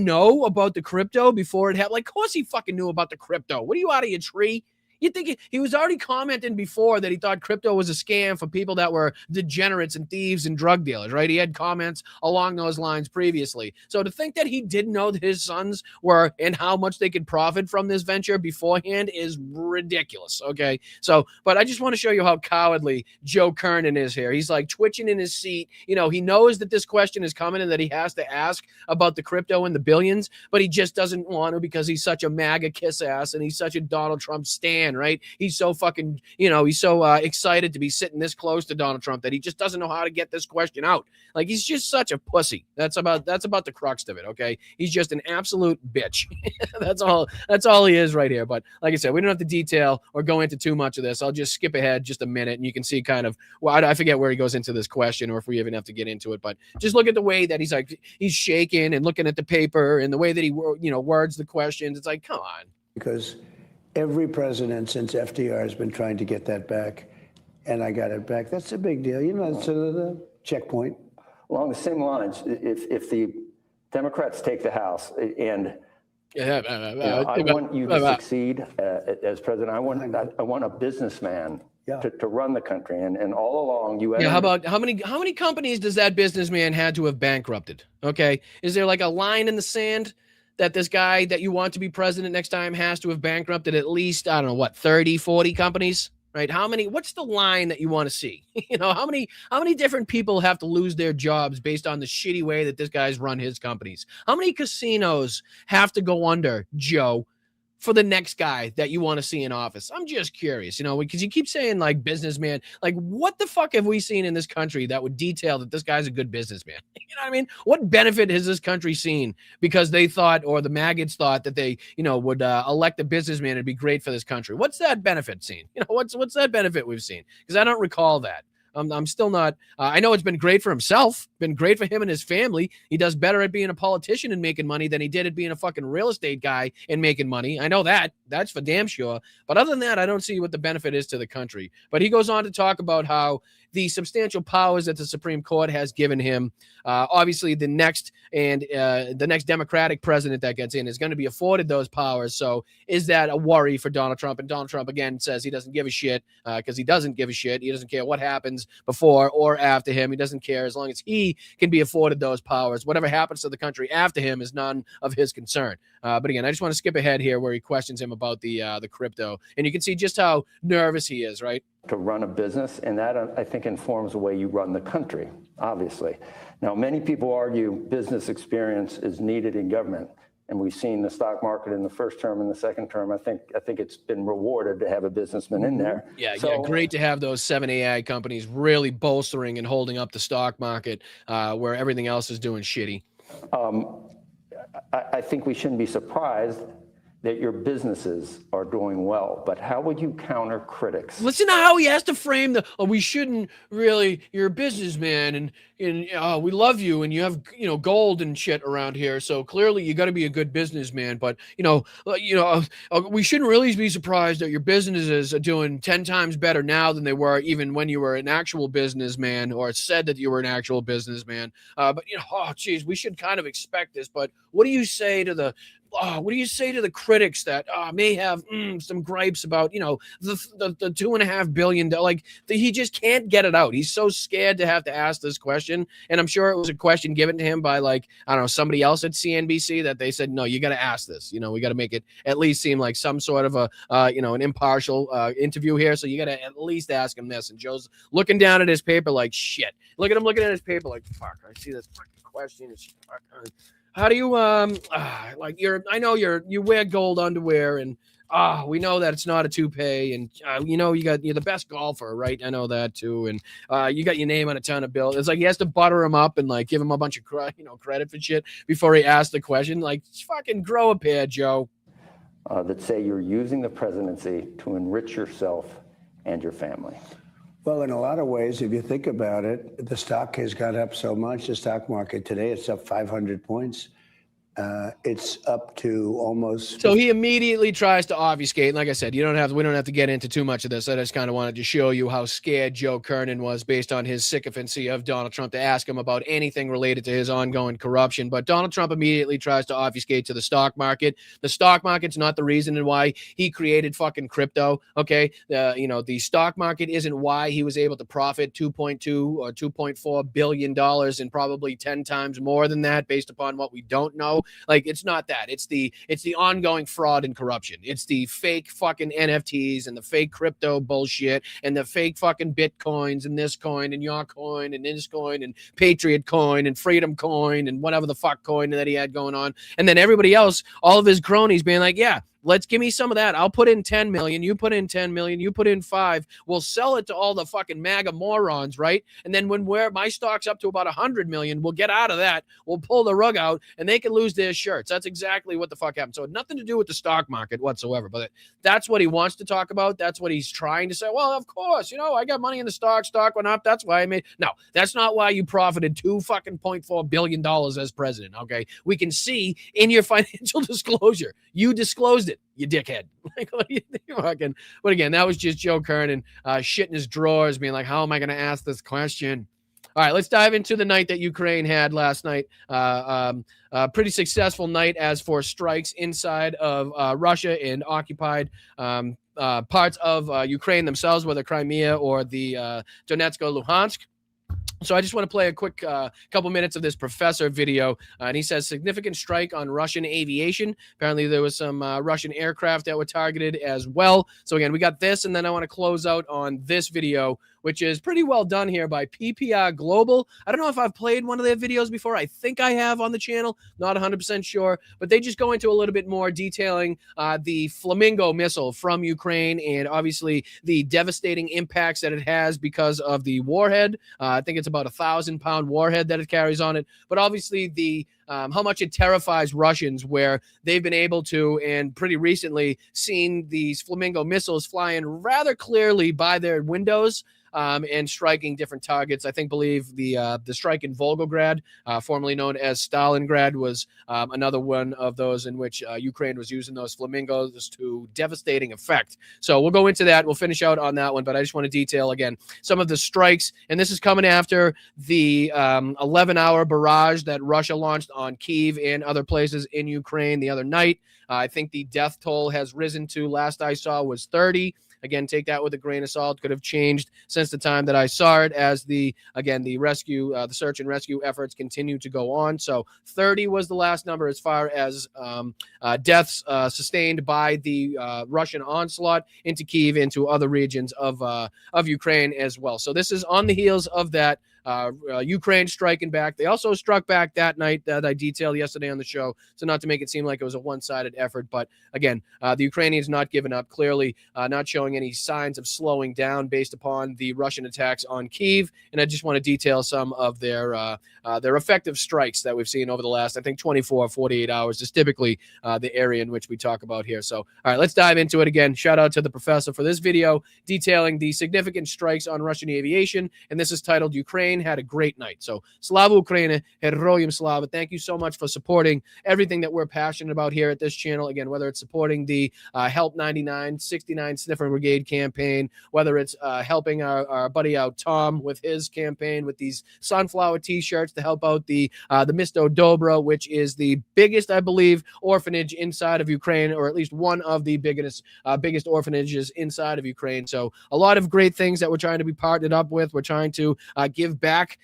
know about the crypto before it happened? Like, of course he fucking knew about the crypto. What are you, out of your tree? You think he was already commenting before that he thought crypto was a scam for people that were degenerates and thieves and drug dealers, right? He had comments along those lines previously. So to think that he didn't know that his sons were and how much they could profit from this venture beforehand is ridiculous, okay? So, but I just want to show you how cowardly Joe Kernan is here. He's like twitching in his seat. He knows that this question is coming and that he has to ask about the crypto and the billions, but he just doesn't want to because he's such a MAGA kiss ass and he's such a Donald Trump stan, right? He's so fucking, he's so excited to be sitting this close to Donald Trump that he just doesn't know how to get this question out. Like, he's just such a pussy. That's about the crux of it, okay? He's just an absolute bitch. That's all he is right here. But like I said, we don't have to detail or go into too much of this. I'll just skip ahead just a minute and you can see kind of, well, I forget where he goes into this question or if we even have to get into it, but just look at the way that he's shaking and looking at the paper and the way that he, words the questions. It's like, come on. Because every president since FDR has been trying to get that back, and I got it back. That's a big deal. It's a checkpoint. Along the same lines, if the Democrats take the House and I want you to succeed as president, I want a businessman to run the country, and all along you. Yeah, how about how many companies does that businessman had to have bankrupted? Okay, is there like a line in the sand that this guy that you want to be president next time has to have bankrupted at least, I don't know, 30, 40 companies, right? What's the line that you want to see? How many different people have to lose their jobs based on the shitty way that this guy's run his companies? How many casinos have to go under, Joe, for the next guy that you want to see in office? I'm just curious, because you keep saying like businessman, like what the fuck have we seen in this country that would detail that this guy's a good businessman? You know what I mean? What benefit has this country seen because they thought, or the maggots thought that they, would elect a businessman and be great for this country? What's that benefit seen? What's that benefit we've seen? Because I don't recall that. I'm still not. I know it's been great for himself, been great for him and his family. He does better at being a politician and making money than he did at being a fucking real estate guy and making money. I know that. That's for damn sure. But other than that, I don't see what the benefit is to the country. But he goes on to talk about how the substantial powers that the Supreme Court has given him. Obviously, the next Democratic president that gets in is going to be afforded those powers. So is that a worry for Donald Trump? And Donald Trump, again, says he doesn't give a shit because he doesn't give a shit. He doesn't care what happens before or after him. He doesn't care as long as he can be afforded those powers. Whatever happens to the country after him is none of his concern. But again, I just want to skip ahead here where he questions him about the crypto. And you can see just how nervous he is, right? To run a business, and that I think informs the way you run the country, obviously. Now, many people argue business experience is needed in government, and we've seen the stock market in the first term and the second term. I think it's been rewarded to have a businessman in there. Yeah, great to have those 7 AI companies really bolstering and holding up the stock market where everything else is doing shitty. I think we shouldn't be surprised that your businesses are doing well, but how would you counter critics? Listen to how he has to frame we shouldn't really, you're a businessman and we love you and you have, gold and shit around here. So clearly you got to be a good businessman, but we shouldn't really be surprised that your businesses are doing 10 times better now than they were even when you were an actual businessman or said that you were an actual businessman. But we should kind of expect this, but what do you say to the critics that may have some gripes about, the $2.5 billion? He just can't get it out. He's so scared to have to ask this question. And I'm sure it was a question given to him by somebody else at CNBC that they said, no, you got to ask this. We got to make it at least seem like some sort of an impartial interview here. So you got to at least ask him this. And Joe's looking down at his paper like shit. Look at him looking at his paper like, fuck, I see this fucking question. how do you like I know you wear gold underwear and we know that it's not a toupee, and you know you're the best golfer, right? I know that too, and you got your name on a ton of bills. It's like he has to butter him up and like give him a bunch of credit for shit before he asks the question. Like, fucking grow a pair, Joe. That say you're using the presidency to enrich yourself and your family. Well, in a lot of ways, if you think about it, the stock has gone up so much. The stock market today, it's up 500 points. It's up to almost. So he immediately tries to obfuscate. Like I said, we don't have to get into too much of this. I just kind of wanted to show you how scared Joe Kernan was based on his sycophancy of Donald Trump to ask him about anything related to his ongoing corruption. But Donald Trump immediately tries to obfuscate to the stock market. The stock market's not the reason and why he created fucking crypto. Okay. The stock market isn't why he was able to profit $2.2 or $2.4 billion and probably 10 times more than that based upon what we don't know. Like, it's not that. It's the ongoing fraud and corruption. It's the fake fucking NFTs and the fake crypto bullshit and the fake fucking Bitcoins and this coin and your coin and this coin and Patriot coin and Freedom coin and whatever the fuck coin that he had going on. And then everybody else, all of his cronies being like, yeah, let's give me some of that. I'll put in 10 million. You put in 10 million. You put in 5. We'll sell it to all the fucking MAGA morons, right? And then when my stock's up to about 100 million, we'll get out of that. We'll pull the rug out and they can lose their shirts. That's exactly what the fuck happened. So nothing to do with the stock market whatsoever, but that's what he wants to talk about. That's what he's trying to say. Well, of course, I got money in the stock went up. That's why I made. No, that's not why you profited $2.4 billion as president. Okay. We can see in your financial disclosure, you disclosed it. You dickhead. Like, what are you fucking? But again, that was just Joe Kernan shit in his drawers, being like, how am I going to ask this question? All right, let's dive into the night that Ukraine had last night. Pretty successful night as for strikes inside of Russia and occupied parts of Ukraine themselves, whether Crimea or the Donetsk or Luhansk. So I just want to play a quick couple minutes of this professor video. And he says significant strike on Russian aviation. Apparently there was some Russian aircraft that were targeted as well. So again, we got this, and then I want to close out on this video, which is pretty well done here by PPR Global. I don't know if I've played one of their videos before. I think I have on the channel. Not 100% sure. But they just go into a little bit more detailing the Flamingo missile from Ukraine and obviously the devastating impacts that it has because of the warhead. I think it's about 1,000-pound warhead that it carries on it. But obviously the how much it terrifies Russians, where they've been able to, and pretty recently, seen these Flamingo missiles flying rather clearly by their windows. And striking different targets. I believe the strike in Volgograd, formerly known as Stalingrad, was another one of those in which Ukraine was using those flamingos to devastating effect. So we'll go into that. We'll finish out on that one, but I just want to detail again some of the strikes. And this is coming after the 11-hour barrage that Russia launched on Kyiv and other places in Ukraine the other night. I think the death toll has risen to, last I saw, was 30. Again, take that with a grain of salt. Could have changed since the time that I saw it, as the rescue, the search and rescue efforts continue to go on. So 30 was the last number as far as deaths sustained by the Russian onslaught into Kyiv, into other regions of Ukraine as well. So this is on the heels of that. Ukraine striking back. They also struck back that night that I detailed yesterday on the show. So not to make it seem like it was a one-sided effort, but again, the Ukrainians not giving up, clearly not showing any signs of slowing down based upon the Russian attacks on Kyiv. And I just want to detail some of their effective strikes that we've seen over the last, I think, 24, 48 hours is typically the area in which we talk about here. So, all right, let's dive into it again. Shout out to the professor for this video detailing the significant strikes on Russian aviation. And this is titled Ukraine had a great night. So Slava Ukraine, Heroyam Slava. Thank you so much for supporting everything that we're passionate about here at this channel. Again, whether it's supporting the Help 99, 69 Sniffer Brigade campaign, whether it's helping our buddy out Tom with his campaign with these sunflower t-shirts to help out the Misto Dobra, which is the biggest, I believe, orphanage inside of Ukraine, or at least one of the biggest orphanages inside of Ukraine. So a lot of great things that we're trying to be partnered up with. We're trying to give back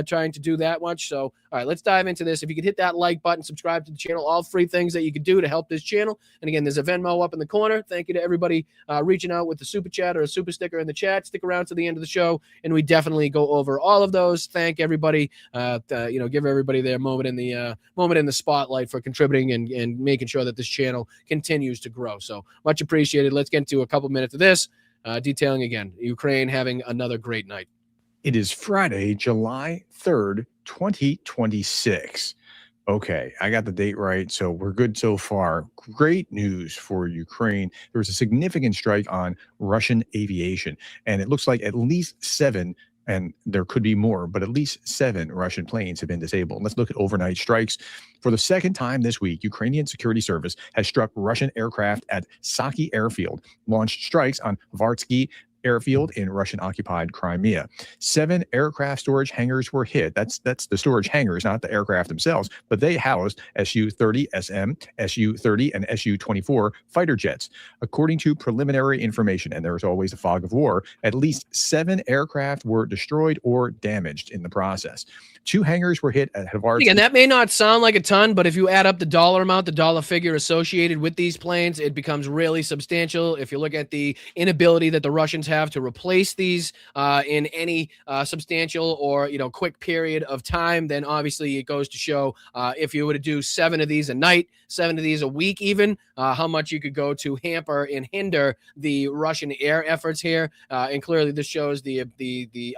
trying to do that much. So, all right, let's dive into this. If you could hit that like button, subscribe to the channel, all free things that you could do to help this channel. And again, there's a Venmo up in the corner. Thank you to everybody reaching out with the super chat or a super sticker in the chat. Stick around to the end of the show, and we definitely go over all of those. Thank everybody. Give everybody their moment in the spotlight for contributing and making sure that this channel continues to grow. So much appreciated. Let's get into a couple minutes of this, detailing again Ukraine having another great night. It is Friday, July 3rd, 2026. Okay, I got the date right, so we're good so far. Great news for Ukraine. There was a significant strike on Russian aviation, and it looks like at least 7, and there could be more, but at least 7 Russian planes have been disabled. Let's look at overnight strikes. For the second time this week, Ukrainian security service has struck Russian aircraft at Saki airfield, launched strikes on Vartsky airfield in Russian-occupied Crimea. 7 aircraft storage hangars were hit. That's the storage hangars, not the aircraft themselves, but they housed Su-30 SM, Su-30, and Su-24 fighter jets. According to preliminary information, and there is always a fog of war, at least 7 aircraft were destroyed or damaged in the process. 2 hangars were hit at Hvartsky. Again, that may not sound like a ton, but if you add up the dollar amount, the dollar figure associated with these planes, it becomes really substantial. If you look at the inability that the Russians have to replace these in any substantial or quick period of time, then obviously it goes to show if you were to do 7 of these a night, 7 of these a week, even how much you could go to hamper and hinder the Russian air efforts here. And clearly, this shows the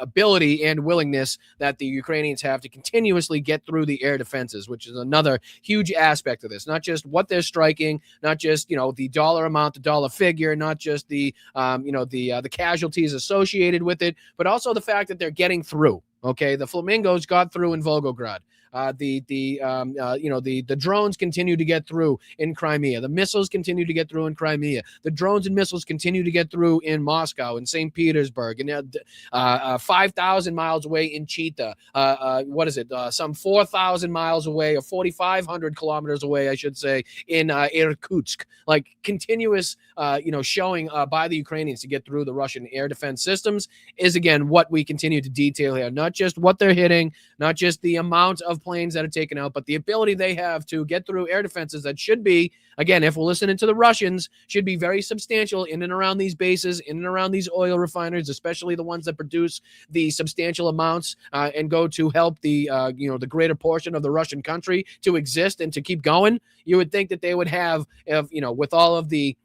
ability and willingness that the Ukrainians have to continuously get through the air defenses, which is another huge aspect of this. Not just what they're striking, not just the dollar amount, the dollar figure, not just the casualties associated with it, but also the fact that they're getting through. Okay, the Flamingos got through in Volgograd. The drones continue to get through in Crimea. The missiles continue to get through in Crimea. The drones and missiles continue to get through in Moscow and St. Petersburg and 5,000 miles away in Chita. Some 4,000 miles away or 4,500 kilometers away, I should say, in Irkutsk. Like continuous, showing by the Ukrainians to get through the Russian air defense systems is, again, what we continue to detail here. Not just what they're hitting, not just the amount of planes that are taken out, but the ability they have to get through air defenses that should be, again, if we're listening to the Russians, should be very substantial in and around these bases, in and around these oil refineries, especially the ones that produce the substantial amounts and go to help the greater portion of the Russian country to exist and to keep going. You would think that they would have, with all of the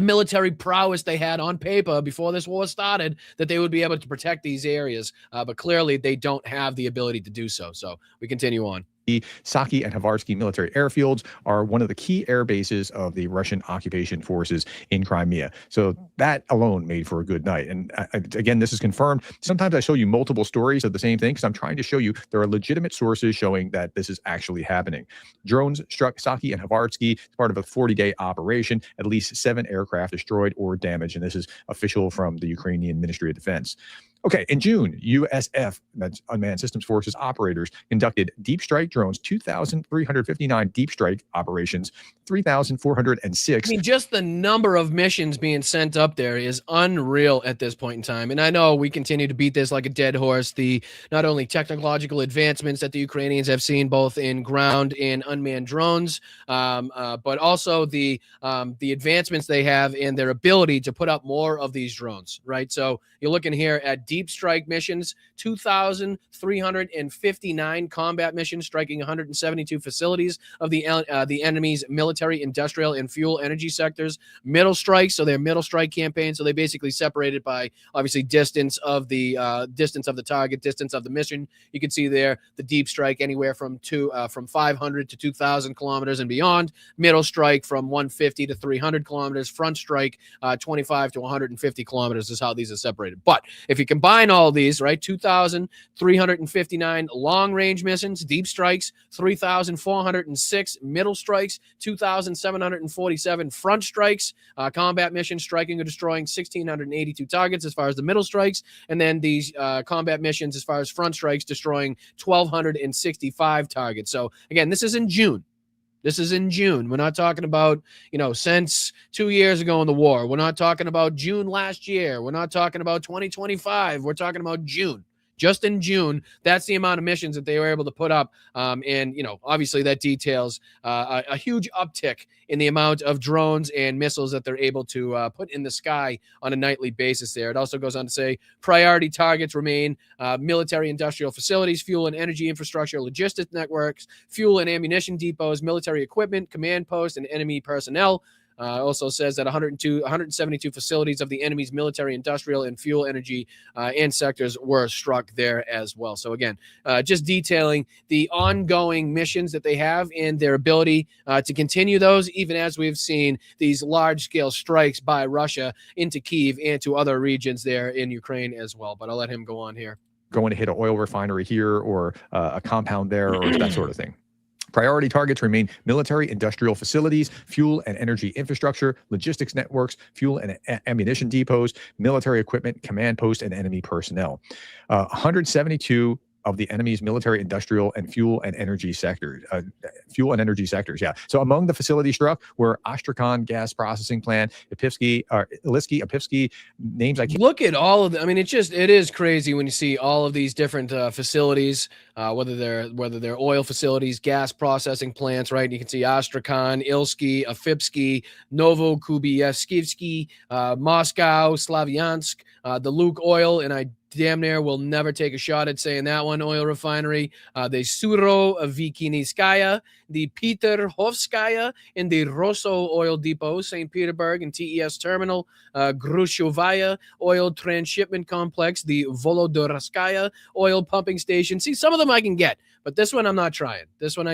military prowess they had on paper before this war started, that they would be able to protect these areas. But clearly they don't have the ability to do so. So we continue on. The Saki and Hvartsky military airfields are one of the key air bases of the Russian occupation forces in Crimea. So that alone made for a good night. And again, this is confirmed. Sometimes I show you multiple stories of the same thing because I'm trying to show you there are legitimate sources showing that this is actually happening. Drones struck Saki and Hvartsky as part of a 40-day operation. At least 7 aircraft destroyed or damaged. And this is official from the Ukrainian Ministry of Defense. Okay, in June, USF, that's Unmanned Systems Forces operators, conducted deep strike drones, 2,359 deep strike operations, 3,406. I mean, just the number of missions being sent up there is unreal at this point in time. And I know we continue to beat this like a dead horse. The not only technological advancements that the Ukrainians have seen both in ground and unmanned drones, but also the advancements they have in their ability to put up more of these drones, right? So you're looking here at deep strike missions, 2,359 combat missions striking 172 facilities of the enemy's military, industrial, and fuel energy sectors. Middle strikes, so their middle strike campaign. So they basically separated by obviously distance of the target, distance of the mission. You can see there the deep strike anywhere from 500 to 2,000 kilometers and beyond. Middle strike from 150 to 300 kilometers. Front strike 25 to 150 kilometers is how these are separated. But if you combine all these, right, 2,359 long-range missions, deep strikes, 3,406 middle strikes, 2,747 front strikes, combat missions striking or destroying 1,682 targets as far as the middle strikes, and then these combat missions as far as front strikes destroying 1,265 targets. So again, this is in June. This is in June. We're not talking about, since 2 years ago in the war. We're not talking about June last year. We're not talking about 2025. We're talking about June. Just in June, that's the amount of missions that they were able to put up. And, you know, obviously that details a huge uptick in the amount of drones and missiles that they're able to put in the sky on a nightly basis there. It also goes on to say priority targets remain military industrial facilities, fuel and energy infrastructure, logistics networks, fuel and ammunition depots, military equipment, command posts, and enemy personnel. Also says that 172 facilities of the enemy's military, industrial, and fuel, energy, and sectors were struck there as well. So again, just detailing the ongoing missions that they have and their ability to continue those, even as we've seen these large-scale strikes by Russia into Kyiv and to other regions there in Ukraine as well. But I'll let him go on here. Going to hit an oil refinery here or a compound there or that sort of thing. Priority targets remain military, industrial facilities, fuel and energy infrastructure, logistics networks, fuel and ammunition depots, military equipment, command posts, and enemy personnel. 172 of the enemy's military, industrial, and fuel and energy sectors. Yeah. So among the facilities struck were Astrakhan gas processing plant, Ipivsky, names I can't. Look at all of them. I mean, it is crazy when you see all of these different facilities, whether they're oil facilities, gas processing plants, right? You can see Astrakhan, Ilsky, Afipsky, Novokubievsky, Moscow, Slavyansk, the Luke Oil, and I damn near will never take a shot at saying that one, oil refinery, the Surovikiniskaya, the Peterhovskaya, and the Rosso oil depot, St. Petersburg and TES terminal, Grushovaya oil transshipment complex, the Volodorskaya oil pumping station. See, some of them I can get, but this one I'm not trying. This one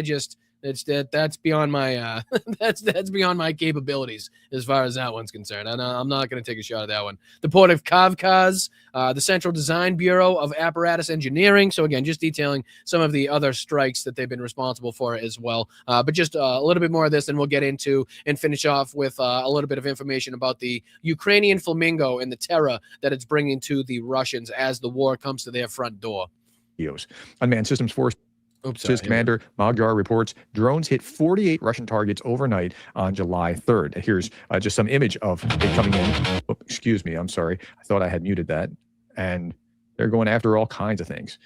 that's beyond my that's beyond my capabilities as far as that one's concerned. I'm not going to take a shot at that one. The Port of Kavkaz, the Central Design Bureau of Apparatus Engineering. So again, just detailing some of the other strikes that they've been responsible for as well. But just a little bit more of this, and we'll get into and finish off with a little bit of information about the Ukrainian Flamingo and the terror that it's bringing to the Russians as the war comes to their front door. Unmanned Systems Force. Commander Magyar reports drones hit 48 Russian targets overnight on July 3rd. Here's just some image of it coming in. Oh, excuse me. I'm sorry. I thought I had muted that. And they're going after all kinds of things.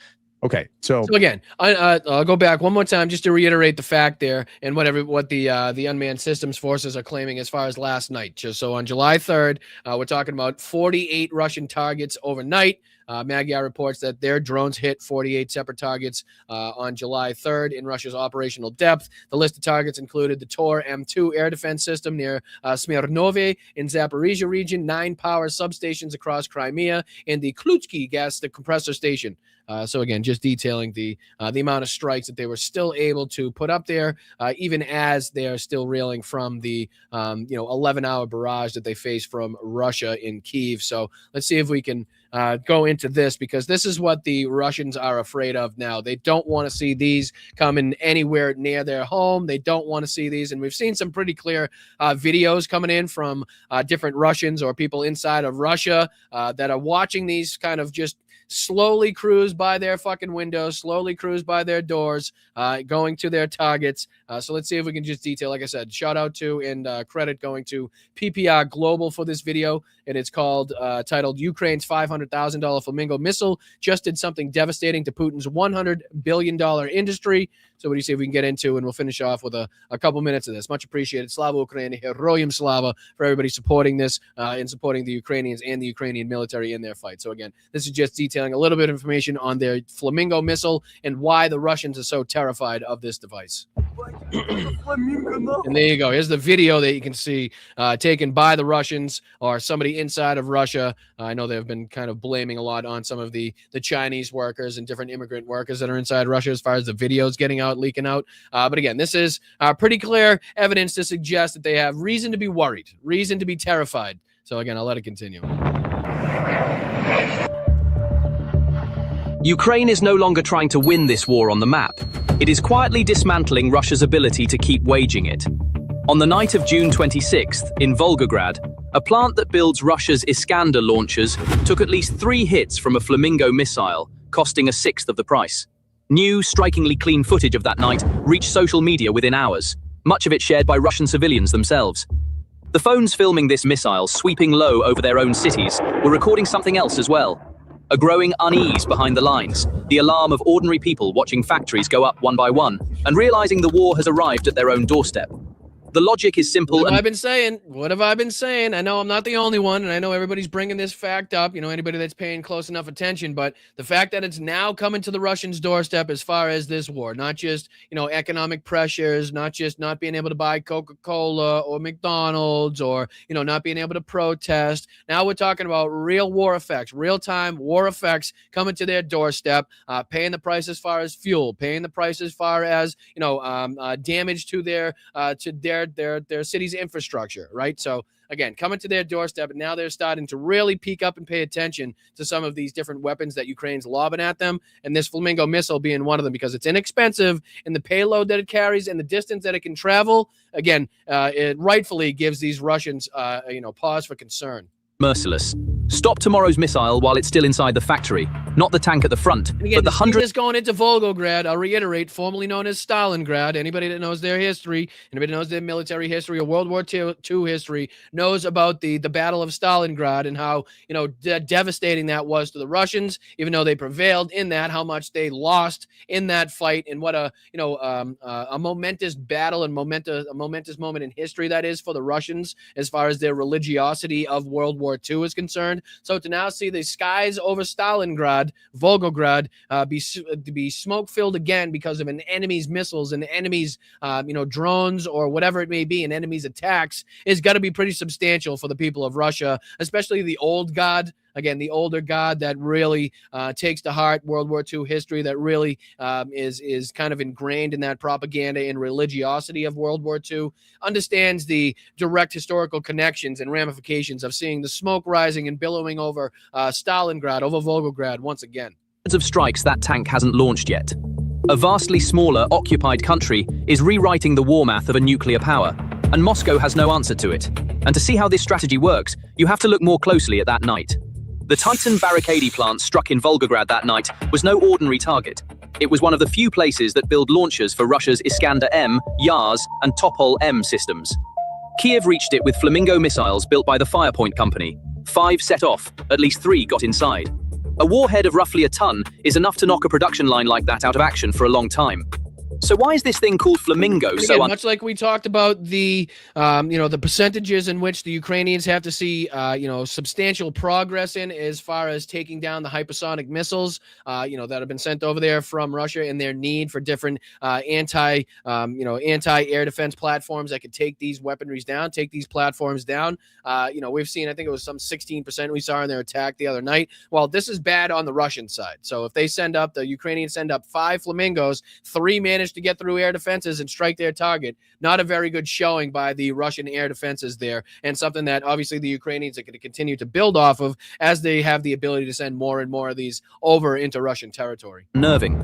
Okay, so again, I'll go back one more time just to reiterate the fact there and what the unmanned systems forces are claiming as far as last night. Just so on July 3rd, we're talking about 48 Russian targets overnight. Magyar reports that their drones hit 48 separate targets on July 3rd in Russia's operational depth. The list of targets included the Tor M2 air defense system near Smirnove in Zaporizhia region, 9 power substations across Crimea, and the Klutsky gas compressor station. So again, just detailing the amount of strikes that they were still able to put up there, even as they are still reeling from the 11-hour barrage that they face from Russia in Kyiv. So let's see if we can go into this, because this is what the Russians are afraid of now. They don't want to see these coming anywhere near their home. They don't want to see these, and we've seen some pretty clear videos coming in from different Russians or people inside of Russia that are watching these kind of just slowly cruise by their fucking windows, slowly cruise by their doors, going to their targets. So let's see if we can just detail, like I said, shout out to and credit going to PPR Global for this video. And it's titled Ukraine's $500,000 Flamingo missile just did something devastating to Putin's $100 billion industry. So what do you say if we can get into, and we'll finish off with a couple minutes of this. Much appreciated. Slava Ukraini, Heroyam Slava, for everybody supporting this and supporting the Ukrainians and the Ukrainian military in their fight. So again, this is just detailing a little bit of information on their Flamingo missile and why the Russians are so terrified of this device. And there you go. Here's the video that you can see taken by the Russians or somebody inside of Russia. I know they've been kind of blaming a lot on some of the Chinese workers and different immigrant workers that are inside Russia as far as the videos getting out, leaking out. But again, this is pretty clear evidence to suggest that they have reason to be worried, reason to be terrified. So again, I'll let it continue. Ukraine is no longer trying to win this war on the map. It is quietly dismantling Russia's ability to keep waging it. On the night of June 26th, in Volgograd, a plant that builds Russia's Iskander launchers took at least 3 hits from a Flamingo missile, costing 1/6 of the price. New, strikingly clean footage of that night reached social media within hours, much of it shared by Russian civilians themselves. The phones filming this missile sweeping low over their own cities were recording something else as well. a growing unease behind the lines, the alarm of ordinary people watching factories go up one by one, and realizing the war has arrived at their own doorstep. The logic is simple. What have I been saying? What have I been saying? I know I'm not the only one, and I know everybody's bringing this fact up, anybody that's paying close enough attention, but the fact that it's now coming to the Russians' doorstep as far as this war, not just, economic pressures, not just not being able to buy Coca-Cola or McDonald's or, not being able to protest. Now we're talking about real war effects, real-time war effects coming to their doorstep, paying the price as far as fuel, paying the price as far as, damage to their city's infrastructure, right? So again, coming to their doorstep, and now they're starting to really peek up and pay attention to some of these different weapons that Ukraine's lobbing at them, and this Flamingo missile being one of them, because it's inexpensive and the payload that it carries and the distance that it can travel. Again, it rightfully gives these Russians, pause for concern. Merciless. Stop tomorrow's missile while it's still inside the factory, not the tank at the front, Again, but the hundred. This going into Volgograd, I'll reiterate, formerly known as Stalingrad. Anybody that knows their history, anybody that knows their military history or World War II history, knows about the Battle of Stalingrad and how devastating that was to the Russians. Even though they prevailed in that, how much they lost in that fight, and what a momentous battle and a momentous moment in history that is for the Russians as far as their religiosity of World War II is concerned. So to now see the skies over Stalingrad, Volgograd, be smoke-filled again because of an enemy's missiles and enemy's drones or whatever it may be, and enemy's attacks, is got to be pretty substantial for the people of Russia, especially the old guard. Again, the older God that really takes to heart World War II history, that really is kind of ingrained in that propaganda and religiosity of World War II, understands the direct historical connections and ramifications of seeing the smoke rising and billowing over Stalingrad, over Volgograd once again. Of strikes that tank hasn't launched yet. A vastly smaller, occupied country is rewriting the war math of a nuclear power, and Moscow has no answer to it. And to see how this strategy works, you have to look more closely at that night. The Titan barricade plant struck in Volgograd that night was no ordinary target. It was one of the few places that build launchers for Russia's Iskander-M, Yars, and Topol-M systems. Kiev reached it with Flamingo missiles built by the Firepoint company. 5 set off, at least 3 got inside. A warhead of roughly a ton is enough to knock a production line like that out of action for a long time. So why is this thing called Flamingo Again, much like we talked about the percentages in which the Ukrainians have to see, substantial progress in as far as taking down the hypersonic missiles, that have been sent over there from Russia, and their need for different anti-air defense platforms that could take these weaponries down, take these platforms down. We've seen, I think it was some 16% we saw in their attack the other night. Well, this is bad on the Russian side. So if the Ukrainians send up 5 Flamingos, 3 managed to get through air defenses and strike their target. Not a very good showing by the Russian air defenses there, and something that obviously the Ukrainians are going to continue to build off of as they have the ability to send more and more of these over into Russian territory. Unnerving.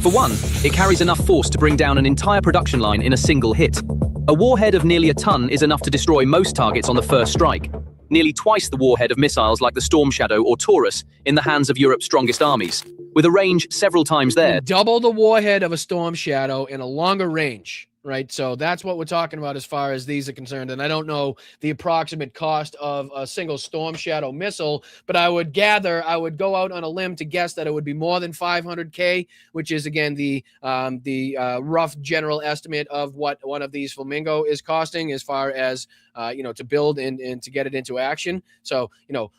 For one, it carries enough force to bring down an entire production line in a single hit. A warhead of nearly a ton is enough to destroy most targets on the first strike. Nearly twice the warhead of missiles like the Storm Shadow or Taurus in the hands of Europe's strongest armies, with a range several times there. Double the warhead of a Storm Shadow and a longer range, right? So that's what we're talking about as far as these are concerned. And I don't know the approximate cost of a single Storm Shadow missile, but I would go out on a limb to guess that it would be more than 500K, which is again the rough general estimate of what one of these Flamingo is costing as far as to build and to get it into action. So,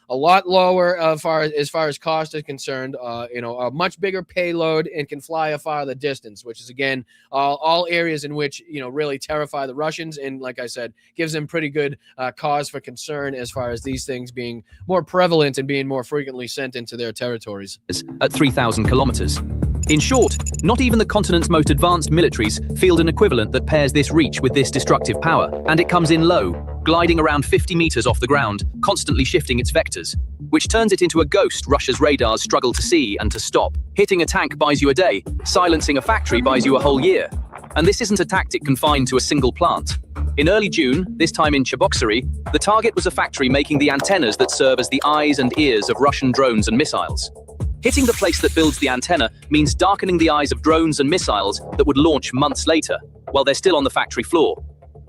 a lot lower as far as cost is concerned, a much bigger payload and can fly a farther distance, which is again, all areas in which, really terrify the Russians. And like I said, gives them pretty good cause for concern as far as these things being more prevalent and being more frequently sent into their territories. At 3,000 kilometers. In short, not even the continent's most advanced militaries field an equivalent that pairs this reach with this destructive power, and it comes in low, gliding around 50 meters off the ground, constantly shifting its vectors, which turns it into a ghost Russia's radars struggle to see and to stop. Hitting a tank buys you a day, silencing a factory buys you a whole year. And this isn't a tactic confined to a single plant. In early June, this time in Cheboksary, the target was a factory making the antennas that serve as the eyes and ears of Russian drones and missiles. Hitting the place that builds the antenna means darkening the eyes of drones and missiles that would launch months later, while they're still on the factory floor.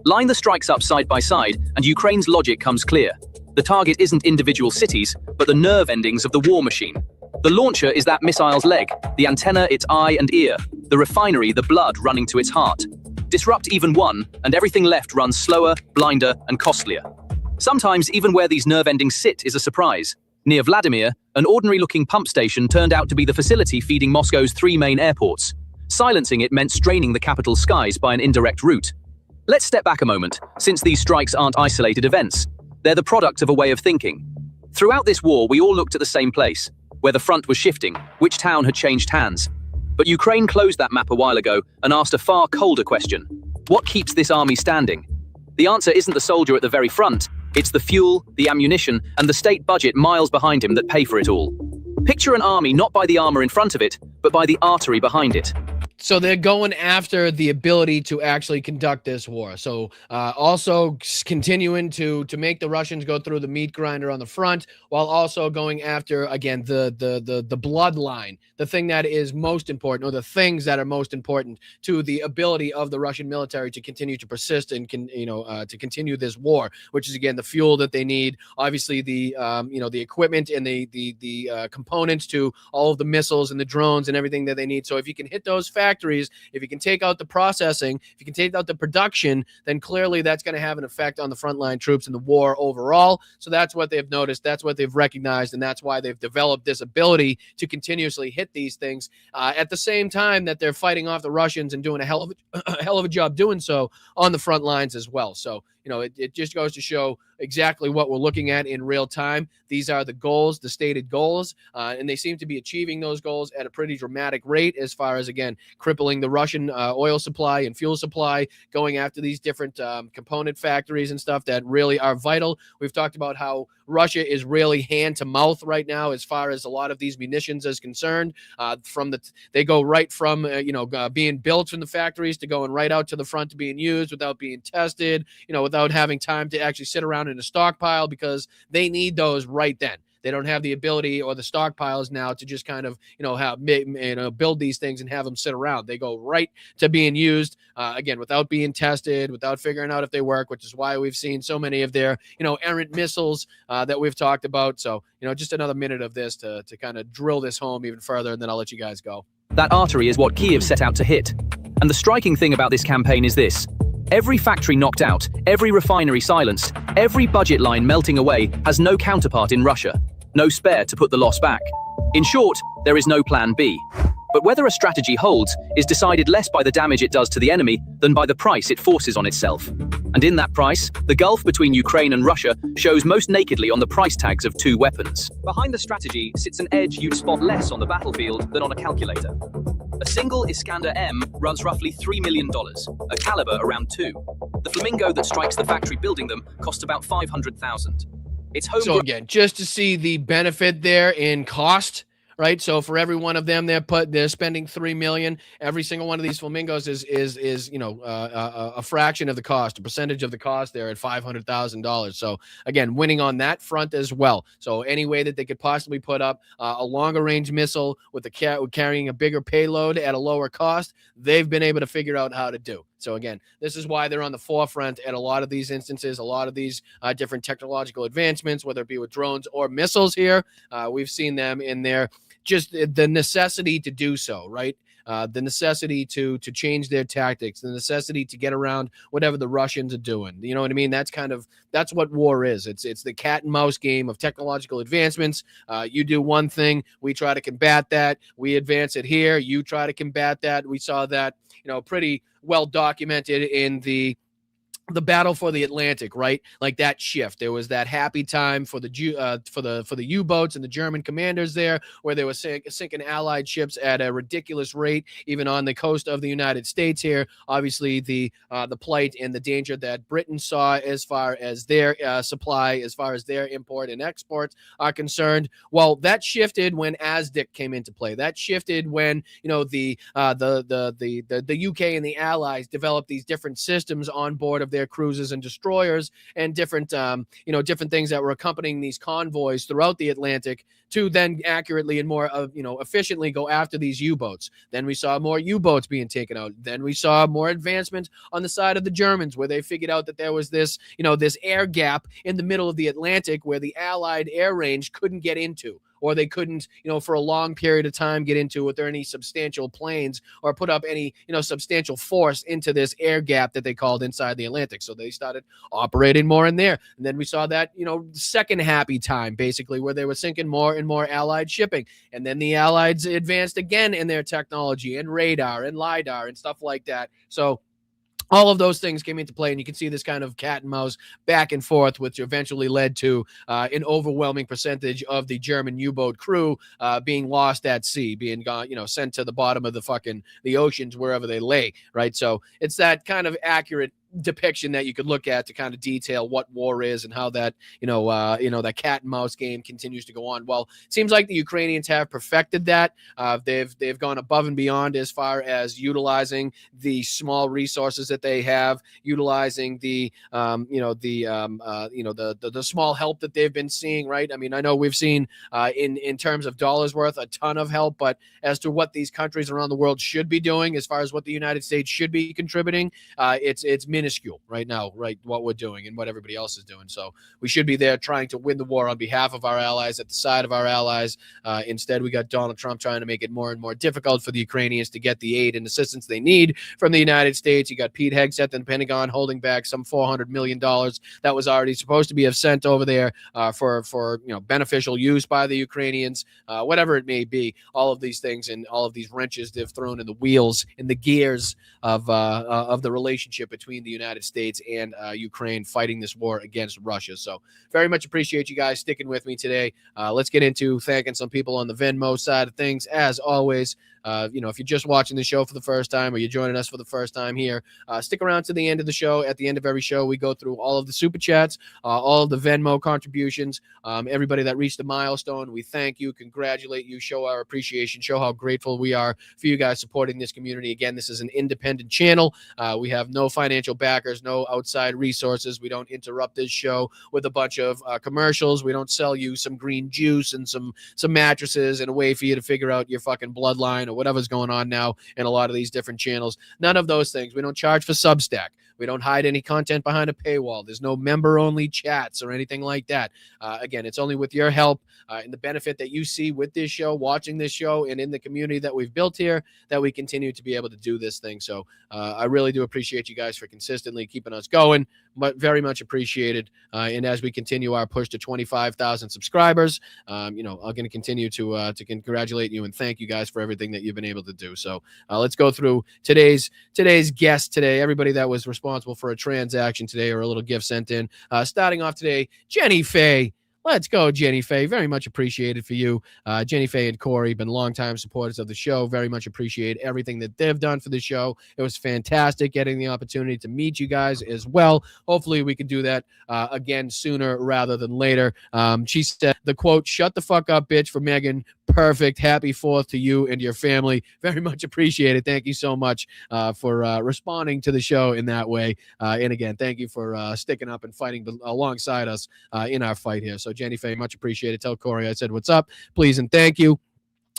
Line the strikes up side by side, and Ukraine's logic comes clear. The target isn't individual cities, but the nerve endings of the war machine. The launcher is that missile's leg, the antenna its eye and ear, the refinery the blood running to its heart. Disrupt even one, and everything left runs slower, blinder, and costlier. Sometimes even where these nerve endings sit is a surprise. Near Vladimir, an ordinary-looking pump station turned out to be the facility feeding Moscow's 3 main airports. Silencing it meant straining the capital's skies by an indirect route. Let's step back a moment, since these strikes aren't isolated events. They're the product of a way of thinking. Throughout this war, we all looked at the same place, where the front was shifting, which town had changed hands. But Ukraine closed that map a while ago and asked a far colder question. What keeps this army standing? The answer isn't the soldier at the very front, it's the fuel, the ammunition, and the state budget miles behind him that pay for it all. Picture an army not by the armor in front of it, but by the artery behind it. So they're going after the ability to actually conduct this war. So also continuing to make the Russians go through the meat grinder on the front, while also going after, again, the bloodline, the thing that is most important, or the things that are most important to the ability of the Russian military to continue to persist and to continue this war, which is, again, the fuel that they need, obviously the the equipment and the components to all of the missiles and the drones and everything that they need. So if you can hit those factories, if you can take out the processing, if you can take out the production, then clearly that's going to have an effect on the frontline troops in the war overall. So that's what they've noticed, that's what they've recognized, and that's why they've developed this ability to continuously hit these things at the same time that they're fighting off the Russians and doing a hell of a job doing so on the front lines as well. So it just goes to show exactly what we're looking at in real time. These are the goals, the stated goals, and they seem to be achieving those goals at a pretty dramatic rate as far as, again, crippling the Russian oil supply and fuel supply, going after these different component factories and stuff that really are vital. We've talked about how Russia is really hand to mouth right now as far as a lot of these munitions is concerned. They go right from being built from the factories to going right out to the front to being used without being tested, without having time to actually sit around in a stockpile, because they need those right then. They don't have the ability or the stockpiles now to just kind of, build these things and have them sit around. They go right to being used, again, without being tested, without figuring out if they work, which is why we've seen so many of their, errant missiles that we've talked about. So, just another minute of this to kind of drill this home even further, and then I'll let you guys go. That artery is what Kiev set out to hit. And the striking thing about this campaign is this. Every factory knocked out, every refinery silenced, every budget line melting away has no counterpart in Russia. No spare to put the loss back. In short, there is no plan B. But whether a strategy holds is decided less by the damage it does to the enemy than by the price it forces on itself. And in that price, the gulf between Ukraine and Russia shows most nakedly on the price tags of two weapons. Behind the strategy sits an edge you'd spot less on the battlefield than on a calculator. A single Iskander M runs roughly $3 million, a caliber around 2. The Flamingo that strikes the factory building them costs about $500,000. It's home. So again, just to see the benefit there in cost, right? So for every one of them, they're spending $3 million. Every single one of these Flamingos is a fraction of the cost, a percentage of the cost there at $500,000. So again, winning on that front as well. So any way that they could possibly put up a longer range missile with carrying a bigger payload at a lower cost, they've been able to figure out how to do. So again, this is why they're on the forefront at a lot of these instances, a lot of these different technological advancements, whether it be with drones or missiles here. We've seen them in there. Just the necessity to do so, right? The necessity to change their tactics, the necessity to get around whatever the Russians are doing. You know what I mean? That's what war is. It's the cat and mouse game of technological advancements. You do one thing, we try to combat that. We advance it here. You try to combat that. We saw that, pretty well documented in the battle for the Atlantic, right? Like that shift. There was that happy time for the U-boats and the German commanders there, where they were sinking Allied ships at a ridiculous rate, even on the coast of the United States here. Obviously, the plight and the danger that Britain saw as far as their supply, as far as their import and exports are concerned. Well, that shifted when ASDIC came into play. That shifted when the UK and the Allies developed these different systems on board of their cruisers and destroyers, and different things that were accompanying these convoys throughout the Atlantic to then accurately and more efficiently go after these U-boats. Then we saw more U-boats being taken out. Then we saw more advancement on the side of the Germans, where they figured out that there was this air gap in the middle of the Atlantic where the Allied air range couldn't get into, or they couldn't, for a long period of time get into with any substantial planes or put up any, substantial force into this air gap that they called inside the Atlantic. So they started operating more in there. And then we saw that, second happy time, basically, where they were sinking more and more Allied shipping. And then the Allies advanced again in their technology and radar and LiDAR and stuff like that. So all of those things came into play, and you can see this kind of cat and mouse back and forth, which eventually led to an overwhelming percentage of the German U-boat crew being lost at sea, being gone, sent to the bottom of the oceans, wherever they lay, right? So it's that kind of accurate depiction that you could look at to kind of detail what war is and how that that cat and mouse game continues to go on. Well, it seems like the Ukrainians have perfected that. They've gone above and beyond as far as utilizing the small resources that they have, utilizing the small help that they've been seeing, right? I mean, I know we've seen in terms of dollars worth a ton of help, but as to what these countries around the world should be doing, as far as what the United States should be contributing, it's minuscule right now, right? What we're doing and what everybody else is doing. So we should be there trying to win the war on behalf of our allies, at the side of our allies. Instead, we got Donald Trump trying to make it more and more difficult for the Ukrainians to get the aid and assistance they need from the United States. You got Pete Hegseth and the Pentagon holding back some $400 million that was already supposed to be sent over there for beneficial use by the Ukrainians, whatever it may be. All of these things and all of these wrenches they've thrown in the wheels, in the gears of the relationship between the United States and Ukraine fighting this war against Russia. So very much appreciate you guys sticking with me today. Let's get into thanking some people on the Venmo side of things. As always, if you're just watching the show for the first time or you're joining us for the first time here, stick around to the end of the show. At the end of every show, we go through all of the super chats, all of the Venmo contributions, everybody that reached a milestone. We thank you, congratulate you, show our appreciation, show how grateful we are for you guys supporting this community. Again, this is an independent channel. We have no financial backers, no outside resources. We don't interrupt this show with a bunch of commercials. We don't sell you some green juice and some mattresses and a way for you to figure out your fucking bloodline or whatever's going on now in a lot of these different channels. None of those things. We don't charge for Substack. We don't hide any content behind a paywall. There's no member-only chats or anything like that. Again, it's only with your help and the benefit that you see with this show, watching this show, and in the community that we've built here, that we continue to be able to do this thing. So I really do appreciate you guys for consistently keeping us going, but very much appreciated. And as we continue our push to 25,000 subscribers, I'm going to continue to congratulate you and thank you guys for everything that you've been able to do. So let's go through today's guest today, everybody that was responsible for a transaction today or a little gift sent in. Starting off today, Jenny Faye. Let's go, Jenny Faye. Very much appreciated for you. Jenny Faye and Corey, been longtime supporters of the show. Very much appreciate everything that they've done for the show. It was fantastic getting the opportunity to meet you guys as well. Hopefully we can do that again sooner rather than later. She said the quote, "Shut the fuck up, bitch," for Megan. Perfect. Happy 4th to you and your family. Very much appreciated. Thank you so much for responding to the show in that way. And again, thank you for sticking up and fighting alongside us in our fight here. So Jenny Faye, much appreciated. Tell Corey I said what's up, please, and thank you.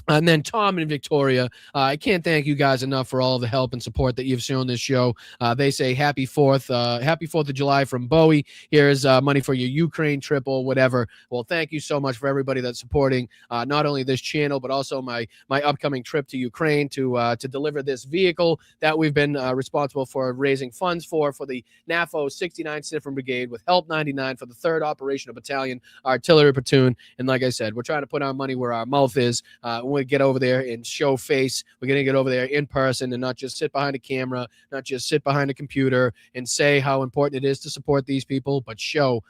And then Tom and Victoria, I can't thank you guys enough for all of the help and support that you've shown this show. They say happy 4th of July from Bowie. Here's money for your Ukraine trip or whatever. Well, thank you so much for everybody that's supporting not only this channel, but also my upcoming trip to Ukraine to deliver this vehicle that we've been responsible for raising funds for the NAFO 69 Sniffer Brigade with Help 99 for the 3rd Operational Battalion Artillery Platoon. And like I said, we're trying to put our money where our mouth is. When we get over there and show face, we're going to get over there in person and not just sit behind a camera, not just sit behind a computer and say how important it is to support these people, but show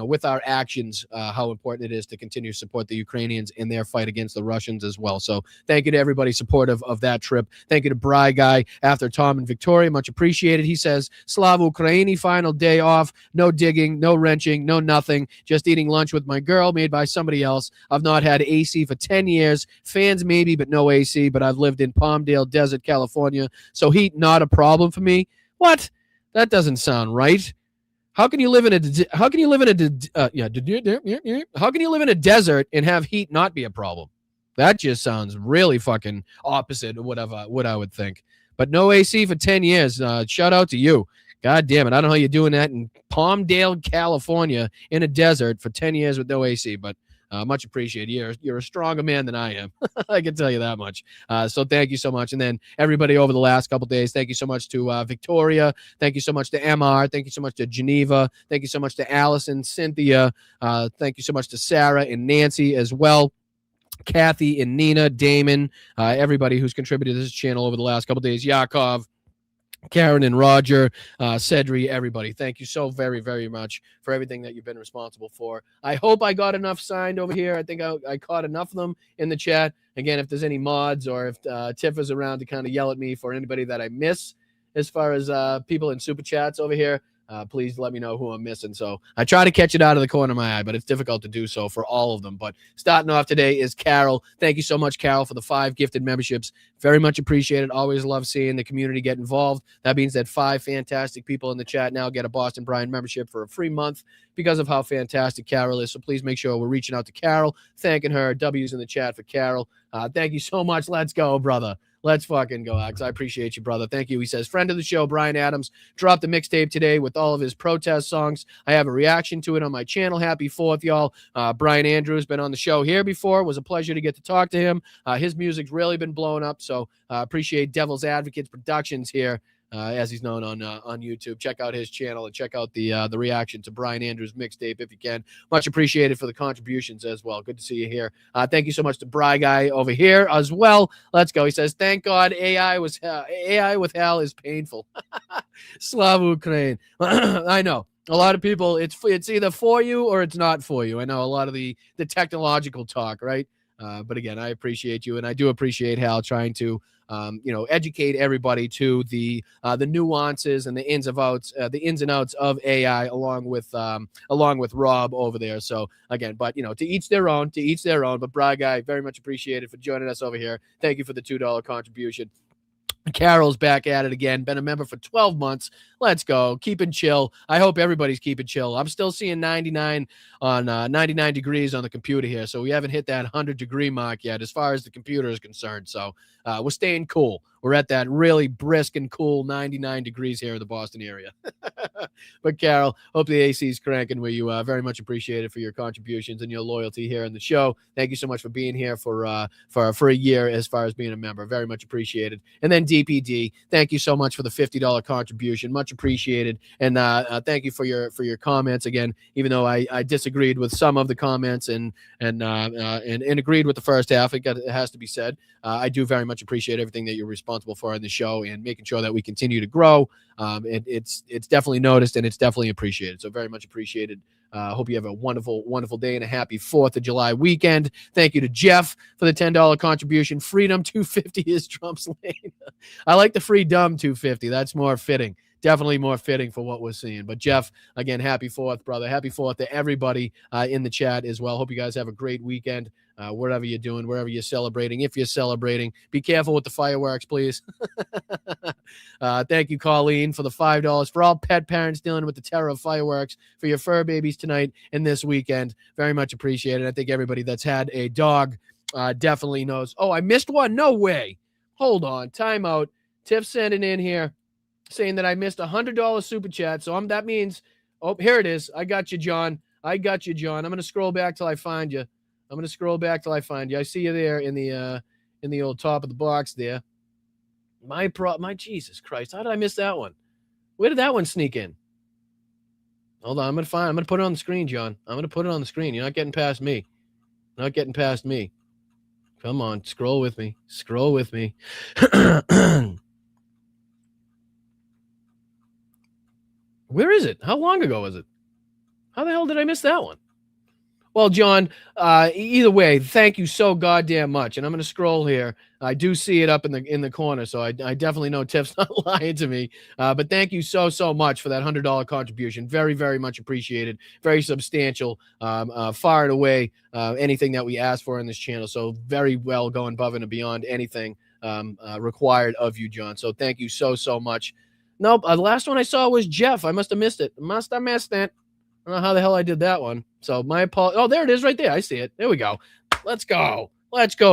with our actions, how important it is to continue to support the Ukrainians in their fight against the Russians as well. So thank you to everybody supportive of that trip. Thank you to Bry Guy after Tom and Victoria. Much appreciated. He says, Slava Ukraini, final day off. No digging, no wrenching, no nothing. Just eating lunch with my girl made by somebody else. I've not had AC for 10 years. Fans maybe, but no AC. But I've lived in Palmdale Desert, California. So heat not a problem for me. What? That doesn't sound right. How can you live in a desert and have heat not be a problem? That just sounds really fucking opposite of what I would think. But no AC for 10 years. Shout out to you. God damn it. I don't know how you're doing that in Palmdale, California in a desert for 10 years with no AC, but Much appreciated. You're a stronger man than I am. I can tell you that much. So thank you so much. And then everybody over the last couple days, thank you so much to Victoria. Thank you so much to MR. Thank you so much to Geneva. Thank you so much to Allison, Cynthia. Thank you so much to Sarah and Nancy as well. Kathy and Nina, Damon, everybody who's contributed to this channel over the last couple days. Yakov, Karen and Roger, Cedri, everybody. Thank you so very, very much for everything that you've been responsible for. I hope I got enough signed over here. I think I caught enough of them in the chat. Again, if there's any mods or if Tiff is around to kind of yell at me for anybody that I miss as far as people in super chats over here, please let me know who I'm missing. So I try to catch it out of the corner of my eye, but it's difficult to do so for all of them. But starting off today is Carol. Thank you so much, Carol, for the 5 gifted memberships. Very much appreciated. Always love seeing the community get involved. That means that 5 fantastic people in the chat now get a Boston Brian membership for a free month because of how fantastic Carol is. So please make sure we're reaching out to Carol, thanking her. W's in the chat for Carol. Thank you so much. Let's go, brother. Let's fucking go, Alex. I appreciate you, brother. Thank you. He says, friend of the show, Brian Adams, dropped a mixtape today with all of his protest songs. I have a reaction to it on my channel. Happy 4th, y'all. Brian Andrews been on the show here before. It was a pleasure to get to talk to him. His music's really been blowing up, so appreciate Devil's Advocates Productions here, as he's known on YouTube. Check out his channel and check out the reaction to Brian Andrews' mixtape if you can. Much appreciated for the contributions as well. Good to see you here. Thank you so much to Bry Guy over here as well. Let's go. He says, thank God AI with hell is painful. Slava Ukraine. I know. A lot of people, it's either for you or it's not for you. I know a lot of the technological talk, right? But again, I appreciate you, and I do appreciate Hal trying to educate everybody to the nuances and the ins and outs of AI, along with Rob over there. So again, but to each their own. But Brad Guy, very much appreciated for joining us over here. Thank you for the $2 contribution. Carol's back at it again. Been a member for 12 months. Let's go. Keeping chill. I hope everybody's keeping chill. I'm still seeing 99 on 99 degrees on the computer here, so we haven't hit that 100-degree mark yet as far as the computer is concerned. So we're staying cool. We're at that really brisk and cool 99 degrees here in the Boston area. But Carol, hope the AC is cranking with you. Very much appreciated for your contributions and your loyalty here in the show. Thank you so much for being here for a year as far as being a member. Very much appreciated. And then DPD, thank you so much for the $50 contribution. Much appreciated. And thank you for your comments again. Even though I disagreed with some of the comments and agreed with the first half, it has to be said. I do very much appreciate everything that you're responsible for in the show and making sure that we continue to grow. It's definitely noticed and it's definitely appreciated. So very much appreciated. Hope you have a wonderful, wonderful day and a happy 4th of July weekend. Thank you to Jeff for the $10 contribution. Freedom 250 is Trump's lane. I like the Freedom 250. That's more fitting. Definitely more fitting for what we're seeing. But Jeff, again, happy 4th, brother. Happy 4th to everybody in the chat as well. Hope you guys have a great weekend. Whatever you're doing, wherever you're celebrating. If you're celebrating, be careful with the fireworks, please. Thank you, Colleen, for the $5 for all pet parents dealing with the terror of fireworks for your fur babies tonight and this weekend. Very much appreciated. I think everybody that's had a dog definitely knows. Oh, I missed one. No way. Hold on. Time out. Tiff sending in here saying that I missed $100 super chat. So that means, oh, here it is. I got you, John. I'm going to scroll back till I find you. I see you there in the old top of the box there. My Jesus Christ. How did I miss that one? Where did that one sneak in? Hold on. I'm going to put it on the screen, John. I'm going to put it on the screen. You're not getting past me. Come on. Scroll with me. Where is it? How long ago was it? How the hell did I miss that one? Well, John, either way, thank you so goddamn much. And I'm going to scroll here. I do see it up in the corner, so I definitely know Tiff's not lying to me. But thank you so much for that $100 contribution. Very, very much appreciated. Very substantial, far and away anything that we asked for in this channel. So very well going above and beyond anything required of you, John. So thank you so much. Nope, the last one I saw was Jeff. I must have missed it. I don't know how the hell I did that one. So my apologies. Oh, there it is right there. I see it. There we go. Let's go,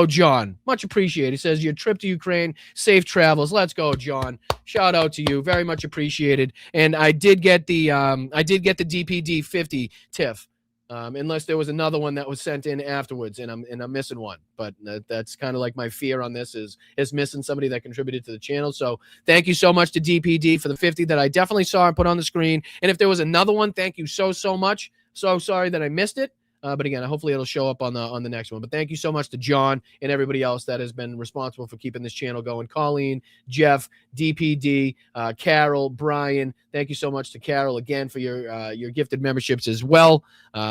John. Much appreciated. He says your trip to Ukraine, safe travels. Let's go, John. Shout out to you. Very much appreciated. And I did get the DPD 50 Tiff. unless there was another one that was sent in afterwards, and I'm missing one. But that's kind of like my fear on this is missing somebody that contributed to the channel. So thank you so much to DPD for the 50 that I definitely saw and put on the screen. And if there was another one, thank you so much. So sorry that I missed it. But again, hopefully it'll show up on the next one. But thank you so much to John and everybody else that has been responsible for keeping this channel going. Colleen, Jeff, DPD, Carol, Brian. Thank you so much to Carol again for your gifted memberships as well.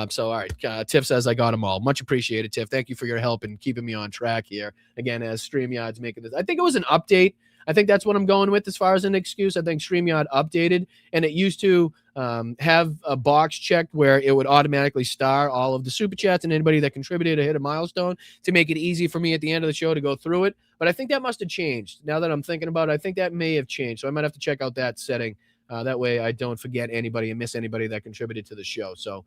So all right, Tiff says I got them all. Much appreciated, Tiff. Thank you for your help and keeping me on track here. Again, as StreamYard's making this, I think it was an update. I think that's what I'm going with as far as an excuse. I think StreamYard updated, and it used to have a box checked where it would automatically star all of the super chats and anybody that contributed or hit a milestone to make it easy for me at the end of the show to go through it. But I think that must have changed. Now that I'm thinking about it, I think that may have changed. So I might have to check out that setting. That way I don't forget anybody and miss anybody that contributed to the show. So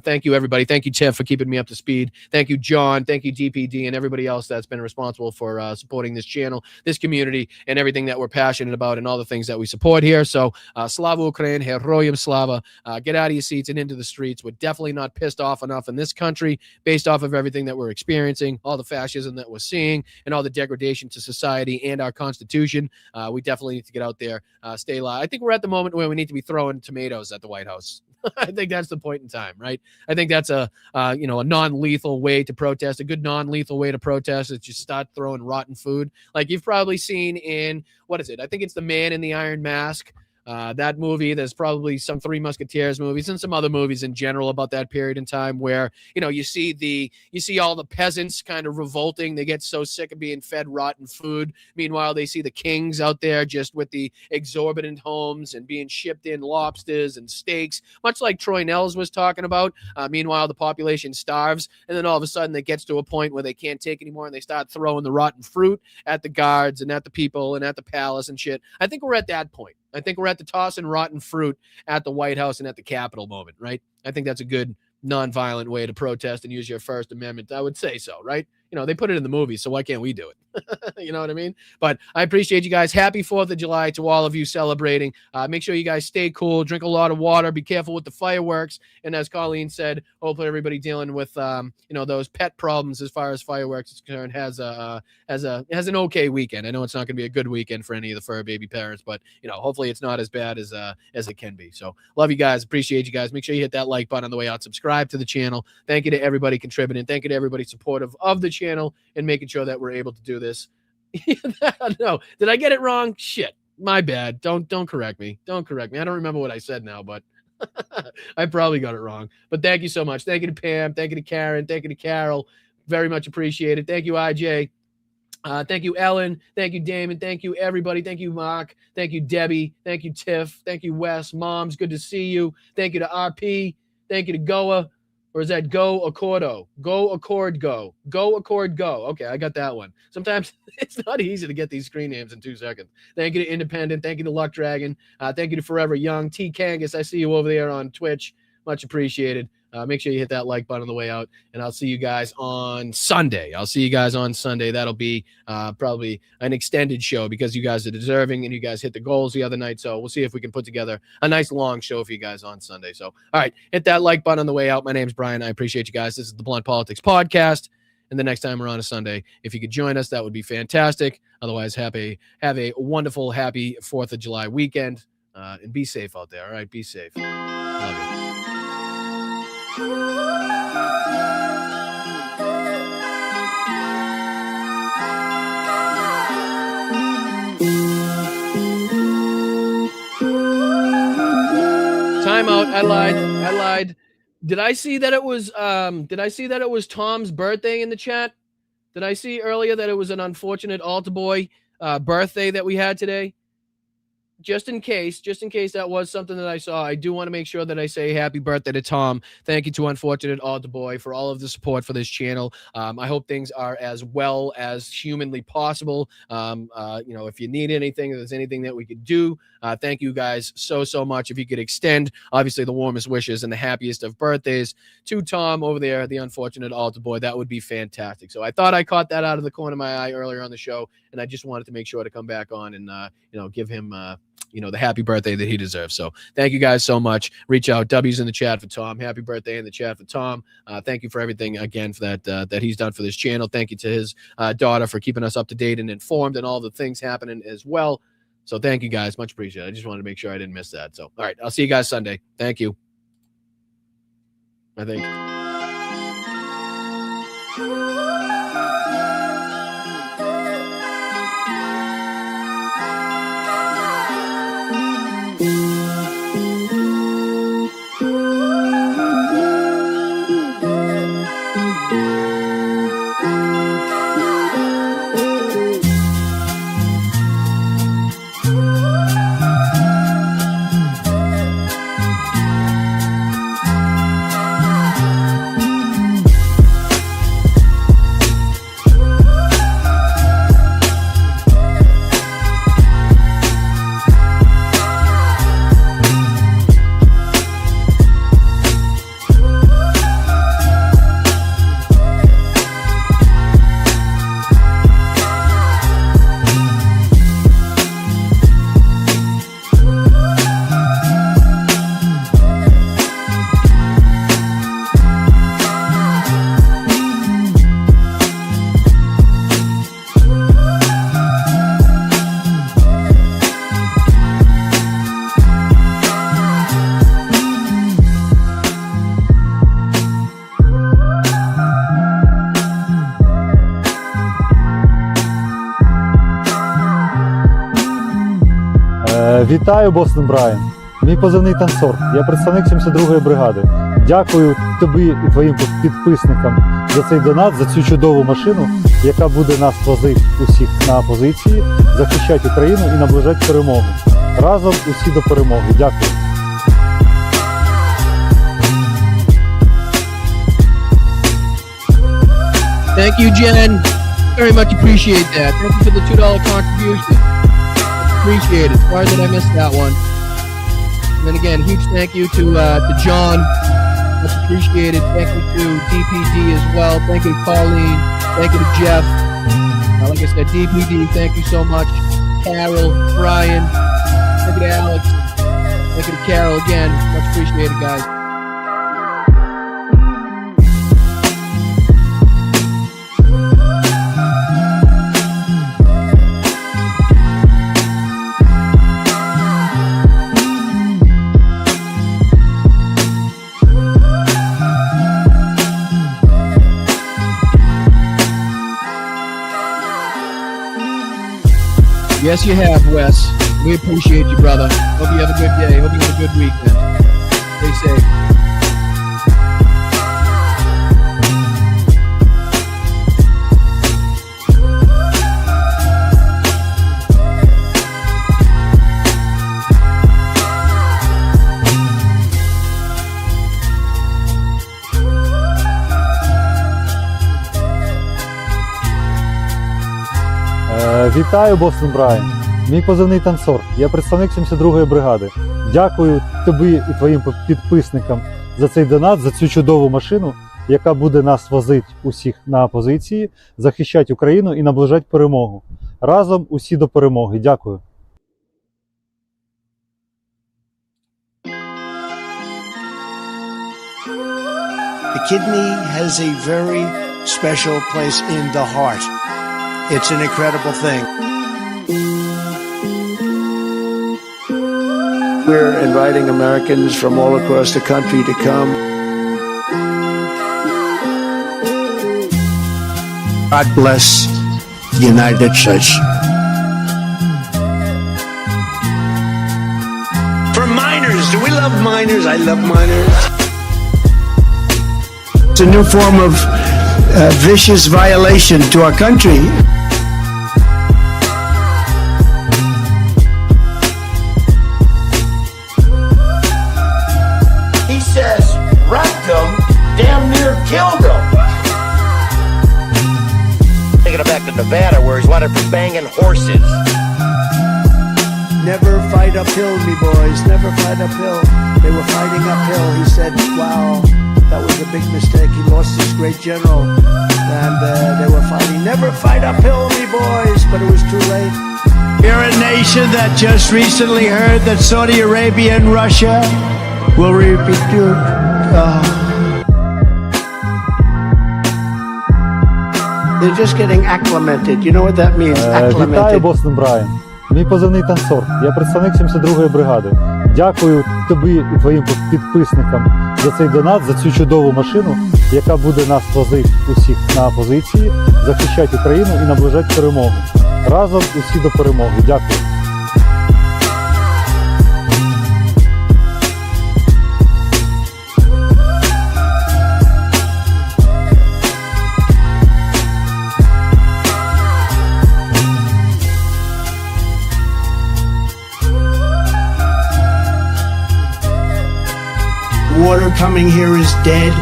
thank you, everybody. Thank you, Tiff, for keeping me up to speed. Thank you, John. Thank you, DPD, and everybody else that's been responsible for supporting this channel, this community, and everything that we're passionate about and all the things that we support here. So Slava Ukraine, Heroyam Slava. Get out of your seats and into the streets. We're definitely not pissed off enough in this country based off of everything that we're experiencing, all the fascism that we're seeing, and all the degradation to society and our Constitution. We definitely need to get out there, stay live. I think we're at the moment where we need to be throwing tomatoes at the White House. I think that's the point in time, right? I think that's a non-lethal way to protest. A good non-lethal way to protest is just start throwing rotten food. Like you've probably seen in, what is it? I think it's The Man in the Iron Mask. That movie, there's probably some Three Musketeers movies and some other movies in general about that period in time where, you see all the peasants kind of revolting. They get so sick of being fed rotten food. Meanwhile, they see the kings out there just with the exorbitant homes and being shipped in lobsters and steaks, much like Troy Nels was talking about. Meanwhile, the population starves. And then all of a sudden it gets to a point where they can't take anymore and they start throwing the rotten fruit at the guards and at the people and at the palace and shit. I think we're at that point. I think we're at the tossing rotten fruit at the White House and at the Capitol moment, right? I think that's a good nonviolent way to protest and use your First Amendment. I would say so, right? They put it in the movie, so why can't we do it? You know what I mean? But I appreciate you guys. Happy 4th of July to all of you celebrating. Make sure you guys stay cool, drink a lot of water, be careful with the fireworks. And as Colleen said, hopefully everybody dealing with, those pet problems as far as fireworks is concerned has an okay weekend. I know it's not going to be a good weekend for any of the fur baby parents, but, hopefully it's not as bad as it can be. So love you guys. Appreciate you guys. Make sure you hit that like button on the way out. Subscribe to the channel. Thank you to everybody contributing. Thank you to everybody supportive of the channel and making sure that we're able to do this. No, did I get it wrong? Shit, my bad. Don't correct me. Don't correct me. I don't remember what I said now, but I probably got it wrong. But thank you so much. Thank you to Pam. Thank you to Karen. Thank you to Carol. Very much appreciated. Thank you, IJ. Thank you, Ellen. Thank you, Damon. Thank you, everybody. Thank you, Mark. Thank you, Debbie. Thank you, Tiff. Thank you, Wes. Moms, good to see you. Thank you to RP. Thank you to Goa. Or is that Go Accordo? Go Accord Go. Go Accord Go. Okay, I got that one. Sometimes it's not easy to get these screen names in 2 seconds. Thank you to Independent. Thank you to Luck Dragon. Thank you to Forever Young. T. Kangas, I see you over there on Twitch. Much appreciated. Make sure you hit that like button on the way out, and I'll see you guys on Sunday. That'll be probably an extended show because you guys are deserving and you guys hit the goals the other night. So we'll see if we can put together a nice long show for you guys on Sunday. So, all right, hit that like button on the way out. My name's Brian. I appreciate you guys. This is the Blunt Politics Podcast. And the next time we're on a Sunday, if you could join us, that would be fantastic. Otherwise, have a wonderful, happy 4th of July weekend. And be safe out there. All right, be safe. Love you. Time out. I lied. Did I see that it was Tom's birthday in the chat? Did I see earlier that it was an unfortunate altar boy birthday that we had today? Just in case that was something that I saw, I do want to make sure that I say happy birthday to Tom. Thank you to Unfortunate Altar Boy for all of the support for this channel. I hope things are as well as humanly possible. If you need anything, if there's anything that we could do, thank you guys so much. If you could extend, obviously, the warmest wishes and the happiest of birthdays to Tom over there, the Unfortunate Altar Boy, that would be fantastic. So I thought I caught that out of the corner of my eye earlier on the show, and I just wanted to make sure to come back on and give him the happy birthday that he deserves. So thank you guys so much. Reach out. W's in the chat for Tom. Happy birthday in the chat for Tom. Thank you for everything again for that he's done for this channel. Thank you to his daughter for keeping us up to date and informed and all the things happening as well. So thank you guys. Much appreciated. I just wanted to make sure I didn't miss that. So, all right. I'll see you guys Sunday. Thank you. I think. Вітаю, Бостон Брайан. Мій позивний танцор. Я представник 72-ї бригади. Дякую тобі і твоїм підписникам за цей донат, за цю чудову машину, яка буде нас возити усіх на позиції, захищати Україну і наближати перемогу. Разом усі до перемоги. Дякую. Thank you, Jen. Very much appreciate that. Thank you for the $2 contribution. Appreciate it. Sorry that I missed that one. And then again, huge thank you to John. Much appreciated. Thank you to DPD as well. Thank you to Colleen. Thank you to Jeff. Like I said, DPD, thank you so much. Carol, Brian. Thank you to Alex. Thank you to Carol again. Much appreciated, guys. Yes, you have, Wes. We appreciate you, brother. Hope you have a good day. Hope you have a good weekend. Stay safe. Вітаю, Бостон Брайан. Мій позивний танцор. Я представник 72-ї бригади. Дякую тобі і твоїм підписникам за цей донат, за цю чудову машину, яка буде нас возити усіх на позиції, захищати Україну і наближати перемогу. Разом усі до перемоги. Дякую. The kidney has a very special place in the heart. It's an incredible thing. We're inviting Americans from all across the country to come. God bless the United States. For minors, do we love minors? I love minors. It's a new form of vicious violation to our country. Killed him. Taking him back to Nevada where he's wanted for banging horses. Never fight uphill, me boys, never fight uphill. They were fighting uphill. He said, wow, that was a big mistake. He lost his great general. And they were fighting, never fight uphill, me boys, but it was too late. You're a nation that just recently heard that Saudi Arabia and Russia will repeat. They're just getting acclimated. You know what that means? Вітаю, Acclimated. Бостон Брайан. Мій позивний танцор. Я представник 72-ї бригади. Дякую тобі і твоїм підписникам за цей донат, за цю чудову машину, яка буде нас возити усіх на позиції, захищати Україну і наближати перемогу. Разом усі до перемоги. Дякую. Water coming here is dead.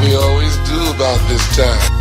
We always do about this time.